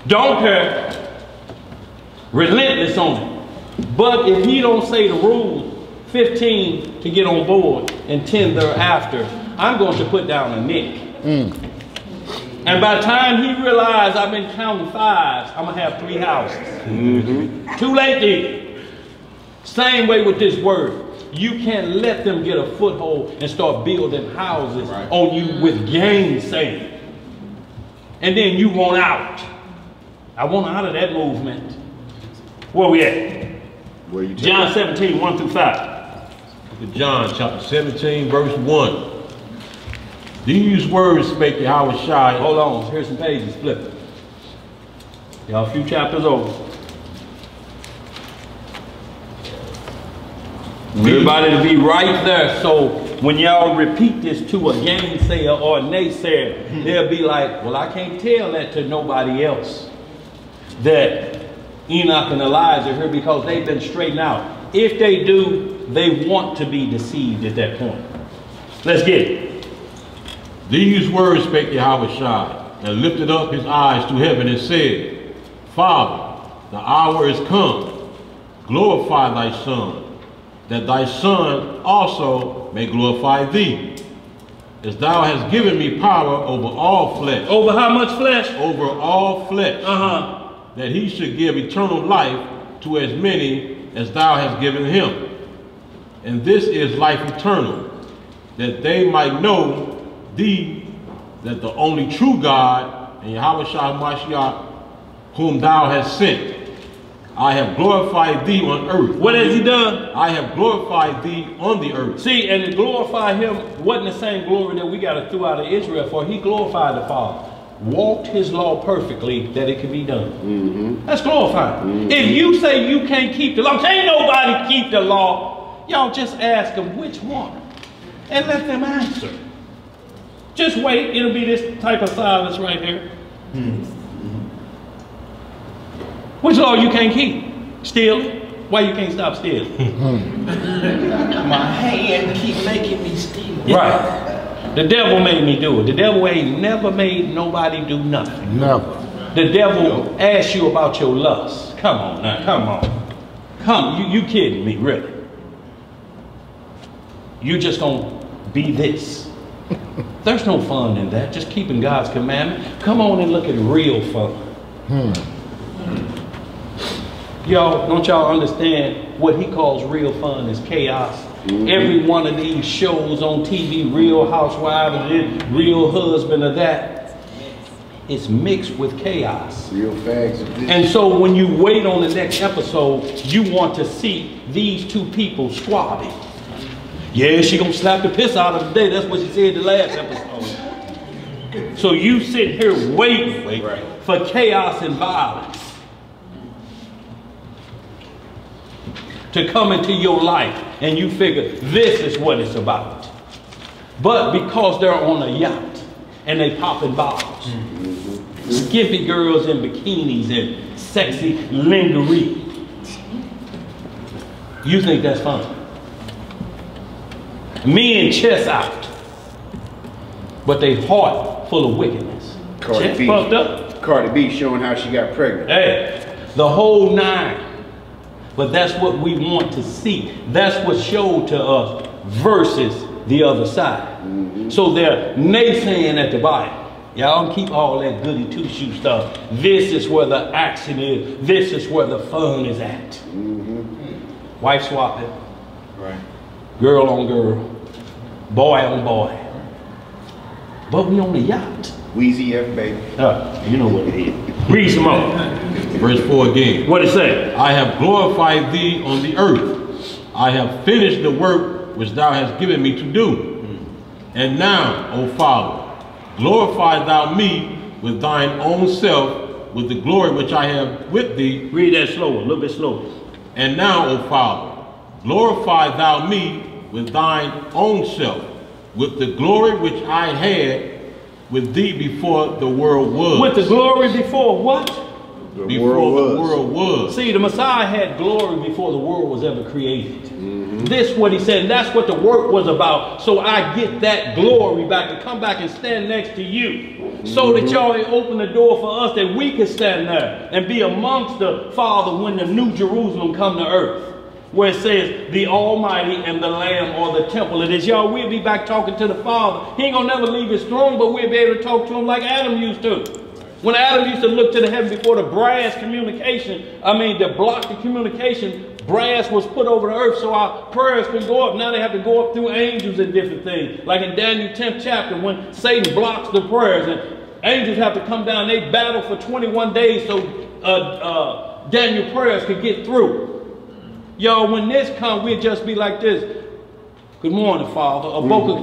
Don't care. Relentless on it. But if he don't say the rules, 15 to get on board and 10 thereafter, I'm going to put down a nick. And by the time he realized I've been counting 5s, I'm going to have 3 houses. Too late then. Same way with this word. You can't let them get a foothold and start building houses on you with gainsaying. And then you want out. I want out of that movement. Where we at? Where you John 17, 1 through 5. Book of John, chapter 17, verse 1. These words spake Yahweh Shai. Hold on, here's some pages, flip it. Y'all, a few chapters over. Everybody to be right there, so when y'all repeat this to a gainsayer or a naysayer, they'll be like, well, I can't tell that to nobody else. That Enoch and Elijah are here because they've been straightened out. If they do, they want to be deceived at that point. Let's get it. These words spake Yahweh Shai, and lifted up his eyes to heaven and said, Father, the hour is come. Glorify thy Son, that thy Son also may glorify thee, as thou hast given me power over all flesh. Over how much flesh? Over all flesh. That he should give eternal life to as many as thou hast given him. And this is life eternal, that they might know thee, that the only true God, and Yahweh Shah Mashiach, whom thou hast sent. I have glorified thee on earth. What has he done? I have glorified thee on the earth. See, and to glorify him wasn't the same glory that we got to throw out of Israel for. He glorified the Father. Walked his law perfectly that it could be done. That's glorifying. If you say you can't keep the law, can't nobody keep the law, y'all just ask them which one and let them answer. Just wait, it'll be this type of silence right here. Which law you can't keep? Stealing? Why you can't stop stealing? My hand keep making me steal. Right. The devil made me do it. The devil ain't never made nobody do nothing. Never. The devil asks you about your lust. Come on now, come on. Come, you kidding me, really? You just gonna be this. There's no fun in that, just keeping God's commandment. Come on and look at real fun. Y'all, don't y'all understand what he calls real fun is chaos? Every one of these shows on TV, Real Housewives, and Real Husband of that, it's mixed with chaos. Real fags of this. And so when you wait on the next episode, you want to see these two people squabbing. Yeah, she gonna slap the piss out of the day. That's what she said the last episode. So you sit here waiting for chaos and violence to come into your life, and you figure this is what it's about. But because they're on a yacht and they popping bottles, skimpy girls in bikinis and sexy lingerie, you think that's fun? Men chest out, but they heart full of wickedness. Cardi B. Fucked up. Cardi B showing how she got pregnant. Hey, the whole nine. But that's what we want to see. That's what's showed to us versus the other side. So they're naysaying at the Bible. Y'all don't keep all that goody two-shoe stuff. This is where the action is. This is where the fun is at. Wife swapping. Right. Girl on girl. Boy on boy. But we on the yacht. Wheezy F baby. You know what it is. Read some more. Verse 4 again. What it say? I have glorified thee on the earth. I have finished the work which thou hast given me to do. And now, O Father, glorify thou me with thine own self, with the glory which I have with thee. Read that slower, a little bit slower. And now, O Father, glorify thou me with thine own self, with the glory which I had with thee before the world was. With the glory before what? Before the world was. See, the Messiah had glory before the world was ever created. This what he said, and that's what the work was about. So I get that glory back to come back and stand next to you. So that y'all open the door for us that we can stand there and be amongst the Father when the new Jerusalem come to earth. Where it says the Almighty and the Lamb or the temple. It is y'all, we'll be back talking to the Father. He ain't gonna never leave his throne, but we'll be able to talk to him like Adam used to. When Adam used to look to the heaven before the brass communication, to block the communication, brass was put over the earth so our prayers could go up. Now they have to go up through angels and different things. Like in Daniel 10th chapter when Satan blocks the prayers and angels have to come down. They battle for 21 days so Daniel's prayers could get through. Y'all, when this comes, we'll just be like this. Good morning, Father. Or Boca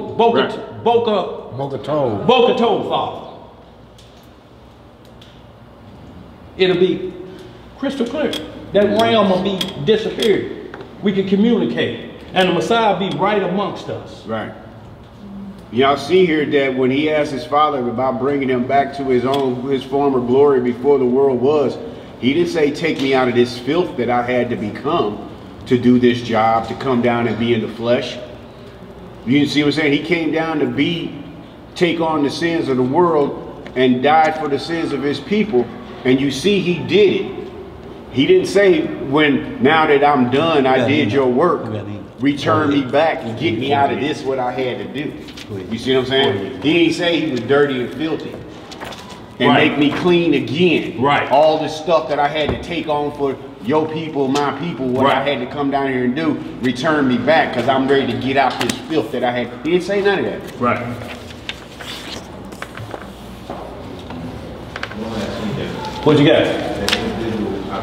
Tov, Father. It'll be crystal clear. That realm will be disappeared. We can communicate. And the Messiah will be right amongst us. Right. Y'all see here that when he asked his Father about bringing him back to his former glory before the world was, he didn't say, take me out of this filth that I had to become to do this job, to come down and be in the flesh. You see what I'm saying? He came down to take on the sins of the world and died for the sins of his people. And you see he did it. He didn't say when, now that I'm done, I did your work, return me back and get me out of this what I had to do. You see what I'm saying? He didn't say he was dirty and filthy and make me clean again. Right. All this stuff that I had to take on for your people, my people, what I had to come down here and do, return me back because I'm ready to get out this filth that I had. He didn't say none of that. Right. What you got? I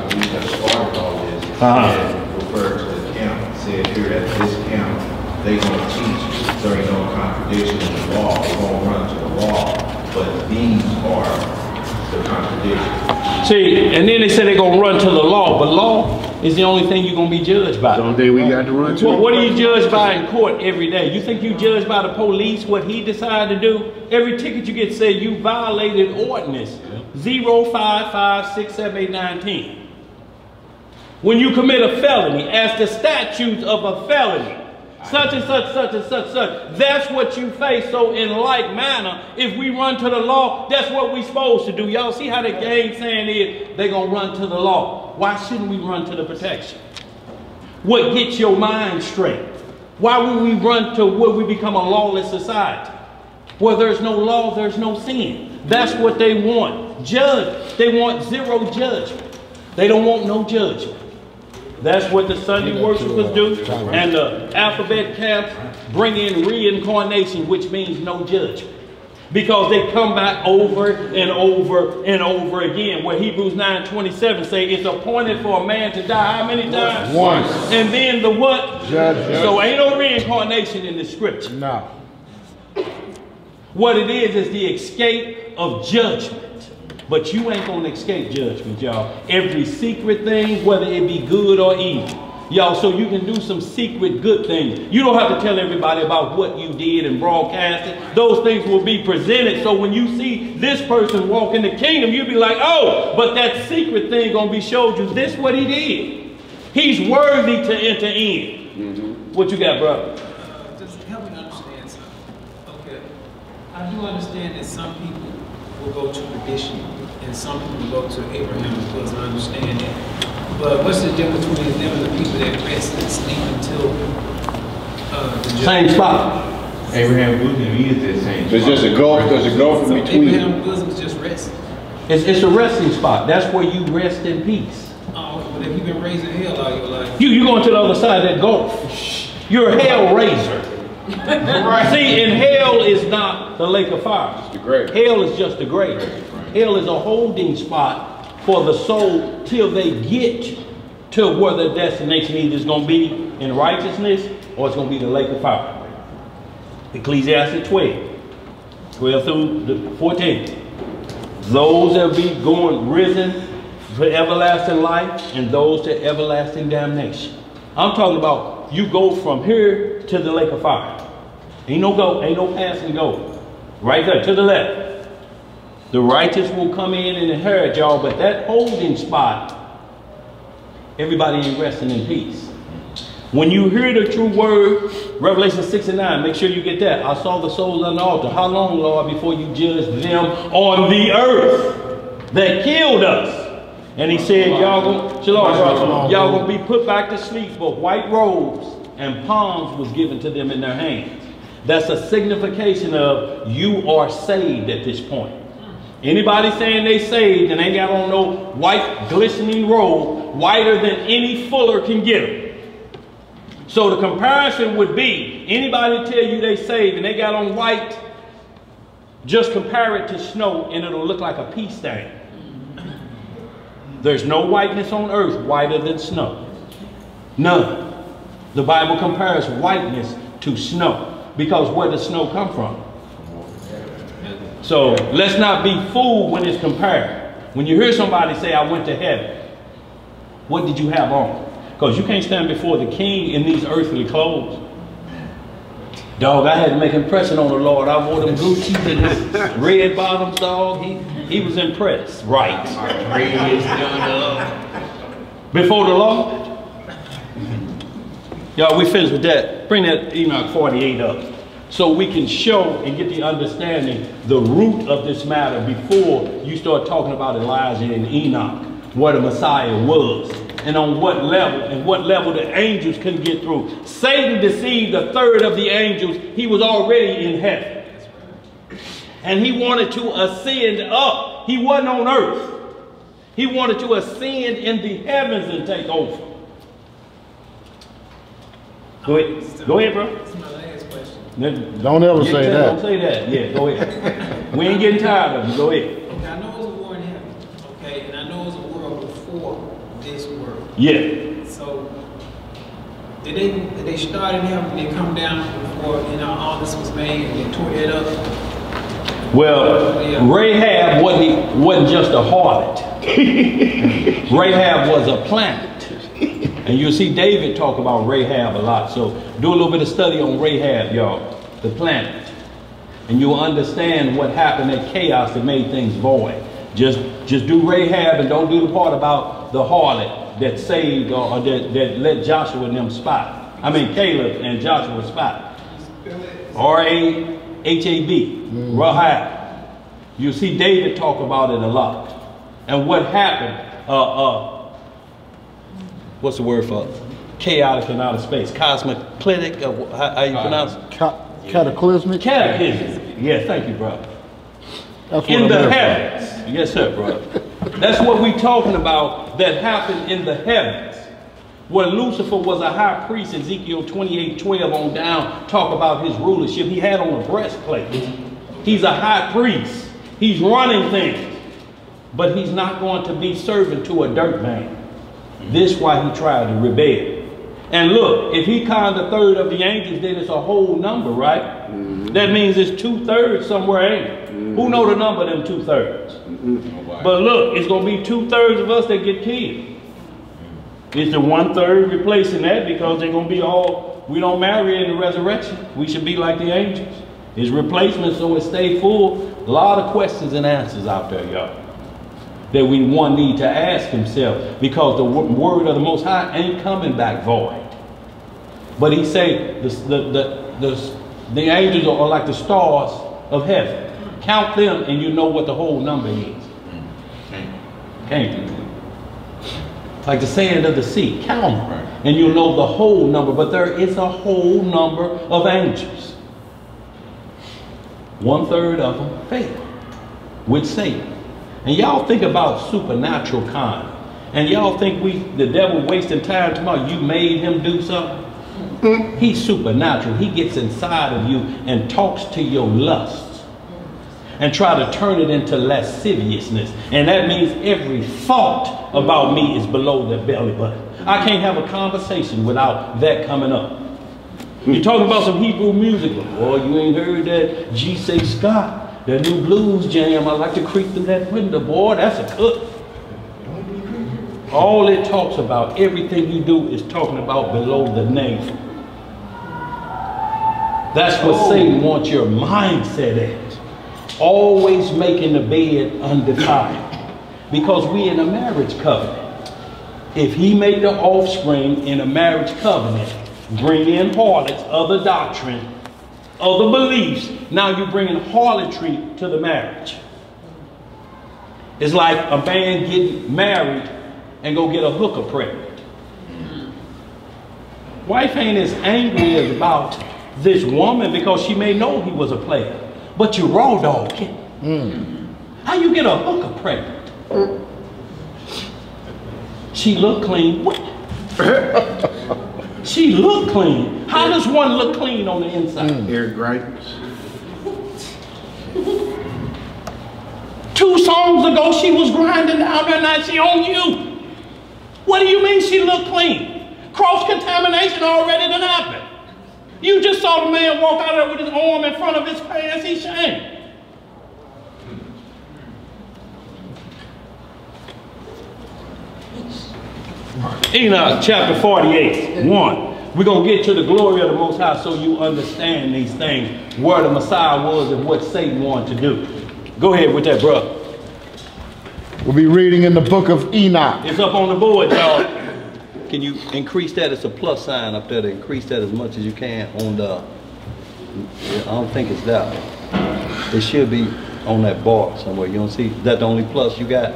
believe that started all this and referred to the camp, said here at this camp, they gonna teach, there ain't no contradiction in the law, they gonna run to the law, but these are the contradictions. See, and then they say they're gonna run to the law, but law is the only thing you're gonna be judged by. The only thing we got to run to. What are you judged by in court every day? You think you judged by the police, what he decided to do? Every ticket you get said you violated ordinance 055678910. When you commit a felony, as the statutes of a felony, such and such, such and such, such, that's what you face. So in like manner, if we run to the law, that's what we're supposed to do. Y'all see how the gainsaying is? They're going to run to the law. Why shouldn't we run to the protection? What gets your mind straight? Why would we run to where we become a lawless society? Where there's no law, there's no sin. That's what they want. Judge. They want zero judgment. They don't want no judgment. That's what the Sunday worshipers do. And the alphabet camps bring in reincarnation, which means no judgment. Because they come back over and over and over again. Where Hebrews 9:27 say it's appointed for a man to die how many times? Once. And then the what? Judgment. So ain't no reincarnation in the scripture. No. What it is the escape of judgment. But you ain't gonna escape judgment, y'all. Every secret thing, whether it be good or evil. Y'all, so you can do some secret good things. You don't have to tell everybody about what you did and broadcast it. Those things will be presented. So when you see this person walk in the kingdom, you'll be like, oh, but that secret thing gonna be showed you. This what he did. He's worthy to enter in. What you got, brother? Just help me understand something. Okay. I do understand that some people will go to tradition and some people will go to Abraham because I understand that. But what's the difference between them and the people that rest and sleep until the judgment? Same spot. Abraham bosom is that same. There's just a gulf. There's a gulf in between. Abraham bosom is just rest. It's a resting spot. That's where you rest in peace. Oh, but if you've been raised in hell all your life. You going to the other side of that gulf. You're a hell raiser. See, in hell is not the lake of fire. It's the grave. Hell is just the grave. Hell is a holding spot for the soul till they get to where the destination either is going to be in righteousness or it's going to be the lake of fire. Ecclesiastes 12 through 14. Those that be going risen for everlasting life and those to everlasting damnation. I'm talking about you go from here to the lake of fire. Ain't no go, ain't no pass and go. Right there to the left. The righteous will come in and inherit y'all, but that holding spot, everybody ain't resting in peace. When you hear the true word, Revelation 6 and 9, make sure you get that. I saw the souls on the altar. How long, Lord, before you judge them on the earth that killed us? And he said, y'all gonna, shalom, y'all gonna be put back to sleep, but white robes and palms was given to them in their hands. That's a signification of you are saved at this point. Anybody saying they saved and ain't got on no white glistening robe, whiter than any fuller can get them. So the comparison would be, anybody tell you they saved and they got on white, just compare it to snow and it'll look like a pea stain. There's no whiteness on earth whiter than snow. None. The Bible compares whiteness to snow because where does snow come from? So let's not be fooled when it's compared. When you hear somebody say, I went to heaven, what did you have on? Because you can't stand before the king in these earthly clothes. Dog, I had to make impression on the Lord. I wore them Gucci's and his red bottoms, dog. He was impressed. Right. Before the Lord. Y'all, we finished with that. Bring that Enoch 48 up. So we can show and get the understanding, the root of this matter before you start talking about Elijah and Enoch. where the Messiah was, and on what level, and what level the angels couldn't get through. Satan deceived a third of the angels. He was already in heaven. And he wanted to ascend up. He wasn't on earth. He wanted to ascend in the heavens and take over. Go ahead. Go ahead, bro. That's my last question. Don't ever say that. Don't say that. Yeah, go ahead. We ain't getting tired of you. Go ahead. Okay, I know it was a war in heaven. Okay, and I know it was a world before this world. Yeah. So, did they start in heaven and they come down before, all this was made and they tore it up? Well, Rahab wasn't just a harlot. Rahab was a planet. And you'll see David talk about Rahab a lot. So do a little bit of study on Rahab, y'all, the planet. And you'll understand what happened at chaos that made things void. Just do Rahab and don't do the part about the harlot that saved or that let Joshua and them spot. I mean Caleb and Joshua spot. R-A-H-A-B, Rahab. You see David talk about it a lot. And what happened, what's the word for chaotic and outer space? Cosmic, how you pronounce it? Cataclysmic? Cataclysmic. Yeah, thank you, bro. That's what in I'm the there heavens. Yes, sir, bro. That's what we're talking about that happened in the heavens. Where Lucifer was a high priest, Ezekiel 28:12 on down, talk about his rulership. He had on a breastplate. He's a high priest. He's running things. But he's not going to be servant to a dirt man. This is why he tried to rebel. And look, if he conned a third of the angels, then it's a whole number, right? Mm-hmm. That means it's 2/3 somewhere, ain't it? Mm-hmm. Who know the number of them 2/3? Mm-hmm. But look, it's going to be 2/3 of us that get killed. It's the 1/3 replacing that because they're going to be we don't marry in the resurrection. We should be like the angels. It's replacement so it stay full. A lot of questions and answers out there, y'all, that one need to ask himself, because the word of the Most High ain't coming back void. But he say the angels are like the stars of heaven. Count them and you know what the whole number is. Can't you? Like the sand of the sea. Count them and you'll know the whole number. But there is a whole number of angels. 1/3 of them fail with Satan. And y'all think about supernatural kind. And y'all think the devil wasting time tomorrow. You made him do something? He's supernatural. He gets inside of you and talks to your lusts and try to turn it into lasciviousness. And that means every thought about me is below the belly button. I can't have a conversation without that coming up. You're talking about some Hebrew music. Boy, you ain't heard that G.C. Scott. That new blues jam, I like to creep through that window, boy, that's a cut. All it talks about, everything you do is talking about below the navel. That's what Satan wants your mindset at. Always making the bed undefiled. Because we in a marriage covenant. If he made the offspring in a marriage covenant, bring in harlots, other doctrine, other beliefs, now you're bringing harlotry to the marriage. It's like a man getting married and go get a hooker pregnant. Wife ain't as angry as about this woman because she may know he was a player, but you raw dog him. How you get a hooker pregnant? She look clean. What? She look clean. How does one look clean on the inside? Hair gripes. 2 songs ago, she was grinding down there, now she on you. What do you mean she looked clean? Cross-contamination already done happened. You just saw the man walk out there with his arm in front of his pants. He's shamed. Enoch chapter 48:1. We're going to get to the glory of the Most High so you understand these things, where the Messiah was and what Satan wanted to do. Go ahead with that, bro. We'll be reading in the book of Enoch. It's up on the board, y'all. Can you increase that? It's a plus sign up there to increase that as much as you can on the, I don't think it's that one. It should be on that bar somewhere. You don't see, is that the only plus you got?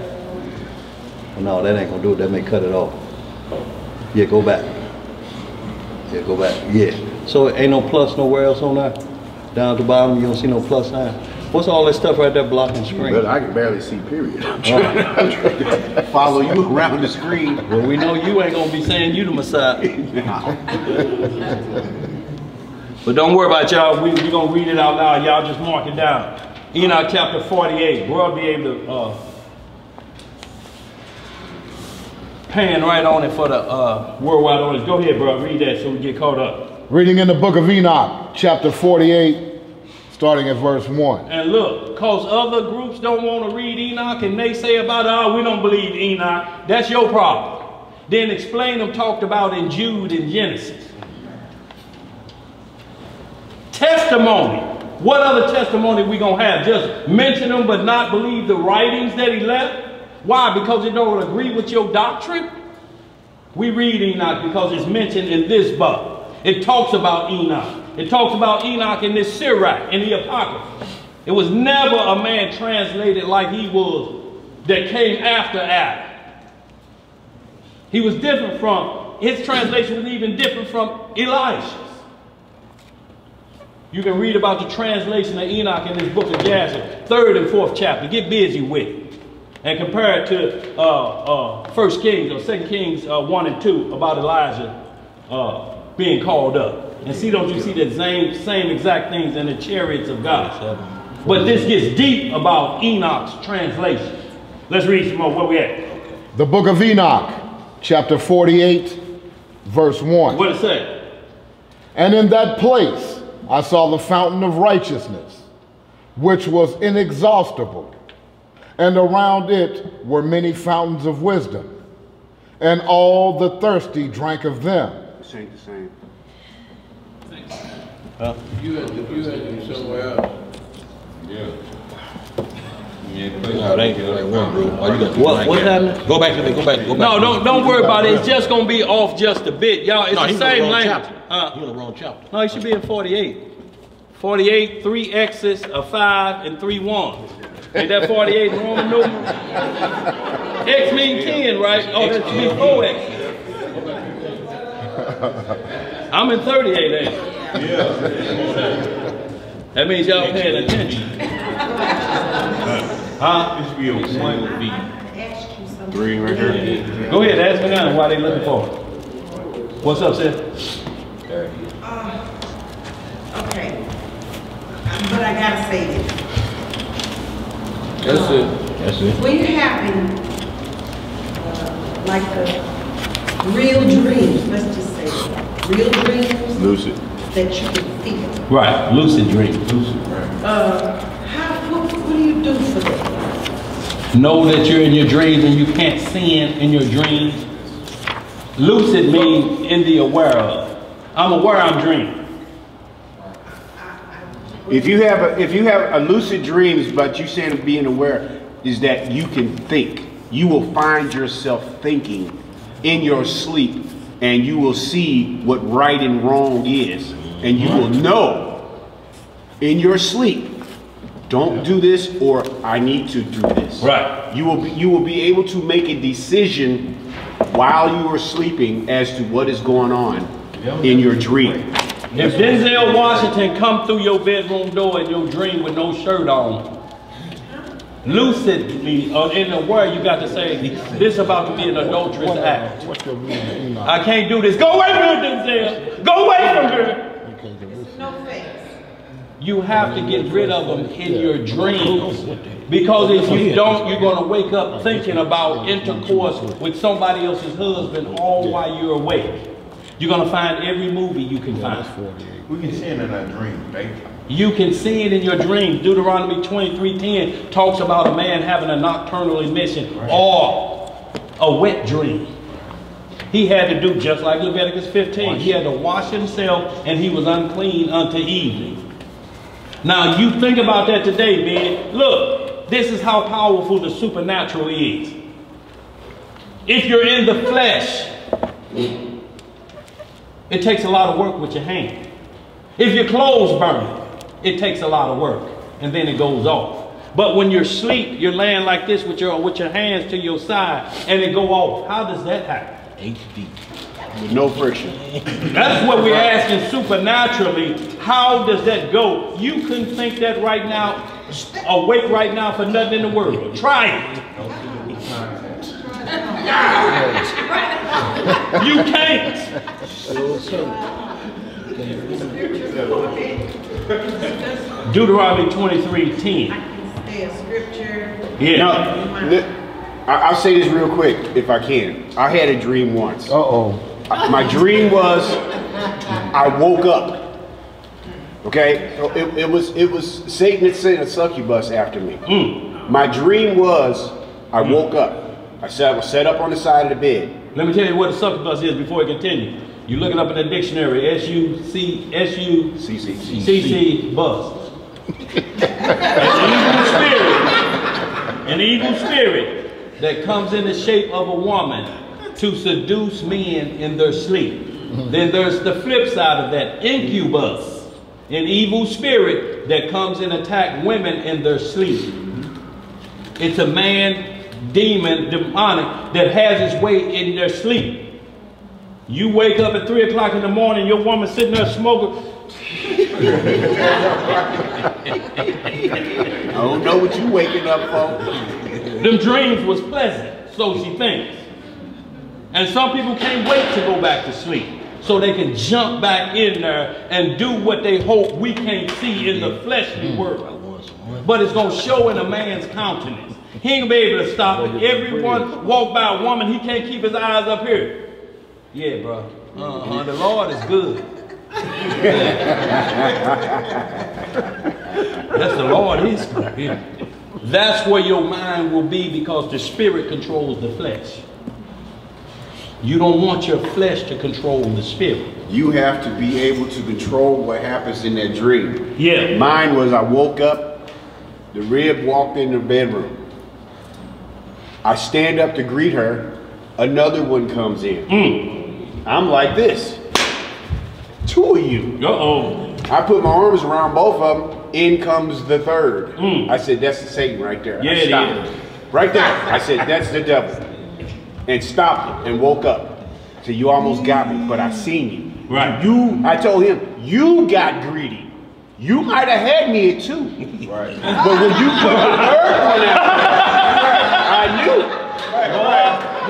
Well, no, that ain't gonna do it. That may cut it off. Yeah, go back. Yeah, go back. Yeah. So ain't no plus nowhere else on there? Down at the bottom, you don't see no plus sign? What's all that stuff right there blocking the screen? Well, I can barely see, period. I'm trying to follow you around the screen. Well, we know you ain't gonna be saying you the Messiah. But don't worry about y'all. We're gonna read it out loud. Y'all just mark it down. Enoch chapter 48. We'll be able to pan right on it for the worldwide audience. Go ahead, bro. Read that so we get caught up. Reading in the book of Enoch, chapter 48, starting at verse 1. And look, because other groups don't want to read Enoch and they say about, oh, we don't believe Enoch. That's your problem. Then explain them talked about in Jude and Genesis. Testimony. What other testimony we going to have? Just mention them but not believe the writings that he left? Why? Because it don't agree with your doctrine? We read Enoch because it's mentioned in this book. It talks about Enoch. It talks about Enoch in this Sirach, in the Apocrypha. It was never a man translated like he was that came after Adam. He was different from, his translation was even different from Elisha's. You can read about the translation of Enoch in this book of Jasher, 3rd and 4th chapter. Get busy with it. And compare it to 1 Kings or 2 Kings 1 and 2 about Elijah being called up. And see, don't you see the same exact things in the chariots of God? But this gets deep about Enoch's translation. Let's read some more. Where we at? The book of Enoch, chapter 48, verse 1. What it say? And in that place I saw the fountain of righteousness, which was inexhaustible, and around it were many fountains of wisdom, and all the thirsty drank of them. This ain't the same. Huh? You had to be somewhere else. Yeah. No, they ain't like one, bro. What's happening? Go back to me. Go back. No, don't worry about it. It's just gonna be off just a bit, y'all. It's the same language. You're in the wrong chapter. No, he should be in 48. 48, 3 X's, a 5, and 3 1s. Ain't that 48 Roman numeral? X means 10, right? Oh, that should be 4 X's. I'm in 38, ain't I? Yeah. That means y'all paying attention. Huh? This be a 1 feet. 3 right here. Go ahead, ask me now why they looking for it. What's up, sis? Okay. But I gotta say this. That's it. That's it. When you're having like the real dreams, let's just say real dreams. Lucid. That you can feel. Right, lucid dreams. What do you do for that? Know that you're in your dreams and you can't sin in your dreams. Lucid means in the aware of. I'm aware I'm dreaming. If you have a lucid dreams, but you saying being aware is that you can think. You will find yourself thinking in your sleep, and you will see what right and wrong is, and you will know in your sleep, don't do this, or I need to do this. Right. You will be able to make a decision while you are sleeping as to what is going on in your dream. If Denzel Washington come through your bedroom door in your dream with no shirt on, lucidly or in the word, you got to say, this is about to be an adulterous act. I can't do this. Go away from her, Denzel. Go away from her. No face. You have to get rid of them in your dreams. Because if you don't, you're going to wake up thinking about intercourse with somebody else's husband all while you're awake. You're going to find every movie you can find. We can see it in our dreams, baby. You can see it in your dreams. Deuteronomy 23:10 talks about a man having a nocturnal emission or a wet dream. He had to do just like Leviticus 15. He had to wash himself and he was unclean unto evening. Now you think about that today, man. Look, this is how powerful the supernatural is. If you're in the flesh, it takes a lot of work with your hand. If your clothes burn, it takes a lot of work and then it goes off. But when you're asleep, you're laying like this with your hands to your side, and it go off. How does that happen? HD. With no friction. That's what we're asking supernaturally. How does that go? You couldn't think that right now, awake right now for nothing in the world. Try it. You can't. Deuteronomy 23:10. Say a scripture. Yeah. Now, I'll say this real quick, if I can. I had a dream once. My dream was I woke up. Okay, so it was Satan that sent a succubus after me. My dream was I woke up. I was set up on the side of the bed. Let me tell you what a succubus is before I continue. You look it up in the dictionary. S-U-C-C bus. An evil spirit that comes in the shape of a woman to seduce men in their sleep. Then there's the flip side of that, incubus, an evil spirit that comes and attack women in their sleep. It's a demonic, that has its way in their sleep. You wake up at 3 o'clock in the morning, your woman sitting there smoking. I don't know what you waking up for. Them dreams was pleasant, so she thinks. And some people can't wait to go back to sleep so they can jump back in there and do what they hope we can't see in the fleshly world. But it's going to show in a man's countenance. He ain't gonna be able to stop it. Everyone walk by a woman, he can't keep his eyes up here. Yeah, bro. The Lord is good. That's the Lord. He's good. That's where your mind will be, because the spirit controls the flesh. You don't want your flesh to control the spirit. You have to be able to control what happens in that dream. Yeah. Mine was I woke up, the rib walked in the bedroom. I stand up to greet her, another one comes in. I'm like this. Two of you. Uh-oh. I put my arms around both of them, in comes the third. I said, that's Satan right there. Yeah, I stopped it. Right there. I said, that's the devil. And stopped it and woke up. So you almost got me, but I seen you. Right. I told him, you got greedy. You might have had me at 2. Right. But when you put the third one out, I knew.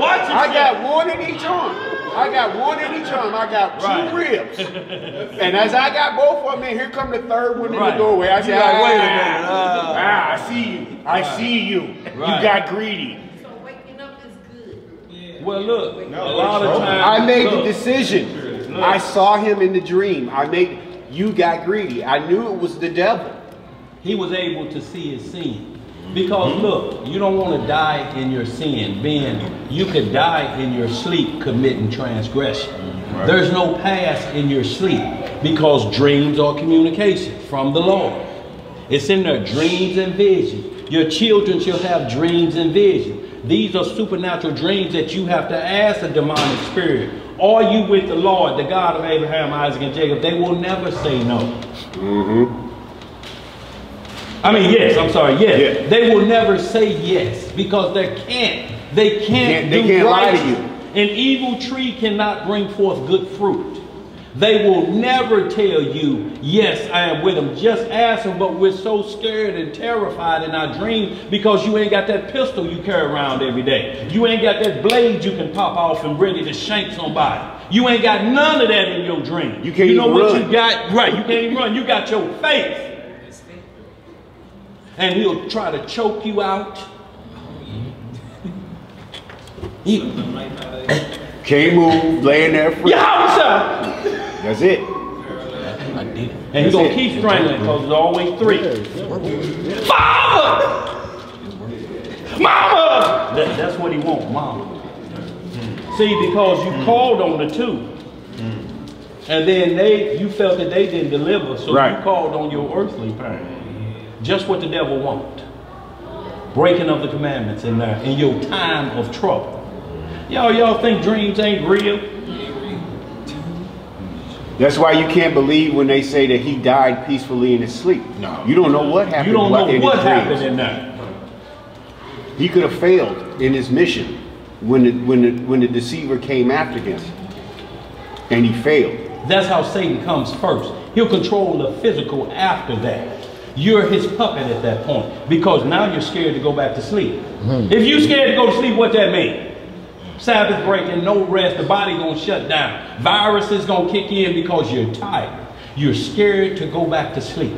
Watch it. I got one in each arm. I got 2 ribs. And as I got both of them in, here come the third one in the doorway. I said, wait a minute. I see you. I see you. You got greedy. So waking up is good. Well, look, a lot of times. I made the decision. I saw him in the dream. You got greedy. I knew it was the devil. He was able to see his sin. Because look, you don't want to die in your sin. You could die in your sleep committing transgression. There's no past in your sleep, because dreams are communication from the Lord. It's in their dreams and visions. Your children shall have dreams and visions. These are supernatural dreams that you have to ask a demonic spirit. Are you with the Lord, the God of Abraham, Isaac, and Jacob? They will never say no. I mean, yes, I'm sorry, yes. Yeah. They will never say yes, because they can't lie to you. An evil tree cannot bring forth good fruit. They will never tell you, yes, I am with them. Just ask them, but we're so scared and terrified in our dreams because you ain't got that pistol you carry around every day. You ain't got that blade you can pop off and ready to shank somebody. You ain't got none of that in your dream. You can't even what run. You got? Right, you can't even run. You got your faith. And he'll try to choke you out. Can't move, laying there free. Yeah, that's it. I did. And he's gonna keep strangling because there's always 3. Father! Mama! That's what he wants, mama. See, because you called on the 2. And then you felt that they didn't deliver, so you called on your earthly parent. Just what the devil wants. Breaking of the commandments in there in your time of trouble. Y'all think dreams ain't real? That's why you can't believe when they say that he died peacefully in his sleep. No. You don't know what happened. You don't know what happened dreams. in that. He could have failed in his mission when the deceiver came after him, and he failed. That's how Satan comes first. He'll control the physical after that. You're his puppet at that point, because now you're scared to go back to sleep. If you're scared to go to sleep, what that mean? Sabbath breaking, no rest, the body gonna shut down. Viruses gonna kick in because you're tired. You're scared to go back to sleep.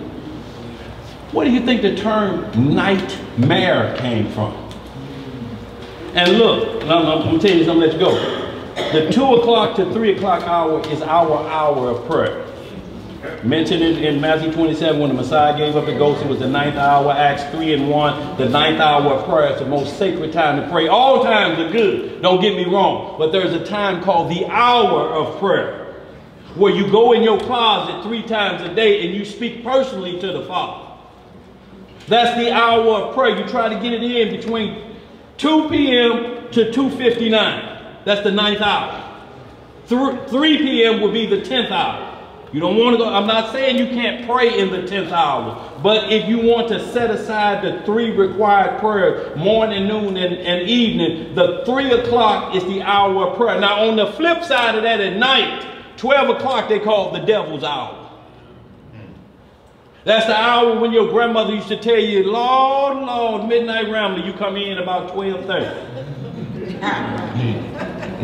Where do you think the term nightmare came from? And look, I'm gonna tell you something, let you go. The 2 o'clock to 3 o'clock hour is our hour of prayer. Mentioned in Matthew 27 when the Messiah gave up the ghost, it was the 9th hour, Acts 3 and 1. The 9th hour of prayer is the most sacred time to pray. All times are good, don't get me wrong, but there's a time called the hour of prayer, where you go in your closet 3 times a day and you speak personally to the Father. That's the hour of prayer. You try to get it in between 2 p.m. to 2:59. That's the 9th hour. 3 p.m. will be the 10th hour. You don't want to go, I'm not saying you can't pray in the 10th hour, but if you want to set aside the 3 required prayers, morning, noon, and evening, the 3 o'clock is the hour of prayer. Now on the flip side of that, at night, 12 o'clock they call the devil's hour. That's the hour when your grandmother used to tell you, Lord, Lord, midnight rambler, you come in about 12:30.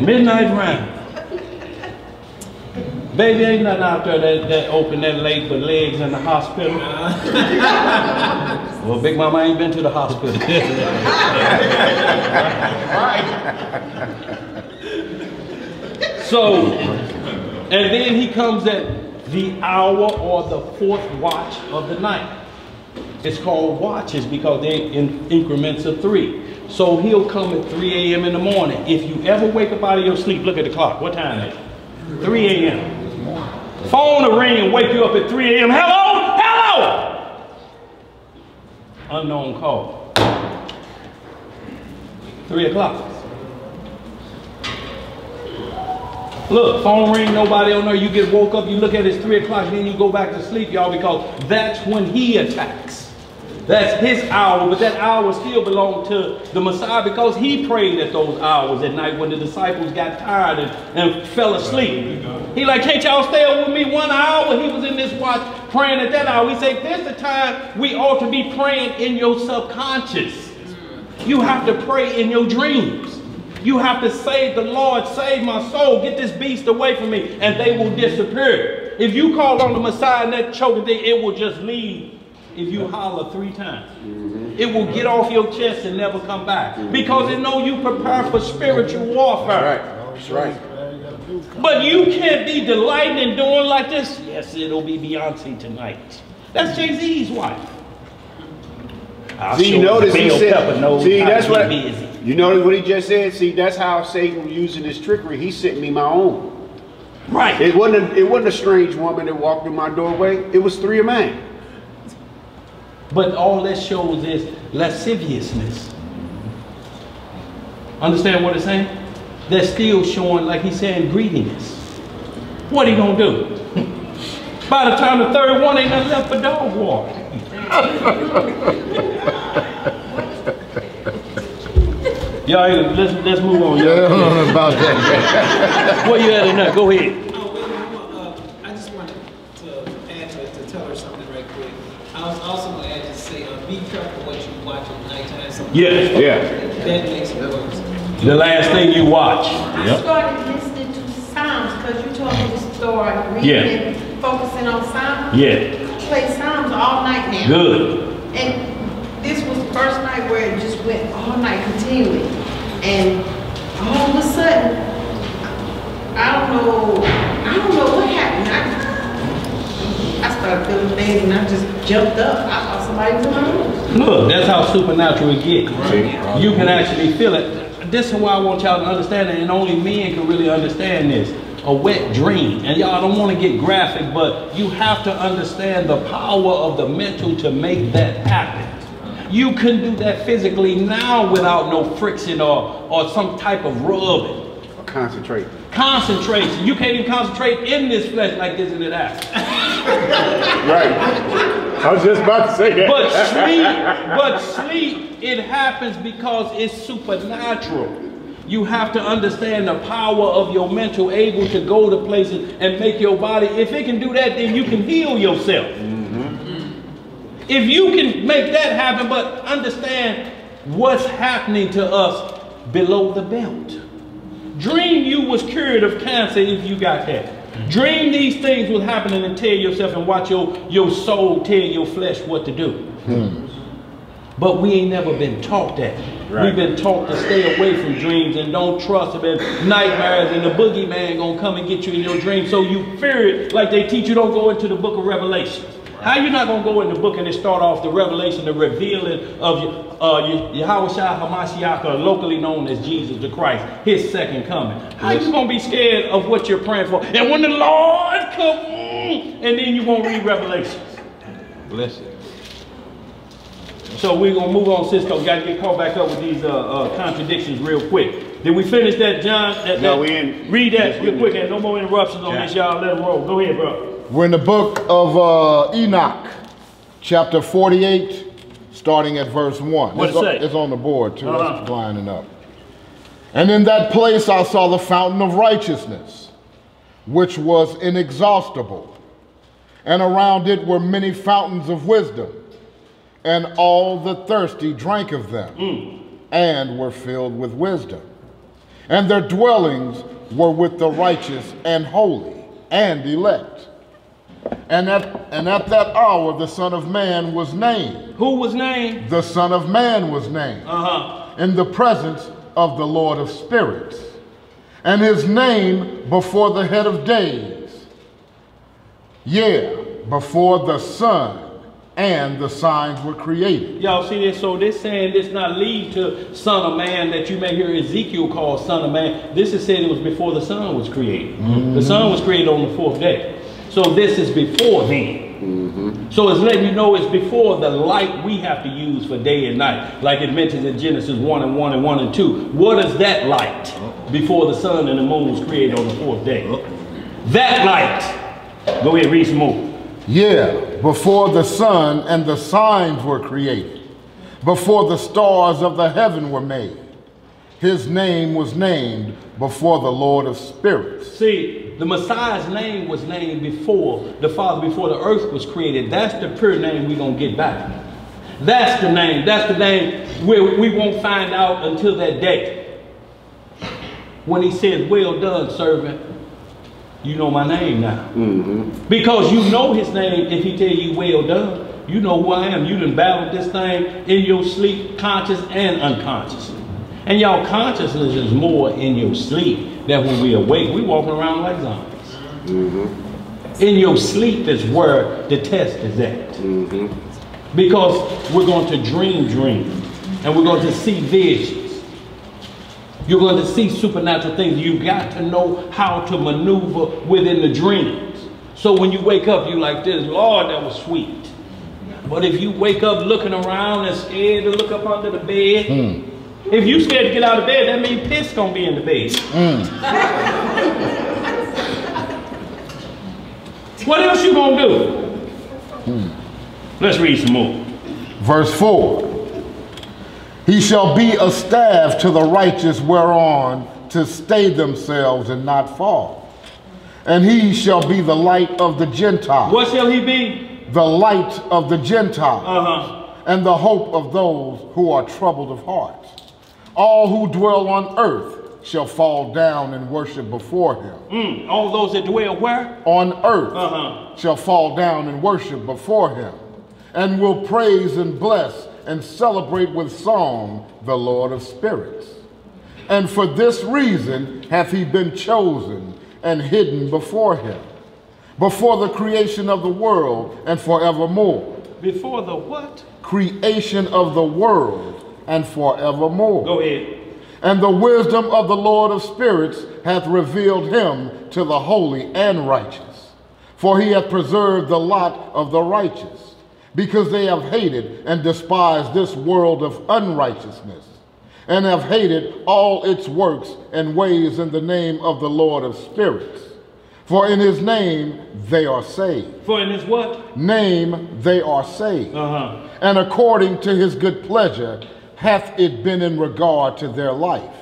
Midnight rambler. Baby, ain't nothing out there that open that late but legs in the hospital. Well, Big Mama ain't been to the hospital. So, and then he comes at the hour or the 4th watch of the night. It's called watches because they're in increments of 3. So he'll come at 3 a.m. in the morning. If you ever wake up out of your sleep, look at the clock. What time is it? 3 a.m. Phone will ring and wake you up at 3 a.m. Hello? Hello? Unknown call. 3 o'clock. Look, phone ring, nobody on there. You get woke up, you look at it, it's 3 o'clock, then you go back to sleep, y'all, because that's when he attacks. That's his hour, but that hour still belonged to the Messiah because he prayed at those hours at night when the disciples got tired and fell asleep. He like, can't y'all stay up with me 1 hour? He was in this watch praying at that hour. We say, this is the time we ought to be praying in your subconscious. You have to pray in your dreams. You have to say, the Lord, save my soul. Get this beast away from me. And they will disappear. If you call on the Messiah and that choking thing, it will just leave. If you holler 3 times, it will get off your chest and never come back because it know you prepare for spiritual warfare. That's right. But you can't be delighting and doing like this. Yes, it'll be Beyonce tonight. That's Jay-Z's wife. See, you notice he said, see, that's what, you notice what he just said? See, that's how Satan was using his trickery. He sent me my own. Right. It wasn't a strange woman that walked in my doorway. It was 3 men. But all that shows is lasciviousness. Understand what it's saying? They're still showing, like he's saying, greediness. What are you going to do? By the time the 3rd one, ain't nothing left but dog water. Y'all, let's move on. Yeah, I don't know about that. Where you at in there? Go ahead. I just wanted to add to tell her something right quick. I was also going to add to say, be careful what you watch at nighttime. Yes. Yeah. That makes it worse. The last thing you watch. I started listening to Psalms because you told me to start reading and focusing on Psalms. Yeah. I play Psalms all night now. Good. And this was the first night where it just went all night continually. And all of a sudden, I don't know what happened. I started feeling things and I just jumped up. I thought somebody was in my room. Look, that's how supernatural it gets. You can actually feel it. This is why I want y'all to understand it, and only men can really understand this. A wet dream. And y'all don't want to get graphic, but you have to understand the power of the mental to make that happen. You can do that physically now without no friction or some type of rubbing. Concentrate. Concentration. You can't even concentrate in this flesh like this in it out. Right. I was just about to say that. But sleep, it happens because it's supernatural. You have to understand the power of your mental able to go to places and make your body. If it can do that, then you can heal yourself. If you can make that happen, but understand what's happening to us below the belt. Dream you was cured of cancer if you got that. Dream these things was happening and tell yourself and watch your soul tell your flesh what to do. But we ain't never been taught that. Right. We've been taught to stay away from dreams and don't trust them and nightmares and the boogeyman gonna come and get you in your dream. So you fear it like they teach you don't go into the book of Revelation. How you not going to go in the book and it start off the revelation, the revealing of Yahweh Shai HaMashiach, locally known as Jesus the Christ, his second coming. How you going to be scared of what you're praying for? And when the Lord comes, and then you won't read Revelations. Bless it. So we're going to move on, Cisco. Got to get caught back up with these contradictions real quick. Did we finish that, John? No, we in. Read that real quick and no more interruptions on this, y'all. Let them roll. Go ahead, bro. We're in the book of Enoch, chapter 48, starting at verse 1. What does it say? It's on the board, too. It's lining up. And in that place I saw the fountain of righteousness, which was inexhaustible. And around it were many fountains of wisdom. And all the thirsty drank of them, and were filled with wisdom. And their dwellings were with the righteous and holy and elect. And at that hour the Son of Man was named. Who was named? The Son of Man was named. In the presence of the Lord of spirits. And his name before the head of days. Before the sun and the signs were created. Y'all see this? So this saying this not lead to Son of Man that you may hear Ezekiel call Son of Man. This is saying it was before the sun was created. The sun was created on the 4th day. So this is before then. So it's letting you know it's before the light we have to use for day and night. Like it mentions in Genesis 1 and 1 and 1 and 2. What is that light before the sun and the moon was created on the 4th day? That light. Go ahead, read some more. Before the sun and the signs were created. Before the stars of the heaven were made. His name was named before the Lord of spirits. See, the Messiah's name was named before the Father, before the earth was created. That's the pure name we're going to get back. That's the name. That's the name where we won't find out until that day. When he says, well done, servant. You know my name now. Because you know his name if he tell you well done. You know who I am. You done battled this thing in your sleep, conscious and unconsciously. And y'all, consciousness is more in your sleep than when we awake. We walking around like zombies. In your sleep is where the test is at. Because we're going to dream dreams. And we're going to see visions. You're going to see supernatural things. You got to know how to maneuver within the dreams. So when you wake up, you like this, Lord, that was sweet. But if you wake up looking around and scared to look up under the bed, if you scared to get out of bed, that means piss gonna be in the bed. What else you gonna do? Let's read some more. Verse 4. He shall be a staff to the righteous whereon to stay themselves and not fall. And he shall be the light of the Gentiles. What shall he be? The light of the Gentiles. And the hope of those who are troubled of heart. All who dwell on earth shall fall down and worship before him. All those that dwell where? On earth shall fall down and worship before him. And will praise and bless and celebrate with song the Lord of spirits. And for this reason hath he been chosen and hidden before him, before the creation of the world and forevermore. Before the what? Creation of the world and forevermore. Go ahead. And the wisdom of the Lord of spirits hath revealed him to the holy and righteous. For he hath preserved the lot of the righteous, because they have hated and despised this world of unrighteousness, and have hated all its works and ways in the name of the Lord of spirits. For in his name they are saved. For in his what? Name they are saved. And according to his good pleasure hath it been in regard to their life.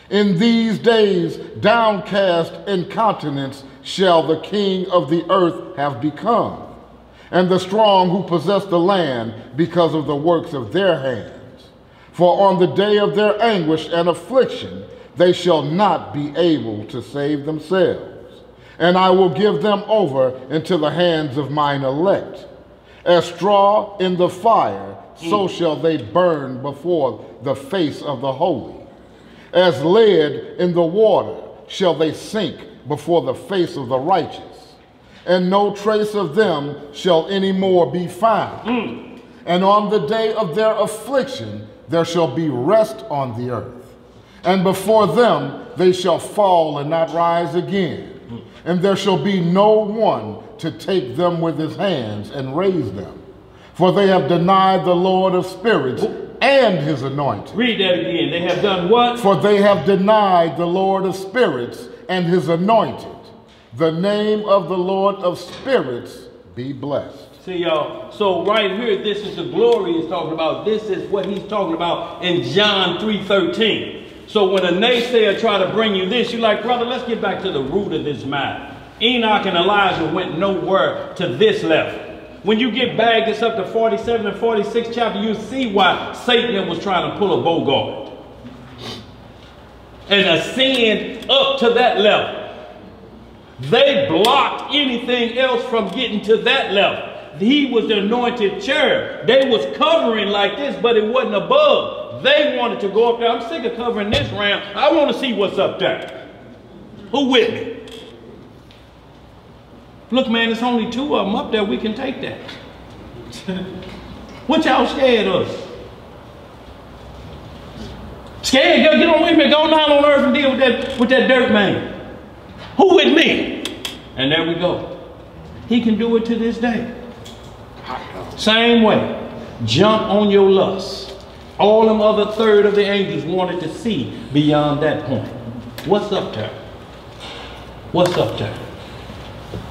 In these days downcast in countenance shall the king of the earth have become, and the strong who possess the land because of the works of their hands. For on the day of their anguish and affliction they shall not be able to save themselves. And I will give them over into the hands of mine elect. As straw in the fire, so shall they burn before the face of the holy. As lead in the water shall they sink before the face of the righteous. And no trace of them shall any more be found. And on the day of their affliction there shall be rest on the earth. And before them they shall fall and not rise again. And there shall be no one to take them with his hands and raise them. For they have denied the Lord of spirits and his anointed. Read that again. They have done what? For they have denied the Lord of spirits and his anointed. The name of the Lord of spirits be blessed. See, y'all, so right here, this is the glory he's talking about. This is what he's talking about in John 3:13. So when a naysayer try to bring you this, you're like, brother, let's get back to the root of this matter. Enoch and Elijah went nowhere to this level. When you get back this up to 47 and 46 chapter, you see why Satan was trying to pull a Bogart and ascend up to that level. They blocked anything else from getting to that level. He was the anointed cherub. They was covering like this, but it wasn't above. They wanted to go up there. I'm sick of covering this round. I want to see what's up there. Who with me? Look, man, there's only 2 of them up there. We can take that. What y'all scared of? Scared? Get on with me. Go down on earth and deal with that dirt man. Who with me? And there we go. He can do it to this day. Same way. Jump on your lust. All them other third of the angels wanted to see beyond that point. What's up there? What's up there?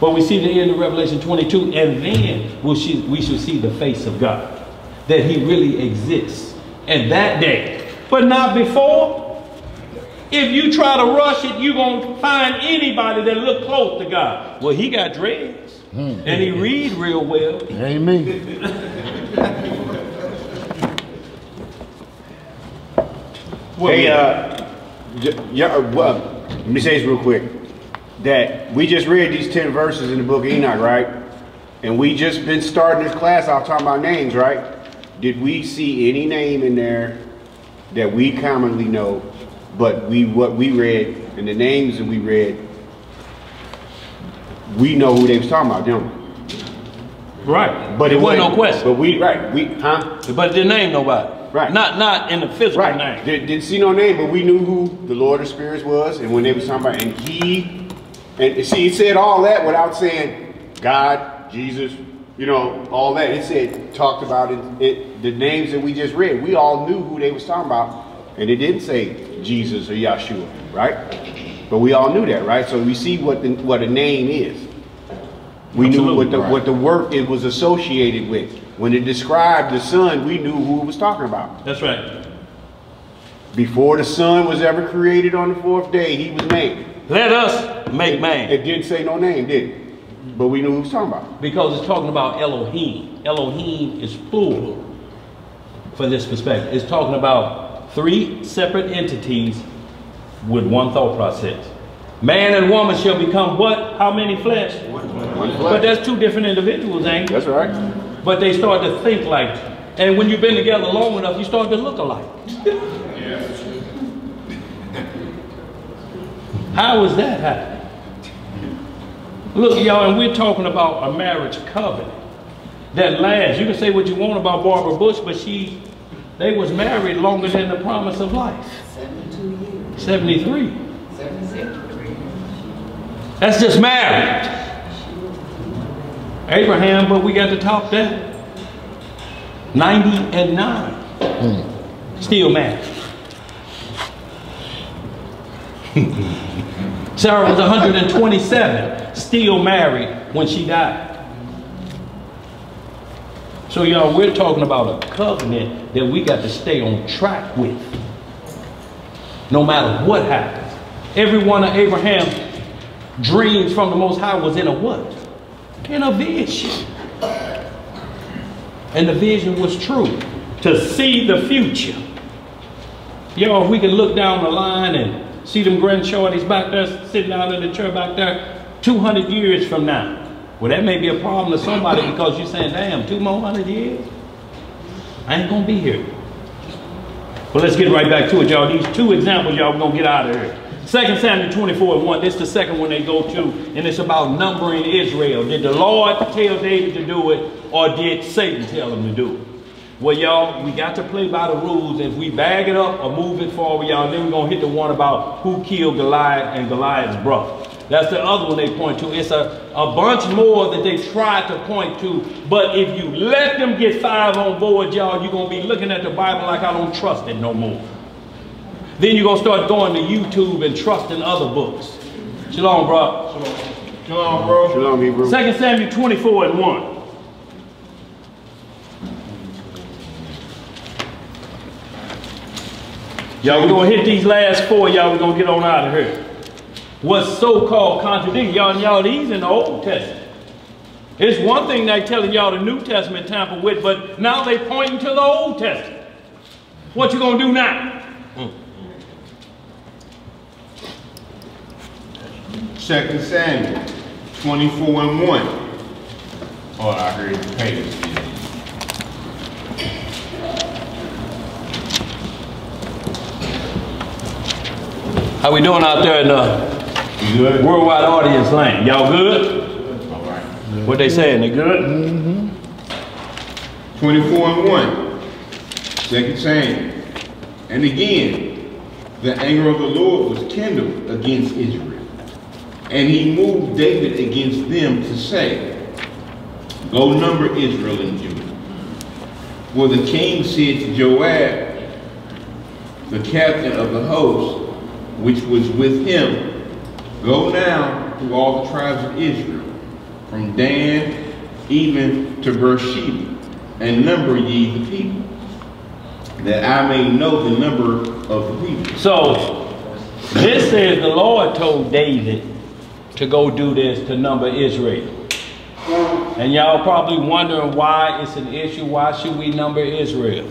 But we see the end of Revelation 22, and then we shall see the face of God, that he really exists. And that day, but not before. If you try to rush it, you're going to find anybody that look close to God. Well, he got dreads, and he read real well. Amen. Hey, let me say this real quick. That we just read these 10 verses in the book of Enoch, right? And we just been starting this class off talking about names, right? Did we see any name in there that we commonly know, but what we read and the names that we read, we know who they was talking about, don't we? Right. But it wasn't no question. But But it didn't name nobody. Right. Not in the physical name. Didn't see no name, but we knew who the Lord of Spirits was, and when they was talking about, and see, it said all that without saying God, Jesus, you know, all that. It said, talked about the names that we just read. We all knew who they was talking about, and it didn't say Jesus or Yahshua, right? But we all knew that, right? So we see what a name is. We knew what the work it was associated with. When it described the sun, we knew who it was talking about. That's right. Before the sun was ever created on the 4th day, he was made. Let us make man. It didn't say no name, did it? But we knew who it was talking about. Because it's talking about Elohim. Elohim is plural for this perspective. It's talking about 3 separate entities with one thought process. Man and woman shall become what? How many flesh? One flesh. But that's 2 different individuals, ain't it? That's right. But they start to think like, and when you've been together long enough, you start to look alike. How is that happening? Look, y'all, and we're talking about a marriage covenant that lasts. You can say what you want about Barbara Bush, but they was married longer than the promise of life. 72 years. 73. 76. That's just married. Abraham, but we got to top that. 90 and 9. Still married. Sarah was 127, still married when she died. So y'all, we're talking about a covenant that we got to stay on track with, no matter what happens. Every one of Abraham's dreams from the Most High was in a what? In a vision. And the vision was true, to see the future. Y'all, if we can look down the line and see them grandshorties back there, sitting out in the church back there, 200 years from now. Well, that may be a problem to somebody because you're saying, damn, 2 more 100 years? I ain't gonna be here. Well, let's get right back to it, y'all. These 2 examples, y'all, we're gonna get out of here. 2 Samuel 24:1, this is the second one they go to, and it's about numbering Israel. Did the Lord tell David to do it, or did Satan tell him to do it? Well, y'all, we got to play by the rules. If we bag it up or move it forward, y'all, then we're gonna hit the one about who killed Goliath and Goliath's brother. That's the other one they point to. It's a bunch more that they try to point to. But if you let them get 5 on board, y'all, you're going to be looking at the Bible like I don't trust it no more. Then you're going to start going to YouTube and trusting other books. Shalom, bro. Shalom, bro. Shalom, Hebrew. 2 Samuel 24:1. Y'all, we're going to hit these last 4. Y'all, we're going to get on out of here. What's so-called contradiction. Y'all, these in the Old Testament. It's one thing they telling y'all the New Testament tamper with, but now they pointing to the Old Testament. What you gonna do now? 2 Samuel 24:1. Oh, I heard the page. How we doing out there in the worldwide audience land? Y'all good? All right. What they saying? They good? 24:1. 2 Samuel. And again, the anger of the Lord was kindled against Israel. And he moved David against them to say, go number Israel and Judah. For the king said to Joab, the captain of the host, which was with him, go now through all the tribes of Israel, from Dan even to Beersheba, and number ye the people, that I may know the number of the people. So, this says the Lord told David to go do this to number Israel. And y'all probably wondering why it's an issue. Why should we number Israel?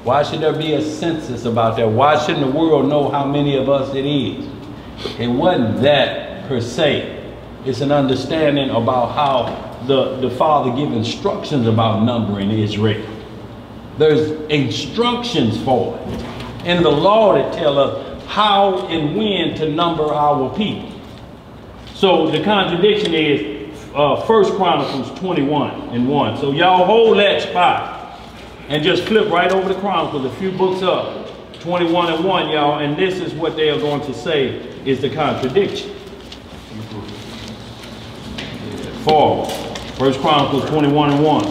Why should there be a census about that? Why shouldn't the world know how many of us it is? It wasn't that per se. It's an understanding about how the Father gives instructions about numbering Israel. There's instructions for it. In the law that tell us how and when to number our people. So the contradiction is 1 Chronicles 21:1. So y'all hold that spot and just flip right over the Chronicles, a few books up, 21:1, y'all, and this is what they are going to say is the contradiction. For 1 Chronicles 21:1.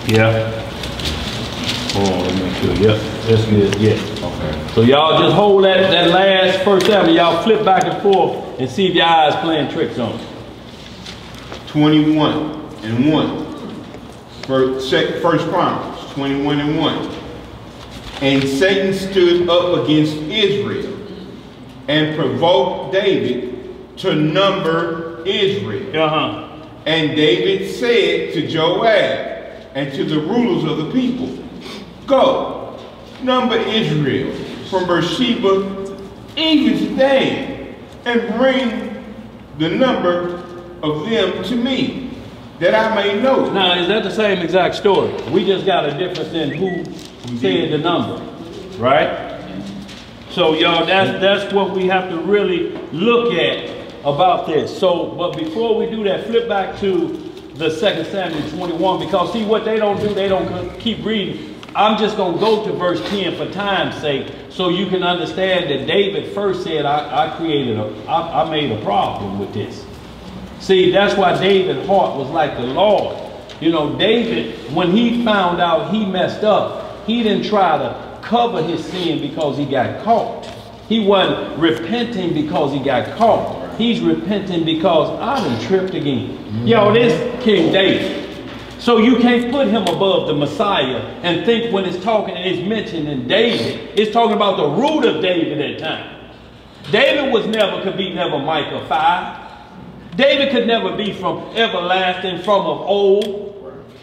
Yeah. Hold on, let me make sure. Yep, that's good. Yeah. Okay. So y'all just hold that last 1 Samuel. Y'all flip back and forth and see if your eyes playing tricks on it. 21:1. First Chronicles 21:1. And Satan stood up against Israel and provoked David to number Israel. And David said to Joab and to the rulers of the people, go, number Israel from Beersheba even to Dan, and bring the number of them to me, that I may know. Now, is that the same exact story? We just got a difference in who said the number, right? So, y'all, that's what we have to really look at about this. So, but before we do that, flip back to the 2 Samuel 21, because see what they don't do, they don't keep reading. I'm just going to go to verse 10 for time's sake, so you can understand that David first said, I made a problem with this. See, that's why David's heart was like the Lord. You know, David, when he found out he messed up, he didn't try to cover his sin because he got caught. He wasn't repenting because he got caught. He's repenting because I done tripped again. Yo, this King David. So you can't put him above the Messiah and think when it's talking and it's mentioning David, it's talking about the root of David at times. David could be never Micah 5. David could never be from everlasting, from of old,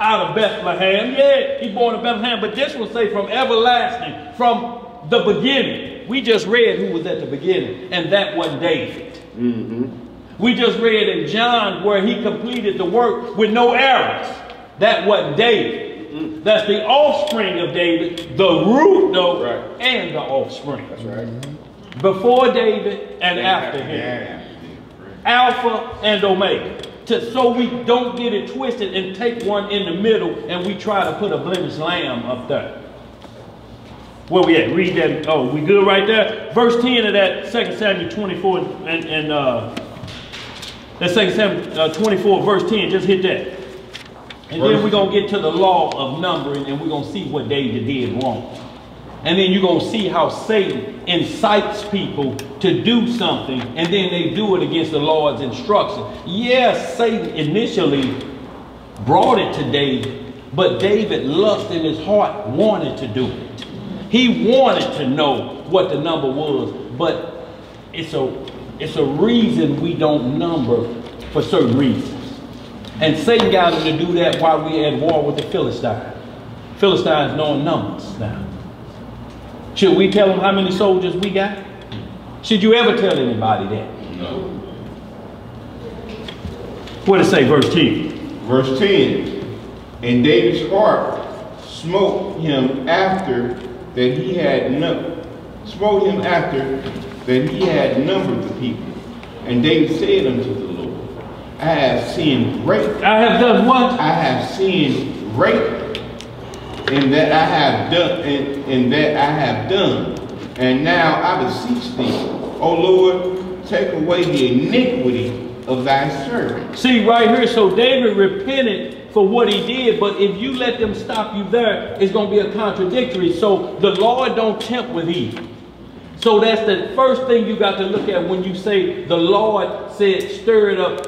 out of Bethlehem. Yeah, he born in Bethlehem, but this will say from everlasting, from the beginning. We just read who was at the beginning, and that wasn't David. We just read in John where he completed the work with no errors. That wasn't David. That's the offspring of David, the root though, and the offspring. That's right. Before David and after him. Alpha and Omega. So we don't get it twisted and take one in the middle and we try to put a blemished lamb up there. Where we at? Read that. Oh, we good right there? Verse 10 of that 2 Samuel 24 that 2 Samuel 24 verse 10. Just hit that. And then we're going to get to the law of numbering and we're going to see what David did wrong. And then you're going to see how Satan incites people to do something and then they do it against the Lord's instruction. Yes, Satan initially brought it to David, but David, lust in his heart, wanted to do it. He wanted to know what the number was, but it's a reason we don't number for certain reasons. And Satan got him to do that while we had war with the Philistines. Philistines knowing numbers now. Should we tell them how many soldiers we got? Should you ever tell anybody that? No. What does it say, verse 10? Verse 10. And David's heart smote him after that he had numbered the people. And David said unto the Lord, I have sinned great. I have done what? I have sinned great. And that I have done, and that I have done. And now I beseech thee, O Lord, take away the iniquity of thy servant. See right here, so David repented for what he did, but if you let them stop you there, it's going to be a contradictory. So the Lord don't tempt with evil. So that's the first thing you got to look at when you say the Lord said stir it up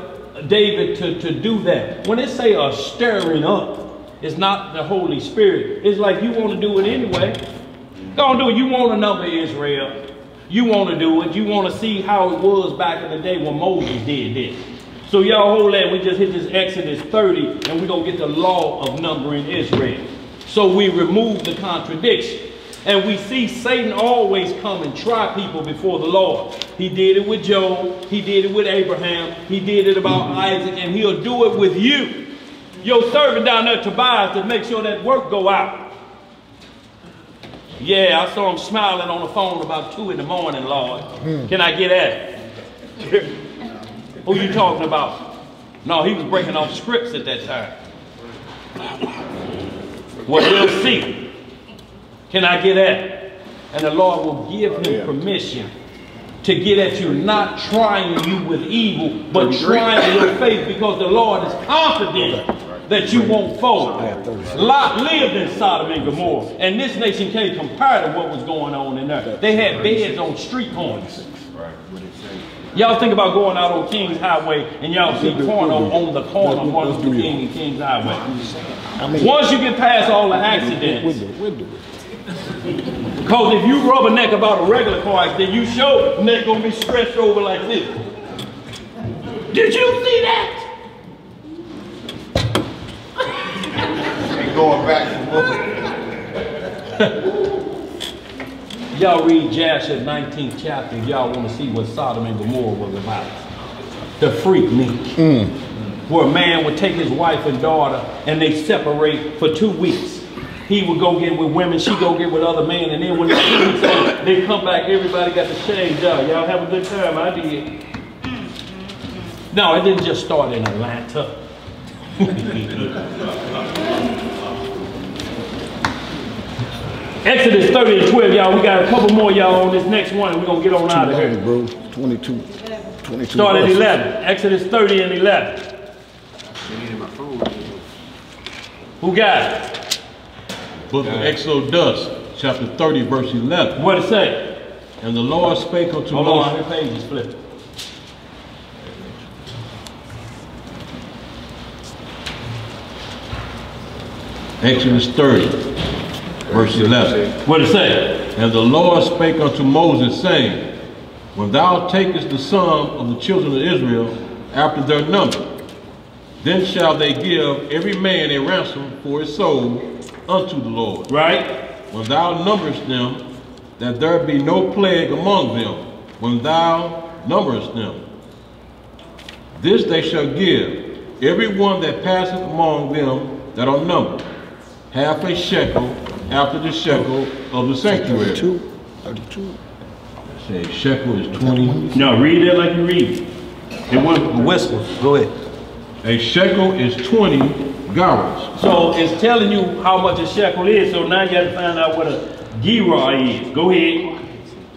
David to do that. When it say a stirring up, it's not the Holy Spirit. It's like you want to do it anyway. Go on, do it. You want to number Israel. You want to do it. You want to see how it was back in the day when Moses did this. So y'all hold that. We just hit this Exodus 30 and we're going to get the law of numbering Israel. So we remove the contradiction. And we see Satan always come and try people before the Lord. He did it with Job. He did it with Abraham. He did it about Isaac. And he'll do it with you. Your servant down there, Tobias, to make sure that work go out. Yeah, I saw him smiling on the phone about 2 in the morning, Lord. Can I get at it? Who you talking about? No, he was breaking off scripts at that time. Well, we'll see. Can I get at it? And the Lord will give him permission to get at you, not trying you with evil, but trying your faith, because the Lord is confident that you won't fall. Lot lived in Sodom and Gomorrah, and this nation can't compare to what was going on in there. They had beds on street corners. Y'all think about going out on King's Highway and y'all see porno on the corner of Martin Luther King and King's Highway. Once you get past all the accidents, because if you rubberneck about a regular car accident, you sure neck gonna be stretched over like this. Did you see that? And going back to Y'all read Jasher 19th chapter. Y'all want to see what Sodom and Gomorrah was about. The freak meat. Where a man would take his wife and daughter and they separate for 2 weeks. He would go get with women, she go get with other men, and then when the 2 weeks over, they come back, everybody got the shades out. Y'all have a good time, I did. No, it didn't just start in Atlanta. Exodus 30 and 12, y'all. We got a couple more, y'all, on this next one, and we're going to get on out of here. Bro. 22. Start at 11. Exodus 30 and 11. Who got it? Book of Exodus, chapter 30, verse 11. What it say? And the Lord spake unto Hold on, Moses. how many pages flip? Exodus 30, verse 11. What it say? And the Lord spake unto Moses, saying, when thou takest the sum of the children of Israel after their number, then shall they give every man a ransom for his soul unto the Lord. Right. When thou numberest them, that there be no plague among them, when thou numberest them. This they shall give, every one that passeth among them that are numbered, half a shekel after the shekel of the sanctuary. 32. Say shekel is 20. No, read it like you read. It wasn't whisper. Go ahead. A shekel is 20 garrets. So it's telling you how much a shekel is. So now you have to find out what a gerah is. Go ahead.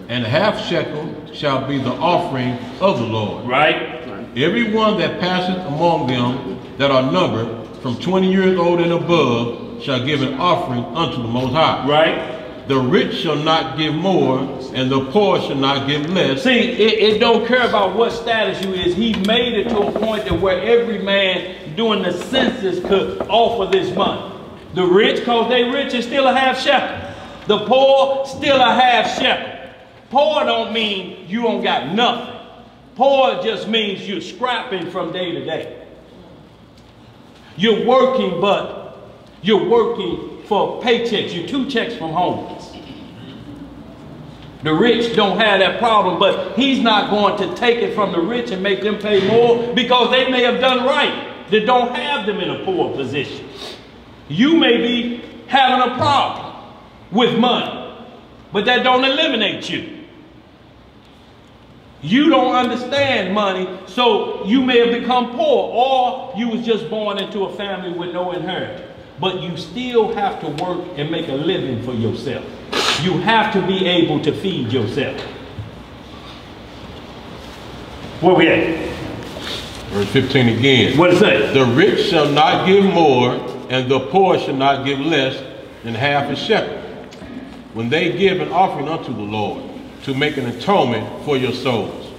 And half shekel shall be the offering of the Lord. Right. Every one that passeth among them that are numbered from 20 years old and above shall give an offering unto the Most High. Right. The rich shall not give more, and the poor shall not give less. See, it don't care about what status you is. He made it to a point that where every man doing the census could offer this money. The rich, because they rich, is still a half shekel. The poor, still a half shekel. Poor don't mean you don't got nothing. Poor just means you're scrapping from day to day. You're working, but you're working for paychecks. You're 2 checks from homeless. The rich don't have that problem, but he's not going to take it from the rich and make them pay more because they may have done right that don't have them in a poor position. You may be having a problem with money, but that don't eliminate you. You don't understand money, so you may have become poor, or you was just born into a family with no inheritance. But you still have to work and make a living for yourself. You have to be able to feed yourself. Where we at? Verse 15 again. What it say? The rich shall not give more, and the poor shall not give less than half a shekel, when they give an offering unto the Lord, to make an atonement for your souls.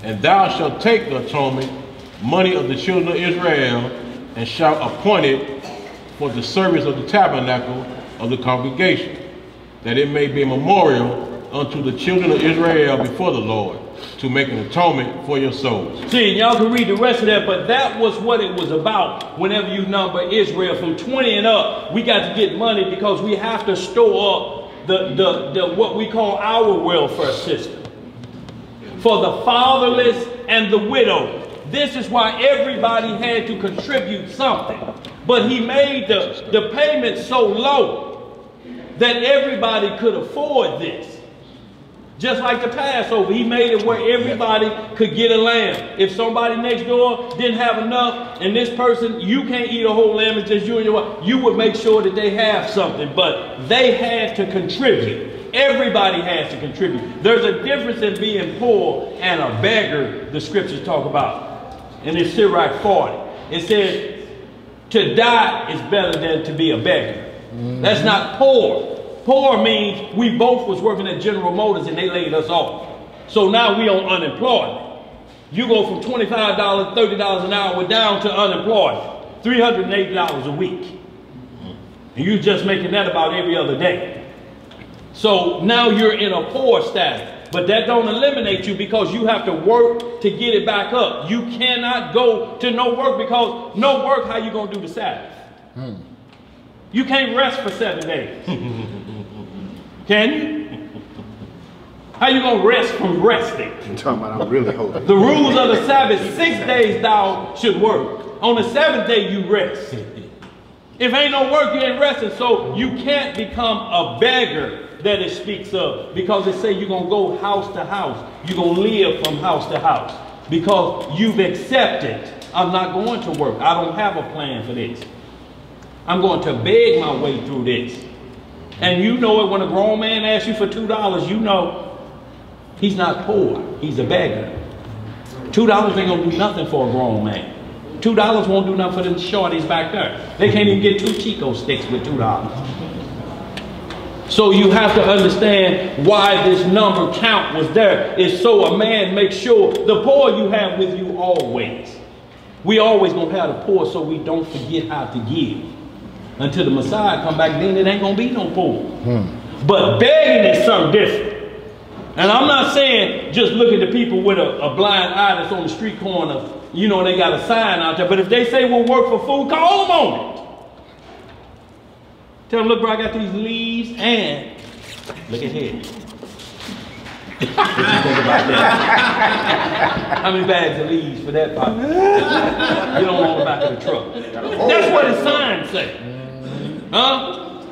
And thou shalt take the atonement money of the children of Israel, and shalt appoint it for the service of the tabernacle of the congregation, that it may be a memorial unto the children of Israel before the Lord, to make an atonement for your souls. See, y'all can read the rest of that, but that was what it was about. Whenever you number Israel from 20 and up, we got to get money because we have to store up the what we call our welfare system for the fatherless and the widow. This is why everybody had to contribute something, but he made the payment so low that everybody could afford this. Just like the Passover, he made it where everybody could get a lamb. If somebody next door didn't have enough, and this person, you can't eat a whole lamb, it's just you and your wife, you would make sure that they have something. But they had to contribute. Everybody has to contribute. There's a difference in being poor and a beggar, the scriptures talk about. And it's Sirach 40. It says, to die is better than to be a beggar. That's not poor. Poor means we both was working at General Motors and they laid us off. So now we on unemployment. You go from $25, $30 an hour down to unemployment. $380 a week. And you just making that about every other day. So now you're in a poor status. But that don't eliminate you because you have to work to get it back up. You cannot go to no work because no work, how you going to do the Sabbath? You can't rest for 7 days. Can you? How you going to rest from resting? I'm talking about I'm really holding. The rules of the Sabbath, 6 days thou should work. On the 7th day you rest. If ain't no work, you ain't resting. So you can't become a beggar that it speaks of. Because it say you're going to go house to house. You're going to live from house to house. Because you've accepted, I'm not going to work. I don't have a plan for this. I'm going to beg my way through this. And you know it when a grown man asks you for $2, you know he's not poor. He's a beggar. $2 ain't going to do nothing for a grown man. $2 $2 won't do nothing for them shorties back there. They can't even get 2 Chico sticks with $2. So you have to understand why this number count was there. It's so a man makes sure the poor you have with you always. We always gonna have the poor so we don't forget how to give. Until the Messiah come back, then it ain't gonna be no poor. But begging is something different. And I'm not saying just look at the people with a blind eye that's on the street corner, you know, they got a sign out there. But if they say we'll work for food, call them on it. Tell them, look, bro, I got these leaves and look at here. What you think about that? How many bags of leaves for that pot? You don't want the back of the truck. That's what the sign say. Huh?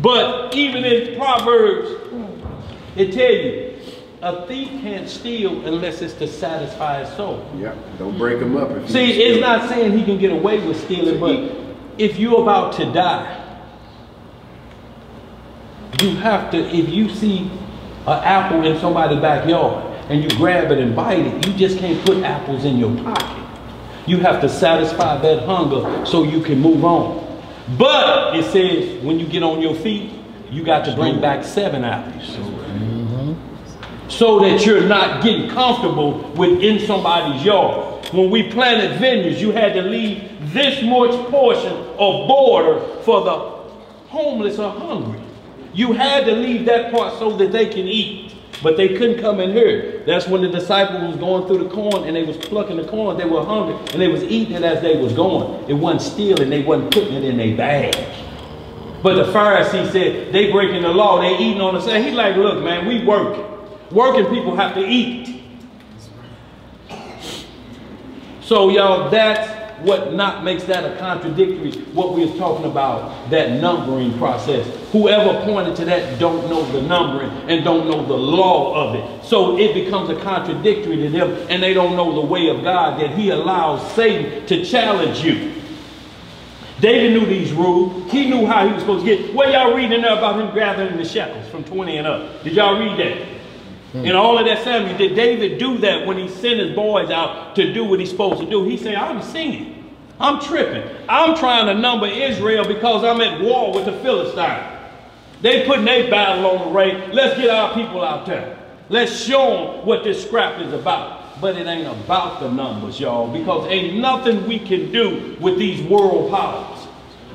But even in Proverbs, it tells you, a thief can't steal unless it's to satisfy his soul. Yeah, don't break him up. See, it's not saying he can get away with stealing, but if you're about to die, you have to, if you see an apple in somebody's backyard and you grab it and bite it, you just can't put apples in your pocket. You have to satisfy that hunger so you can move on. But it says when you get on your feet, you got to bring back 7 apples. So that you're not getting comfortable within somebody's yard. When we planted vineyards, you had to leave this much portion of border for the homeless or hungry. You had to leave that part so that they can eat. But they couldn't come in here. That's when the disciples was going through the corn and they was plucking the corn. They were hungry and they was eating it as they was going. It wasn't stealing. They wasn't putting it in their bag. But the Pharisees said, they breaking the law. They eating on the side. He's like, look, man, we working. Working people have to eat. So y'all, that's what not makes that a contradictory, what we was talking about, that numbering process. Whoever pointed to that don't know the numbering and don't know the law of it. So it becomes a contradictory to them and they don't know the way of God, that he allows Satan to challenge you. David knew these rules. He knew how he was supposed to get. What y'all reading there about him gathering the shekels from 20 and up? Did y'all read that? And all of that Samuel, did David do that when he sent his boys out to do what he's supposed to do? He said, I'm singing. I'm tripping. I'm trying to number Israel because I'm at war with the Philistines. They putting their battle on the race. Let's get our people out there. Let's show them what this scrap is about. But it ain't about the numbers, y'all, because ain't nothing we can do with these world powers.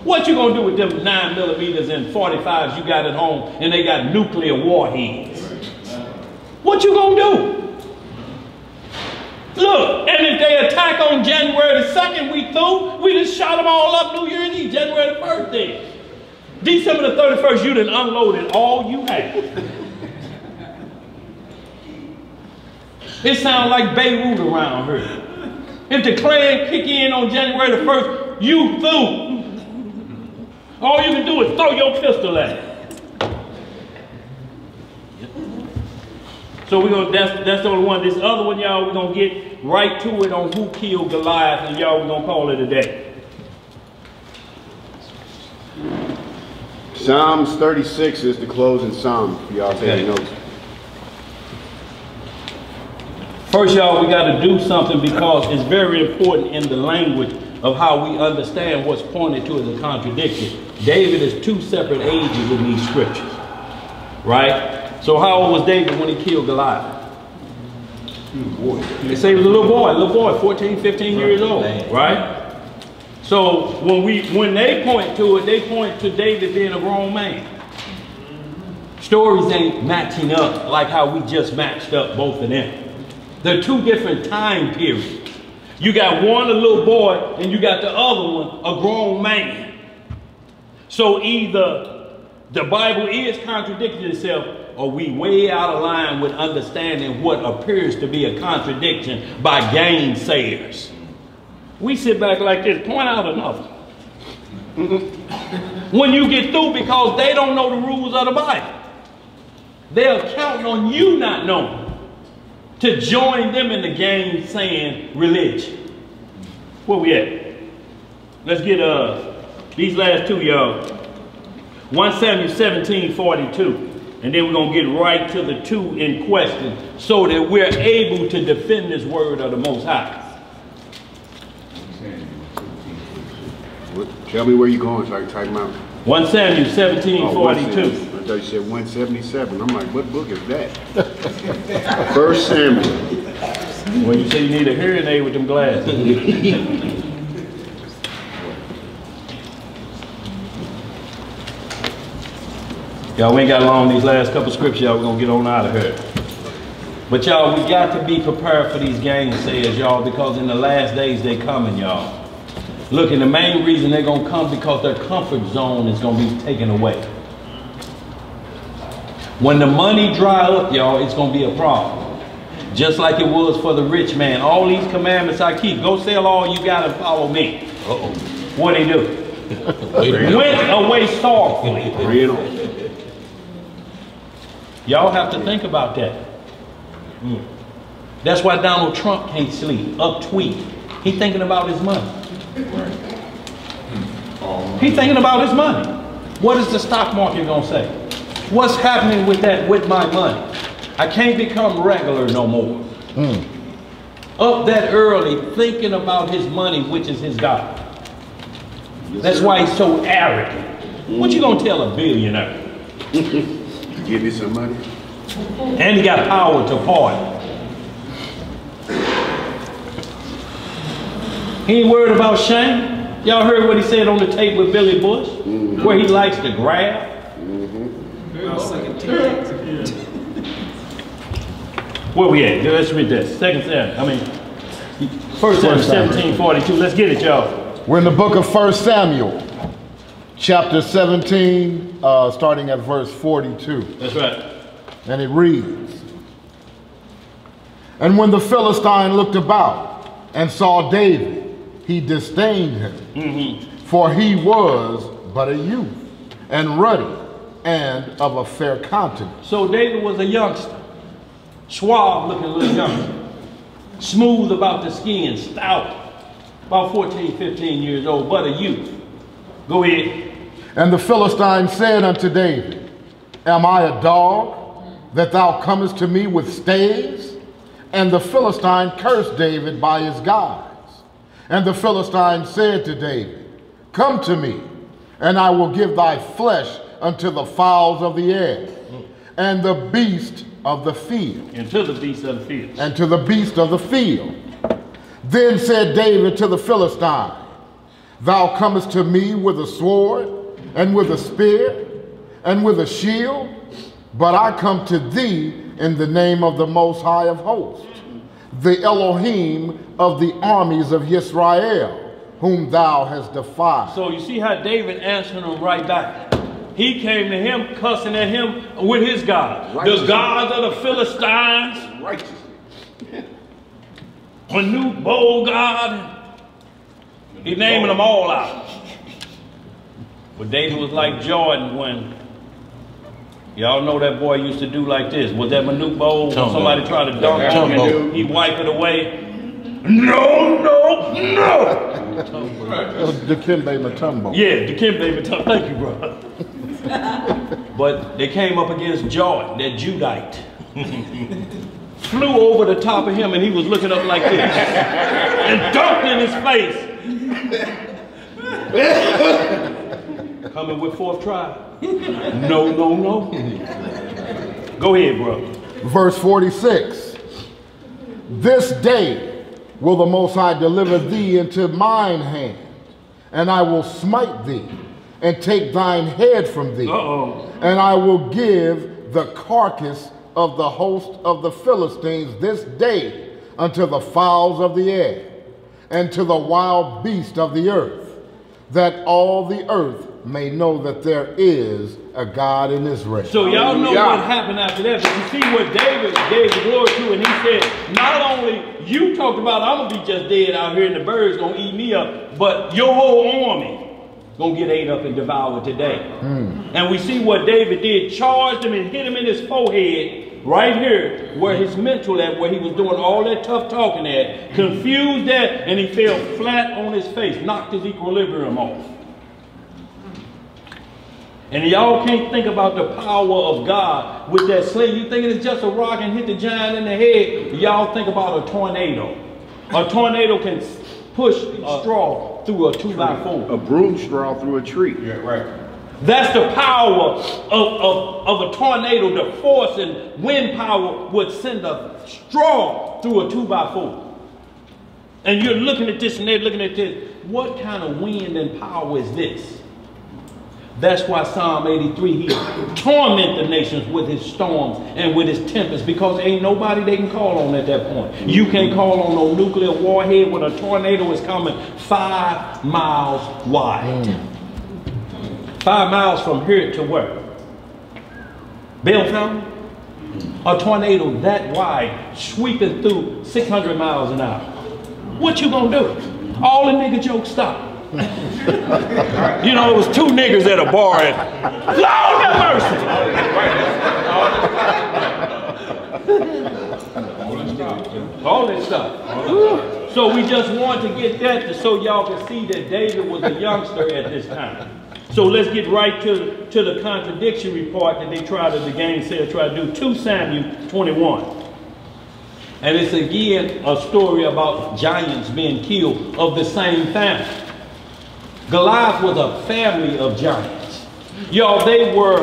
What you gonna do with them 9mm and 45s you got at home and they got nuclear warheads? What you gonna do? Look, and if they attack on January the 2nd, we through. We just shot them all up New Year's Eve, January the 1st then. December the 31st, you done unloaded all you had. It sounds like Beirut around here. If the Klan kick in on January the 1st, you through. All you can do is throw your pistol at it. So we're gonna, that's the only one. This other one, y'all, we're gonna get right to it on who killed Goliath, and y'all, we're gonna call it a day. Psalms 36 is the closing psalm for y'all taking notes. First, y'all, we got to do something because it's very important in the language of how we understand what's pointed to as a contradiction. David is 2 separate ages in these scriptures, right? So how old was David when he killed Goliath? They say he was a little boy, 14, 15 years old, right? So when they point to it, they point to David being a grown man. Stories ain't matching up like how we just matched up both of them. They're 2 different time periods. You got one, a little boy, and you got the other one, a grown man. So either the Bible is contradicting itself, or we way out of line with understanding what appears to be a contradiction by gainsayers. We sit back like this, point out another. When you get through, because they don't know the rules of the Bible. They're counting on you not knowing to join them in the gainsaying religion. Where we at? Let's get these last 2, y'all. 1 Samuel 17:42. And then we're going to get right to the 2 in question so that we're able to defend this word of the Most High. Tell me where you're going so I can type them out. 1 Samuel 17:42. I thought you said 177. I'm like, what book is that? 1 Samuel. Well, you say you need a hearing aid with them glasses. Y'all, we ain't got long these last couple scriptures. Y'all, we're going to get on out of here. But y'all, we got to be prepared for these gainsayers, y'all, because in the last days they coming, y'all. Look, and the main reason they're going to come because their comfort zone is going to be taken away. When the money dry up, y'all, it's going to be a problem. Just like it was for the rich man. All these commandments I keep. Go sell all you got and follow me. Uh-oh. What'd he do? Went away sorrowfully. Y'all have to think about that. That's why Donald Trump can't sleep. Up tweet. He thinking about his money. He thinking about his money. What is the stock market gonna say? What's happening with that, with my money? I can't become regular no more. Up that early thinking about his money, which is his God. That's why he's so arrogant. What you gonna tell a billionaire? Give you some money. And he got power to pardon. He ain't worried about shame. Y'all heard what he said on the tape with Billy Bush? Where he likes to grab. Where we at? Let's read this. 2 Samuel. 1 Samuel 17:42. Let's get it, y'all. We're in the book of 1 Samuel, chapter 17, starting at verse 42. That's right. And it reads, "And when the Philistine looked about and saw David, he disdained him, for he was but a youth, and ruddy, and of a fair countenance." So David was a youngster, suave looking little youngster, smooth about the skin, stout, about 14, 15 years old, but a youth. Go ahead. "And the Philistine said unto David, Am I a dog, that thou comest to me with staves? And the Philistine cursed David by his gods. And the Philistine said to David, Come to me, and I will give thy flesh unto the fowls of the air, and the beast of the field." And to the beast of the field. "And to the beast of the field. Then said David to the Philistine, Thou comest to me with a sword, and with a spear, and with a shield, but I come to thee in the name of the Most High of hosts, the Elohim of the armies of Israel, whom thou hast defied." So you see how David answered him right back. He came to him cussing at him with his God. The gods of the Philistines. A new bold God. He naming them all out. But David was like Jordan when, y'all know that boy used to do like this. Was that Manute Bowl? When somebody tried to dunk on him, he wiped it away. No, no, no. Dikembe Mutombo. Yeah, Dikembe Mutombo. Thank you, bro. But they came up against Jordan, that Judite. Flew over the top of him and he was looking up like this. And dunked in his face. Coming with fourth try. No, no, no. Go ahead, bro. Verse 46. "This day will the Most High deliver thee into mine hand, and I will smite thee, and take thine head from thee. And I will give the carcass of the host of the Philistines this day unto the fowls of the air, and to the wild beasts of the earth, that all the earth may know that there is a God in Israel." So y'all know what happened after that, but you see what David gave the glory to, and he said, not only you talked about I'm gonna be just dead out here and the birds gonna eat me up, but your whole army gonna get ate up and devoured today. And we see what David did, charged him and hit him in his forehead, right here, where his mental at, where he was doing all that tough talking at, confused that, and he fell flat on his face, knocked his equilibrium off. And y'all can't think about the power of God with that sling. You thinking it's just a rock and hit the giant in the head. Y'all think about a tornado. A tornado can push a straw through a 2x4. A broom straw through a tree. Yeah, right. That's the power of a tornado. The force and wind power would send a straw through a 2x4. And you're looking at this and they're looking at this. What kind of wind and power is this? That's why Psalm 83, he torment the nations with his storms and with his tempests, because ain't nobody they can call on at that point. You can't call on no nuclear warhead when a tornado is coming 5 miles wide. 5 miles from here to where? Belltown? A tornado that wide sweeping through 600 miles an hour. What you gonna do? All the nigga jokes stop. You know, it was 2 niggers at a bar and Lord have mercy. All this stuff. So we just want to get that so y'all can see that David was a youngster at this time. So let's get right to the contradictory part that they try to, the gainsayer try to do. 2 Samuel 21. And it's again a story about giants being killed of the same family. Goliath was a family of giants. Y'all, they were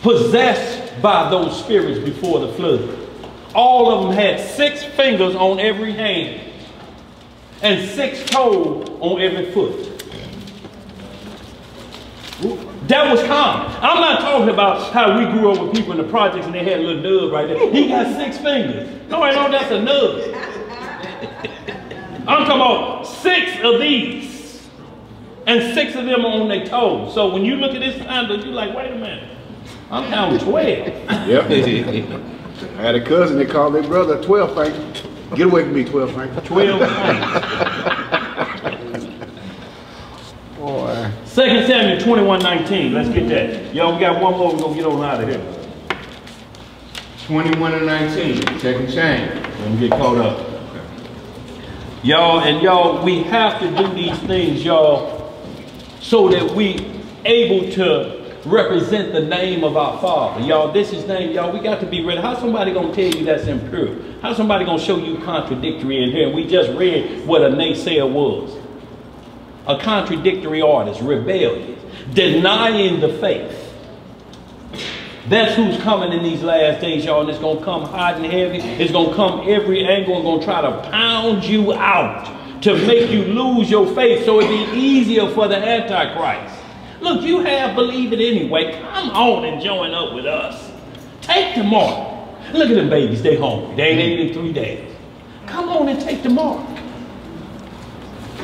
possessed by those spirits before the flood. All of them had 6 fingers on every hand and 6 toes on every foot. That was common. I'm not talking about how we grew up with people in the projects and they had a little nub right there. He got 6 fingers. No, I know that's a nub. I'm talking about 6 of these. And 6 of them on their toes. So when you look at this time, you're like, wait a minute. I'm counting 12. Yep. I had a cousin, they called their brother 12 finger. Get away from me, 12 finger. 12 fingers. 2 Samuel 21:19. Let's get that. Y'all, we got one more. We're going to get on out of here. 21:19. Second change. Let me get caught up. Y'all, we have to do these things, y'all, so that we able to represent the name of our Father. Y'all, this is name, y'all, we got to be ready. How somebody going to tell you that's impure? How somebody going to show you contradictory in here? We just read what a naysayer was. A contradictory artist, rebellious, denying the faith. That's who's coming in these last days, y'all, and it's going to come hot and heavy. It's going to come every angle and going to try to pound you out to make you lose your faith so it'd be easier for the Antichrist. Look, you have believe it anyway. Come on and join up with us. Take the mark. Look at them babies, they hungry. They ain't eaten in 3 days. Come on and take the mark.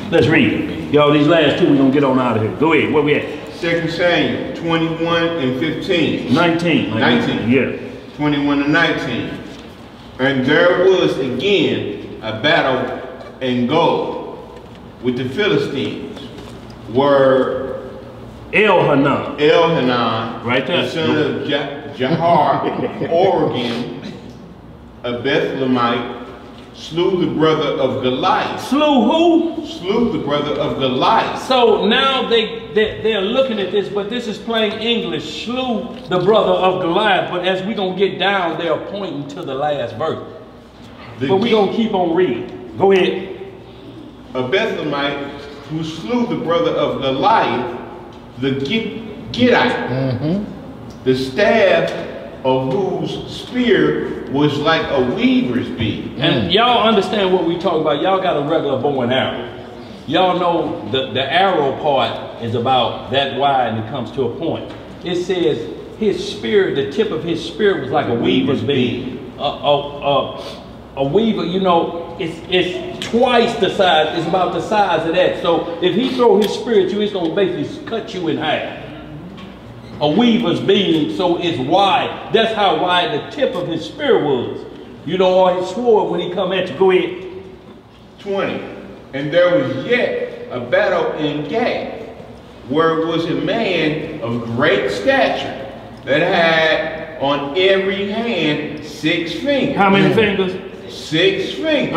Let's read. Y'all, these last 2 we're going to get on out of here. Go ahead, where we at? 2 Samuel 21:15. 19. Yeah. 21:19. And there was again a battle in Gold with the Philistines, where Elhanan, right there, the son of Jahar, Oregon, a Bethlehemite, slew the brother of Goliath. Slew who? Slew the brother of Goliath. So now they're looking at this, but this is plain English. Slew the brother of Goliath. But as we're going to get down, they're pointing to the last verse. But we're going to keep on reading. Go ahead. A Bethlehemite who slew the brother of Goliath, the Gittite, the staff of whose spear was like a weaver's beam. And y'all understand what we talk about. Y'all got a regular bow and arrow. Y'all know the arrow part is about that wide and it comes to a point. It says his spear, the tip of his spear was like a weaver's beam. A weaver, you know, it's twice the size. It's about the size of that. So if he throw his spear at you, it's going to basically cut you in half. A weaver's beam, so it's wide. That's how wide the tip of his spear was. You know, or his sword when he come at you. Go ahead. 20. And there was yet a battle in Gath, where was a man of great stature that had on every hand 6 fingers. How many fingers? 6 fingers.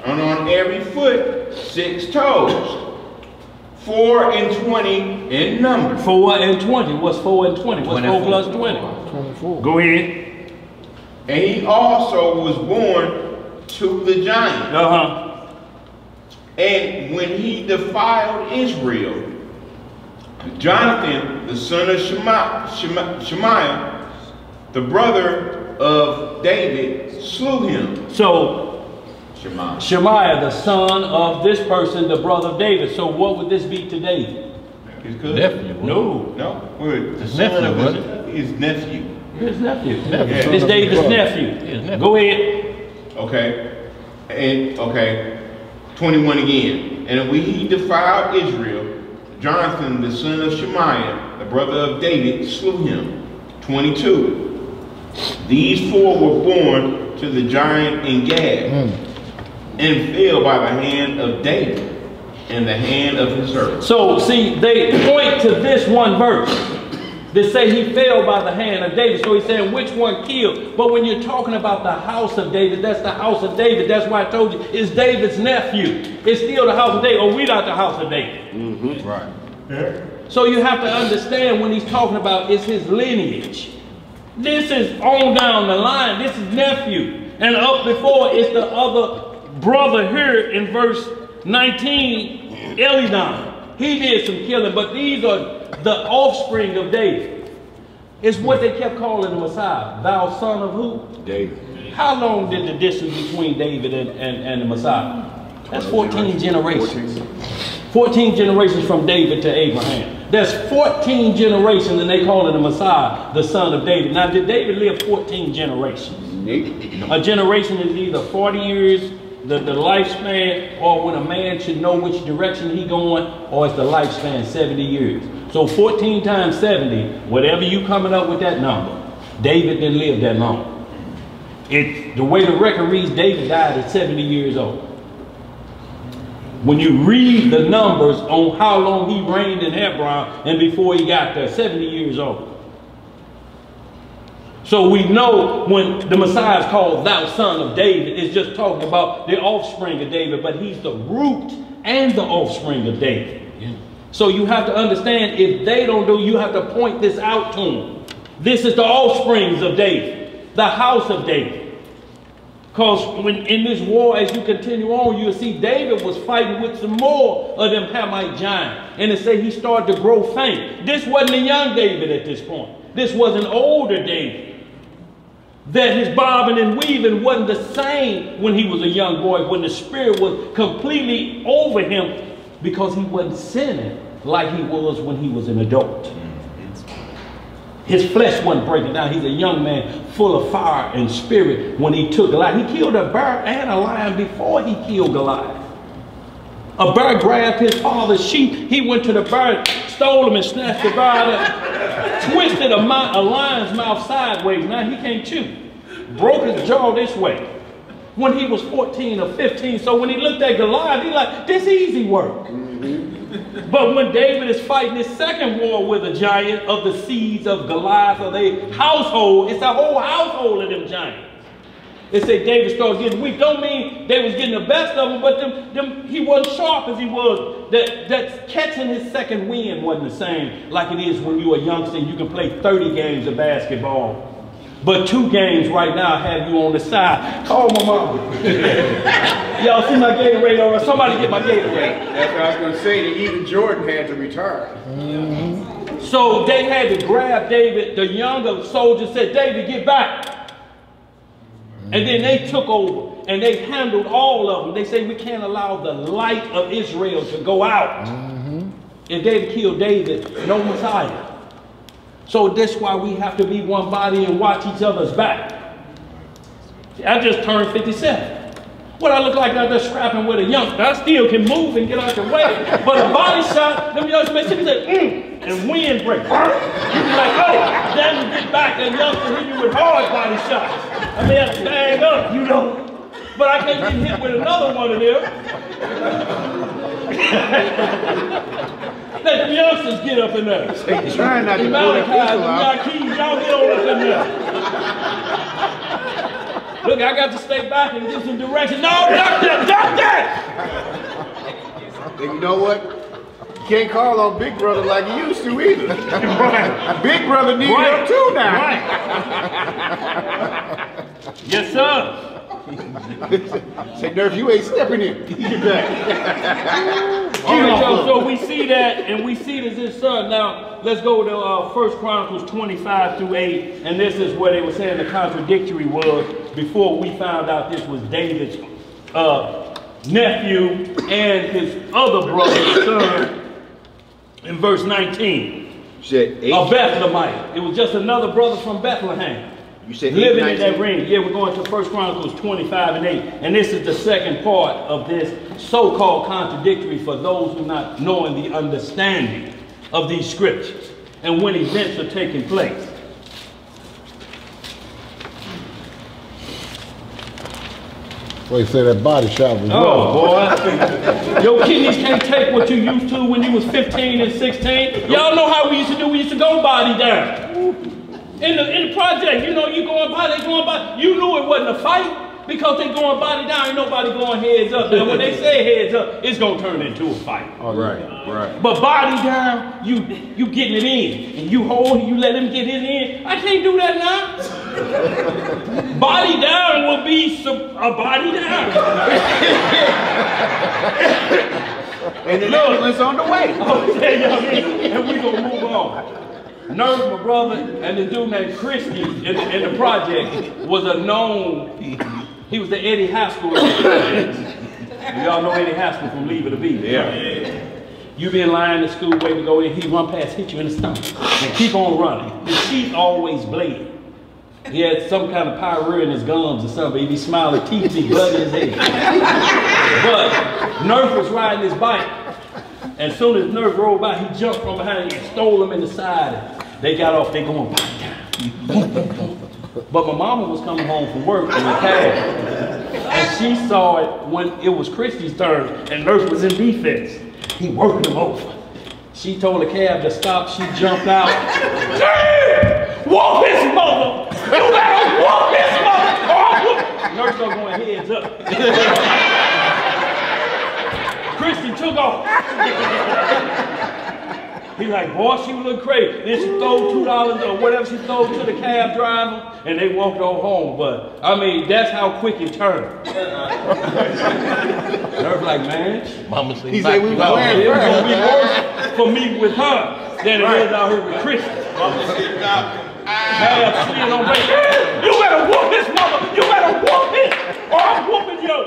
And on every foot 6 toes. 4 and 20 in number. 4 and 20. What's 4 and 20? What's 4 plus 20? 24. Go ahead. And he also was born to the giant. And when he defiled Israel, Jonathan, the son of Shemaiah, the brother of David, slew him. So, Shemaiah, the son of this person, the brother of David. So what would this be to David? His cousin? Nephew. No. His nephew, his nephew. His nephew. Yeah. It's David's nephew. Go ahead. Okay. And, 21 again. And when he defiled Israel, Jonathan, the son of Shemaiah, the brother of David, slew him. 22. These four were born to the giant in Gad, and fell by the hand of David and the hand of his servant. So, see, they point to this one verse. They say he fell by the hand of David. So he's saying which one killed. But when you're talking about the house of David, that's the house of David. That's why I told you it's David's nephew. It's still the house of David. Or we not the house of David. Right. Yeah. So you have to understand when he's talking about is his lineage. This is on down the line. This is nephew. And up before is the other brother here in verse 19, Elidam. He did some killing, but these are the offspring of David. It's what they kept calling the Messiah. Thou son of who? David. How long did the distance between David and the Messiah? That's 14 generations. 14 generations from David to Abraham. There's 14 generations and they call it the Messiah, the son of David. Now, did David live 14 generations? A generation is either 40 years, the lifespan, or when a man should know which direction he going, or it's the lifespan, 70 years. So 14 times 70, whatever you coming up with that number, David didn't live that long. The way the record reads, David died at 70 years old. When you read the numbers on how long he reigned in Hebron and before he got there, 70 years old. So we know when the Messiah is called thou son of David, it's just talking about the offspring of David, but he's the root and the offspring of David. Yeah. So you have to understand, if they don't do, you have to point this out to them. This is the offsprings of David, the house of David. Because when in this war, as you continue on, you'll see David was fighting with some more of them Hamite giants. And it say he started to grow faint. This wasn't a young David at this point. This was an older David. That his bobbing and weaving wasn't the same when he was a young boy, when the spirit was completely over him, because he wasn't sinning like he was when he was an adult. His flesh wasn't breaking down. He's a young man full of fire and spirit when he took Goliath. He killed a bear and a lion before he killed Goliath. A bear grabbed his father's sheep. He went to the bear, stole him and snatched the bear up, twisted a lion's mouth sideways. Now he can't chew. Broke his jaw this way. When he was 14 or 15. So when he looked at Goliath, he's like, this easy work. But when David is fighting his second war with a giant of the seeds of Goliath, or the household, it's a whole household of them giants. It said David started getting weak. Don't mean they was getting the best of him, but he wasn't sharp as he was. That catching his second wind wasn't the same like it is when you're a youngster and you can play 30 games of basketball. But 2 games right now have you on the side. Call my mama. Y'all see my Gatorade over? Somebody get my Gatorade. That's what I was going to say, that even Jordan had to retire. So they had to grab David. The younger soldiers said, David, get back. And then they took over and they handled all of them. They say we can't allow the light of Israel to go out. If they'd killed David, no Messiah. So that's why we have to be one body and watch each other's back. See, I just turned 57. What I look like out there scrapping with a youngster? I still can move and get out the way. But a body shot, them youngsters say, and wind break. You be like, oh, then you get back and youngster hit you with hard body shots. I mean, that's bang up, you know. But I can't get hit with another one of them. Let the youngsters get up in there. Trying not to pull that pistol out. Y'all get on up in there. Look, I got to stay back and get some direction. No, duck that! And you know what? You can't call on Big Brother like you used to either. Right. Big Brother needs help too now. Right. Yes, sir. Say, Nerf, you ain't stepping in. Get back. All right, y'all, so we see that, and we see that his son. Now, let's go to 1 Chronicles 25 through 8, and this is where they were saying the contradictory was before we found out this was David's nephew and his other brother's son. In verse 19, a Bethlehemite. It was just another brother from Bethlehem. You said living in that ring. Yeah, we're going to 1 Chronicles 25 and 8. And this is the second part of this so-called contradictory for those who not knowing the understanding of these scriptures and when events are taking place. Well, you say that body shot was boy. Your kidneys can't take what you used to when you was 15 and 16. Y'all know how we used to do. We used to go body down. In the project, you know, you going body, they going body. You knew it wasn't a fight because they going body down. Ain't nobody going heads up. Now when they say heads up, it's gonna turn into a fight. All right, right. But body down, you getting it in, and you hold, you let him get it in. I can't do that now. Body down will be a body down. And the ambulance on the way. And we gonna move on. Nerve, my brother, and the dude named Christy in the project was a known, he was the Eddie Haskell in the project. Y'all know Eddie Haskell from Leave It a Beat. Yeah. You be in line at school waiting to go in, he run past, hit you in the stomach, and keep on running. His teeth always bled. He had some kind of pyrrhea in his gums or something. He'd be smiling, teeth be blood in his head. But Nerf was riding his bike. And as soon as Nerf rolled by, he jumped from behind and stole him in the side. They got off, they going body down. But my mama was coming home from work in a cab. And she saw it when it was Christy's turn and Nerf was in defense. He worked him over. She told the cab to stop, she jumped out. Damn! Whoop his mother! You better whoop his mother! Nerf started going heads up. Christy took off. He like, boy, she was looking crazy. Then she threw $2 or whatever she threw to the cab driver, and they walked on home. But I mean, that's how quick it turned. Nerf like, man, Mama said, he said we were playing. It was gonna be worse for me with her than it is out here with Christy. Mama said, on baby. You better whoop his mother. You better whoop it, or I'm whooping you.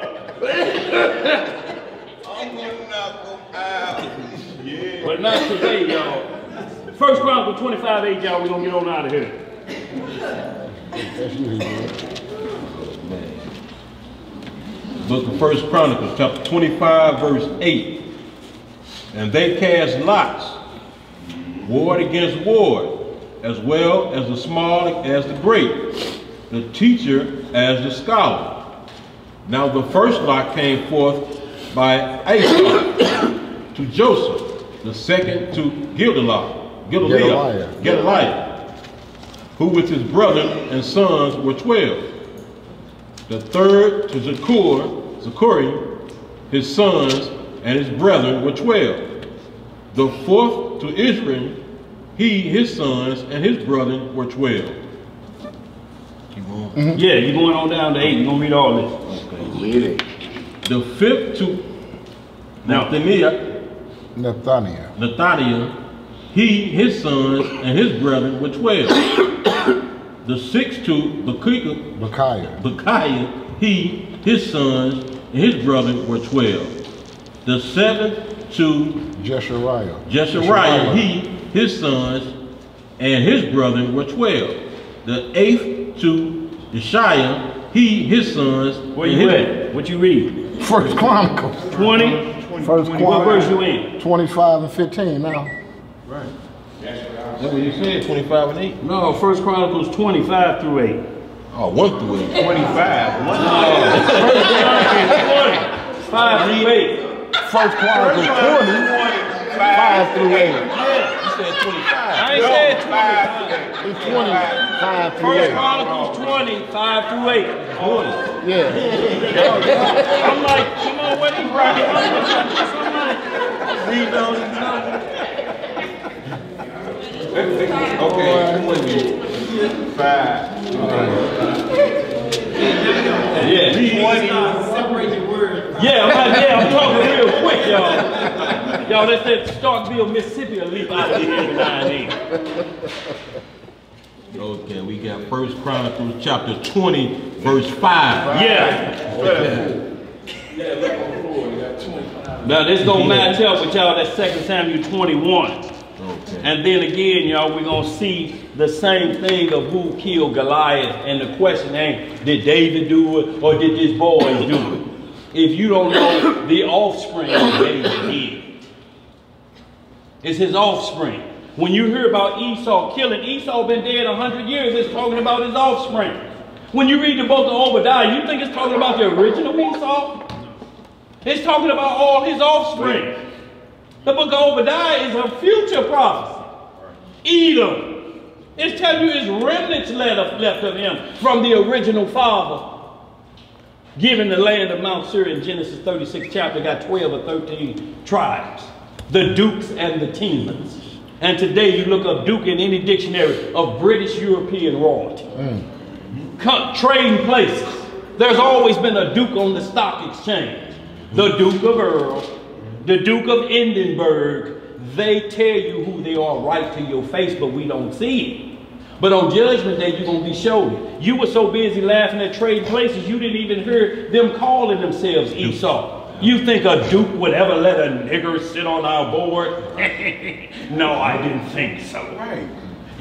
But not today, y'all. 1 Chronicles 25:8, y'all. We're gonna get on out of here. Book of 1 Chronicles, chapter 25, verse 8. And they cast lots, ward against ward, as well as the small as the great, the teacher as the scholar. Now the first lot came forth by Asa to Joseph, the second to Gedaliah, who with his brother and sons were 12. The third to Zechariah, his sons and his brethren were 12. The fourth to Israel, his sons and his brethren were 12. Keep going. Yeah, you're going on down to 8. You're going to read all this. Okay. The fifth to Nathaniah, his sons and his brethren were 12. The sixth to Bechiah, his sons and his brethren were 12. The seventh to Jeshariah, his sons and his brethren were 12. The eighth to Yeshaiah, his sons. Where you at? What you read? 1 Chronicles 20. First what verse you in? 25 and 15 now. Right. That's what you said, 25 and 8? No, 1 Chronicles 25 through 8. Oh, 1 through 8. 25. 1 5 through 8. 1 Chronicles 20, 5 through 8. You said 25. I ain't said 25. It's 25 through 8. 1 Chronicles 20, 5 through 8. Yeah. I'm like, come on, what he brought? Read those. Okay, 25. Yeah. No, that's that Starkville, Mississippi will leap out of here every now and then. Okay, we got 1 Chronicles chapter 20, verse 5. Yeah. Okay. Now this gonna match up with y'all, that's 2 Samuel 21. Okay. And then again, y'all, we're gonna see the same thing of who killed Goliath. And the question ain't, did David do it or did this boys do it? If you don't know, the offspring of David did. It's his offspring. When you hear about Esau killing, Esau been dead 100 years, it's talking about his offspring. When you read the book of Obadiah, you think it's talking about the original Esau? It's talking about all his offspring. The book of Obadiah is a future prophecy. Edom. It's telling you his remnants left of him from the original father. Given the land of Mount Seir in Genesis 36 chapter, got 12 or 13 tribes. The Dukes and the Temans. And today you look up Duke in any dictionary of British European royalty. Trading places. There's always been a Duke on the stock exchange. The Duke of Earl, the Duke of Edinburgh. They tell you who they are right to your face, but we don't see it. But on Judgment Day, you're going to be showed. You were so busy laughing at trading places, you didn't even hear them calling themselves Esau. You think a duke would ever let a nigger sit on our board? No, I didn't think so. Right.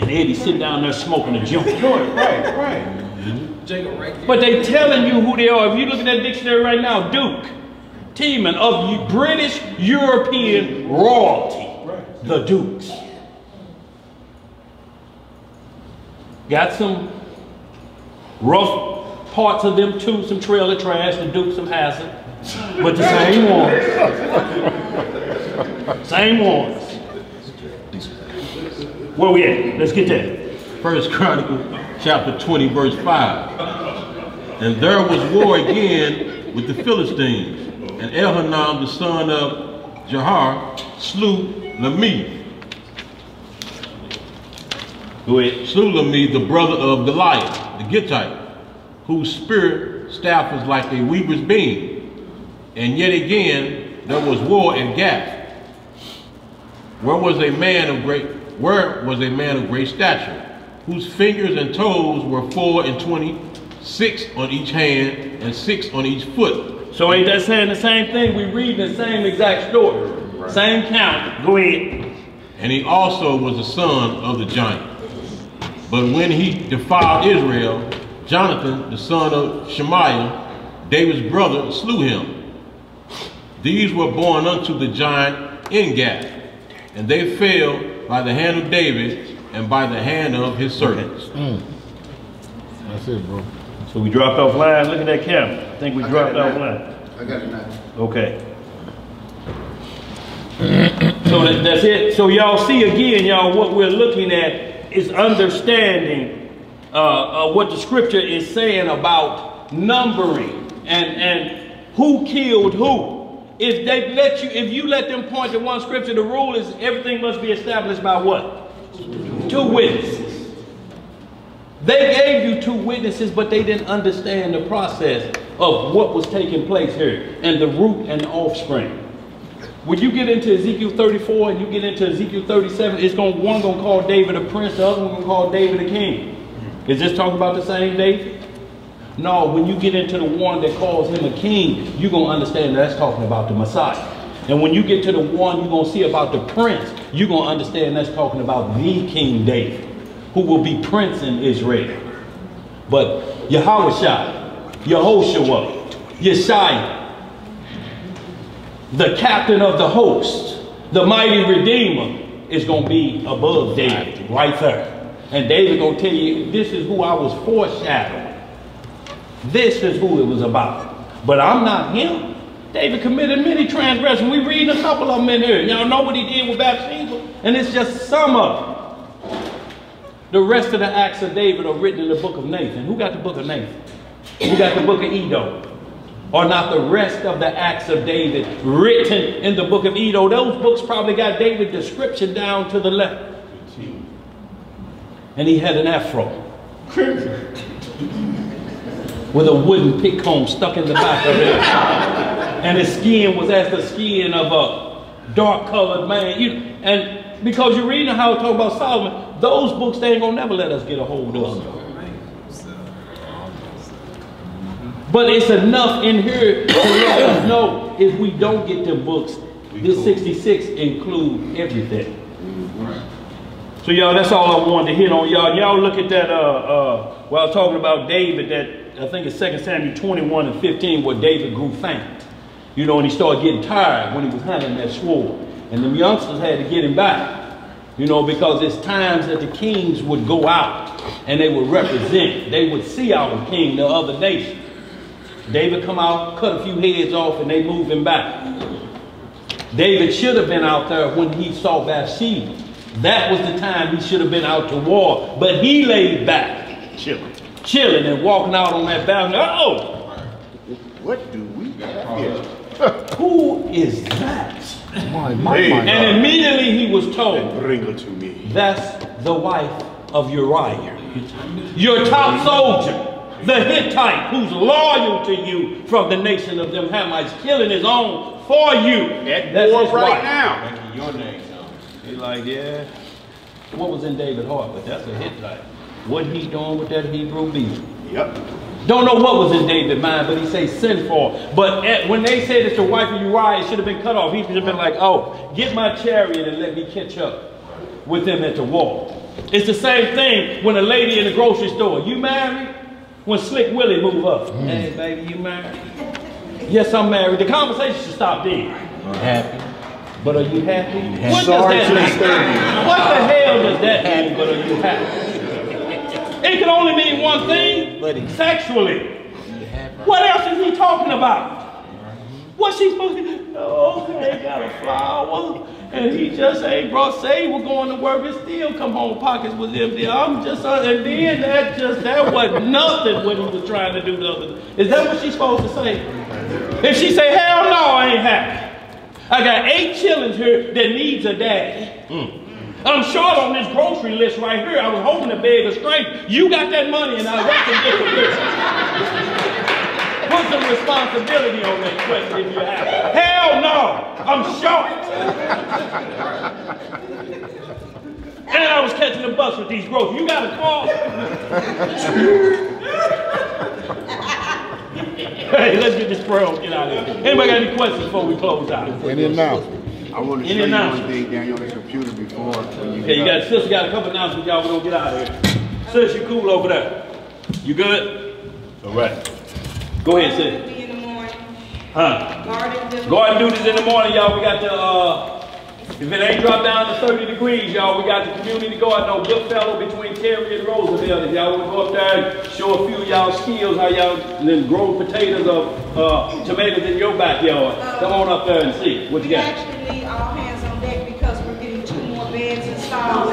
And Eddie sit down there smoking a joint. Right. But they telling you who they are. If you look at that dictionary right now, Duke, Teeman of British European royalty. The Dukes. Got some rough parts of them too, some trailer trash, the Dukes of Hazzard. But the same ones. Same ones. Where we at? Let's get there. 1 Chronicles chapter 20, verse 5. And there was war again with the Philistines. And Elhanan, the son of Jahar, slew Lamih. Go ahead. Slew Lamih, the brother of Goliath, the Gittite, whose spear staff was like a weaver's beam. And yet again, there was war in Gath. Where was a man of great stature, whose fingers and toes were 4 and 20, 6 on each hand and 6 on each foot. So ain't that saying the same thing? We read the same exact story. Right. Same count. Go ahead. And he also was the son of the giant. But when he defiled Israel, Jonathan, the son of Shemaiah, David's brother, slew him. These were born unto the giant in Gath, and they fell by the hand of David and by the hand of his servants. That's it, bro. So we dropped off line. Look at that camera. I think we dropped off line. I got it now. Okay. So that's it. So y'all see again, y'all, what we're looking at is understanding what the scripture is saying about numbering and who killed who. If they let you, if you let them point to one scripture, the rule is everything must be established by what? 2 witnesses. They gave you 2 witnesses, but they didn't understand the process of what was taking place here and the root and the offspring. When you get into Ezekiel 34 and you get into Ezekiel 37, it's one gonna call David a prince, the other one gonna call David a king. Is this talking about the same David? No, when you get into the one that calls him a king, you're going to understand that's talking about the Messiah. And when you get to the one you're going to see about the prince, you're going to understand that's talking about the King David, who will be prince in Israel. But Yahushua, Yehoshua, Yeshua, the captain of the host, the mighty redeemer, is going to be above David, right there. And David going to tell you, this is who I was foreshadowing. This is who it was about. But I'm not him. David committed many transgressions. We read a couple of them in here. Y'all know what he did with Bathsheba. And it's just some of them. The rest of the acts of David are written in the book of Nathan. Who got the book of Nathan? Who got the book of Edo? Or not the rest of the acts of David written in the book of Edo? Those books probably got David's description down to the left. And he had an afro. With a wooden pick comb stuck in the back of it. And his skin was as the skin of dark colored man. And because you're reading how it talk about Solomon, those books, they ain't gonna never let us get a hold of them. But it's enough in here to let us know if we don't get them books, this 66 include everything. So y'all, that's all I wanted to hit on. Y'all look at that, while I was talking about David, that I think it's 2 Samuel 21 and 15, where David grew faint. You know, and he started getting tired when he was handling that sword. And the youngsters had to get him back. You know, because it's times that the kings would go out and they would represent. They would see our king, the other nation. David come out, cut a few heads off, and they move him back. David should have been out there when he saw Bathsheba. That was the time he should have been out to war. But he laid back, chilling and walking out on that balcony. Uh-oh! What do we have here? Who is that? And immediately he was told, bring her to me. That's the wife of Uriah, your top soldier. The Hittite who's loyal to you from the nation of them Hamites, killing his own for you. That's his right now. Making your name known. He's like, yeah. What was in David's heart? But that's a Hittite. What he doing with that Hebrew beast? Yep. Don't know what was in David's mind, but he say sin for. But when they said it's the wife of Uriah, it should have been cut off. He should have been like, oh, get my chariot and let me catch up with them at the wall. It's the same thing when a lady in the grocery store, you married? When Slick Willie move up, hey baby, you married? Yes, I'm married. The conversation should stop there. Happy. But are you happy? What does that mean? What the hell does that mean, but are you happy? It can only mean one thing, sexually. What else is he talking about? What's she supposed to do? Oh, they got a flower. And he just ain't brought, say he was going to work and still come home, pockets was empty. I'm just, and then that wasn't nothing what he was trying to do the other day. Is that what she's supposed to say? If she say, hell no, I ain't happy. I got 8 children here that needs a daddy. I'm short on this grocery list right here. I was hoping to beg a strength. You got that money and I reckon get the list. Put some responsibility on that question if you have it. Hell no, I'm short. And I was catching the bus with these groceries. You got a car? Hey, let's get this prayer on, get out of here. Anybody got any questions before we close out? Any announcement? I want to show you one thing down on the computer before. Okay, sister got a couple announcements, y'all. We're going to get out of here. Sis, you cool over there? You good? All right. Go ahead, sis. In the morning. Huh? Garden duties in the morning, y'all. We got the, if it ain't dropped down to 30 degrees, y'all, we got the community garden on Goodfellow between Terry and Roosevelt. If y'all want to go up there and show a few of y'all skills, how y'all then grow potatoes or tomatoes in your backyard, come on up there and see what you got. We actually need all hands on deck because we're getting 2 more beds installed. No,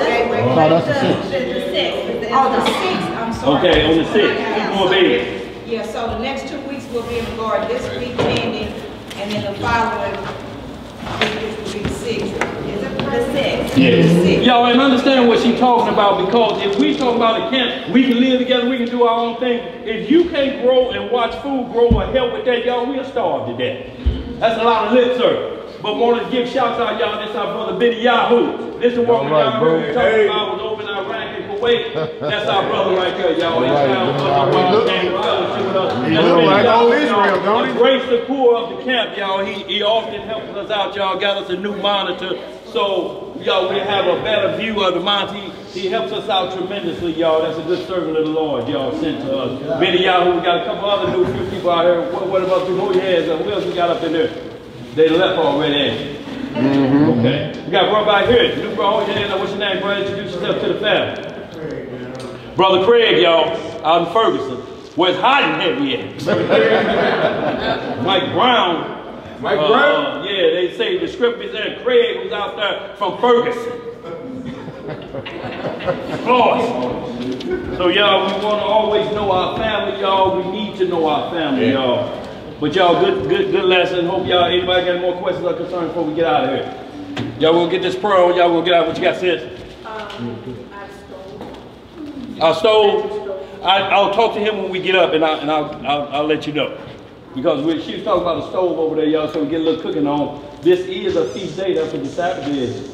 that's the 6th. Oh, the 6th, I'm sorry. Okay, on the 6th, 2 more beds. Yeah, so the next 2 weeks we'll be in the garden. This week ending, and then the following week will be the 6th. Is it the 6th? Yeah. Y'all, and understand what she's talking about, because if we talk about a camp, we can live together, we can do our own thing. If you can't grow and watch food grow or help with that, y'all, we'll starve to death. That's a lot of lip service. But wanted to give shouts out, y'all. This our brother Benny Yahoo. This the one y'all heard me talking about was over in Iraq and Kuwait. That's our brother right there, y'all. He look like old Israel, don't he? Grace the poor of the camp, y'all. He often helps us out, y'all. Got us a new monitor. So, y'all, we have a better view of the monitor. He helps us out tremendously, y'all. That's a good servant of the Lord, y'all, sent to us. Benny Yahoo, we got a couple other new few people out here. What about the whole years? Who else we got up in there? They left already. Okay. We got one by here. New bro, what's your name, bro? Introduce yourself to the family. Brother Craig, y'all, out in Ferguson. Where it's hot and heavy at. Mike Brown. Mike Brown? Yeah, they say the script is there. Craig was out there from Ferguson. Awesome. So y'all, we want to always know our family, y'all. We need to know our family, y'all. But y'all, good lesson. Hope y'all, anybody got any more questions or concerns before we get out of here? Y'all will get this prayer on. Y'all will get out what you got, sis. I stole. I'll talk to him when we get up, and I'll let you know. Because she was talking about a stove over there, y'all, so we get a little cooking on. This is a feast day. That's what the Sabbath is.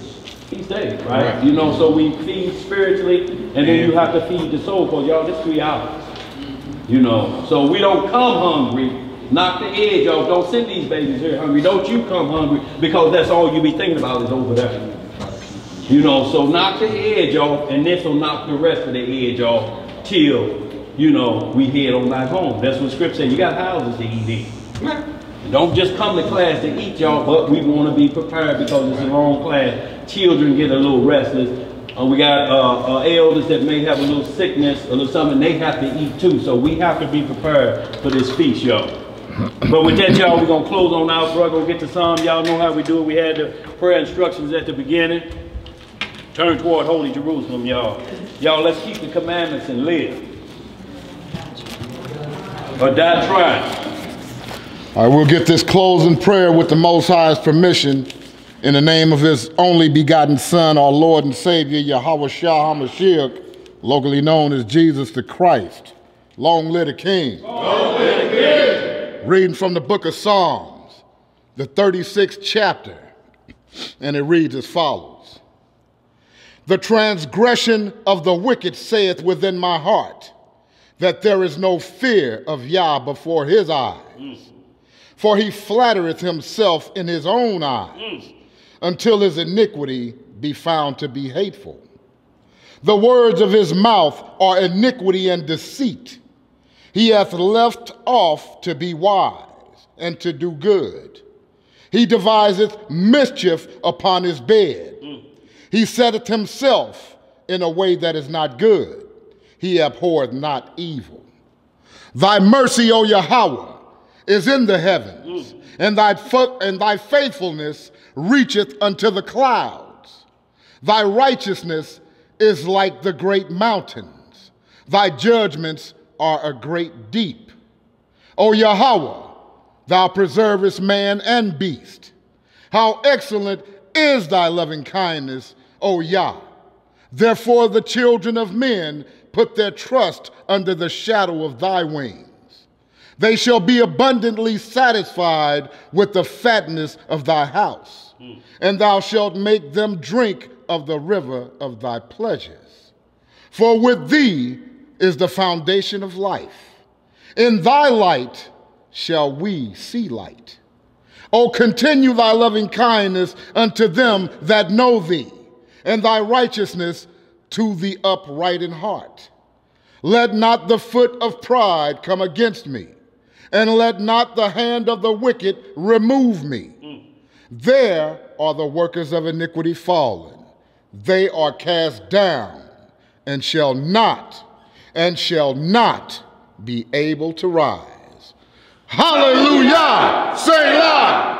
Feast day, right? You know, so we feed spiritually, and then you have to feed the soul, because y'all, this 3 hours. You know, so we don't come hungry. Knock the edge off. Don't send these babies here hungry. Don't you come hungry, because that's all you be thinking about is over there. You know, so knock the edge off, and this will knock the rest of the edge off till, you know, we head on back home. That's what Scripture says. You got houses to eat in. Don't just come to class to eat, y'all, but we want to be prepared because it's a long class. Children get a little restless. We got elders that may have a little sickness, a little something, they have to eat too. So we have to be prepared for this feast, y'all. But with that, y'all, we're going to close on out. We're going to get to Psalm. Y'all know how we do it. We had the prayer instructions at the beginning. Turn toward Holy Jerusalem, y'all. Y'all, let's keep the commandments and live. Or die trying. All right, we'll get this closing prayer with the Most High's permission. In the name of his only begotten Son, our Lord and Savior, Yahweh Shah HaMashiach, locally known as Jesus the Christ. Long live the King. Long live the King. Reading from the book of Psalms, the 36th chapter, and it reads as follows. The transgression of the wicked saith within my heart, that there is no fear of Yah before his eyes. For he flattereth himself in his own eyes, until his iniquity be found to be hateful. The words of his mouth are iniquity and deceit. He hath left off to be wise and to do good. He deviseth mischief upon his bed. He setteth himself in a way that is not good. He abhorreth not evil. Thy mercy, O Yahweh, is in the heavens, and thy faithfulness reacheth unto the clouds. Thy righteousness is like the great mountains. Thy judgments are a great deep. O Yahweh, thou preservest man and beast. How excellent is thy loving kindness, O Yah. Therefore the children of men put their trust under the shadow of thy wings. They shall be abundantly satisfied with the fatness of thy house, and thou shalt make them drink of the river of thy pleasures. For with thee is the foundation of life. In thy light shall we see light. O continue thy loving kindness unto them that know thee, and thy righteousness to the upright in heart. Let not the foot of pride come against me, and let not the hand of the wicked remove me. There are the workers of iniquity fallen. They are cast down and shall not be able to rise. Hallelujah! Selah!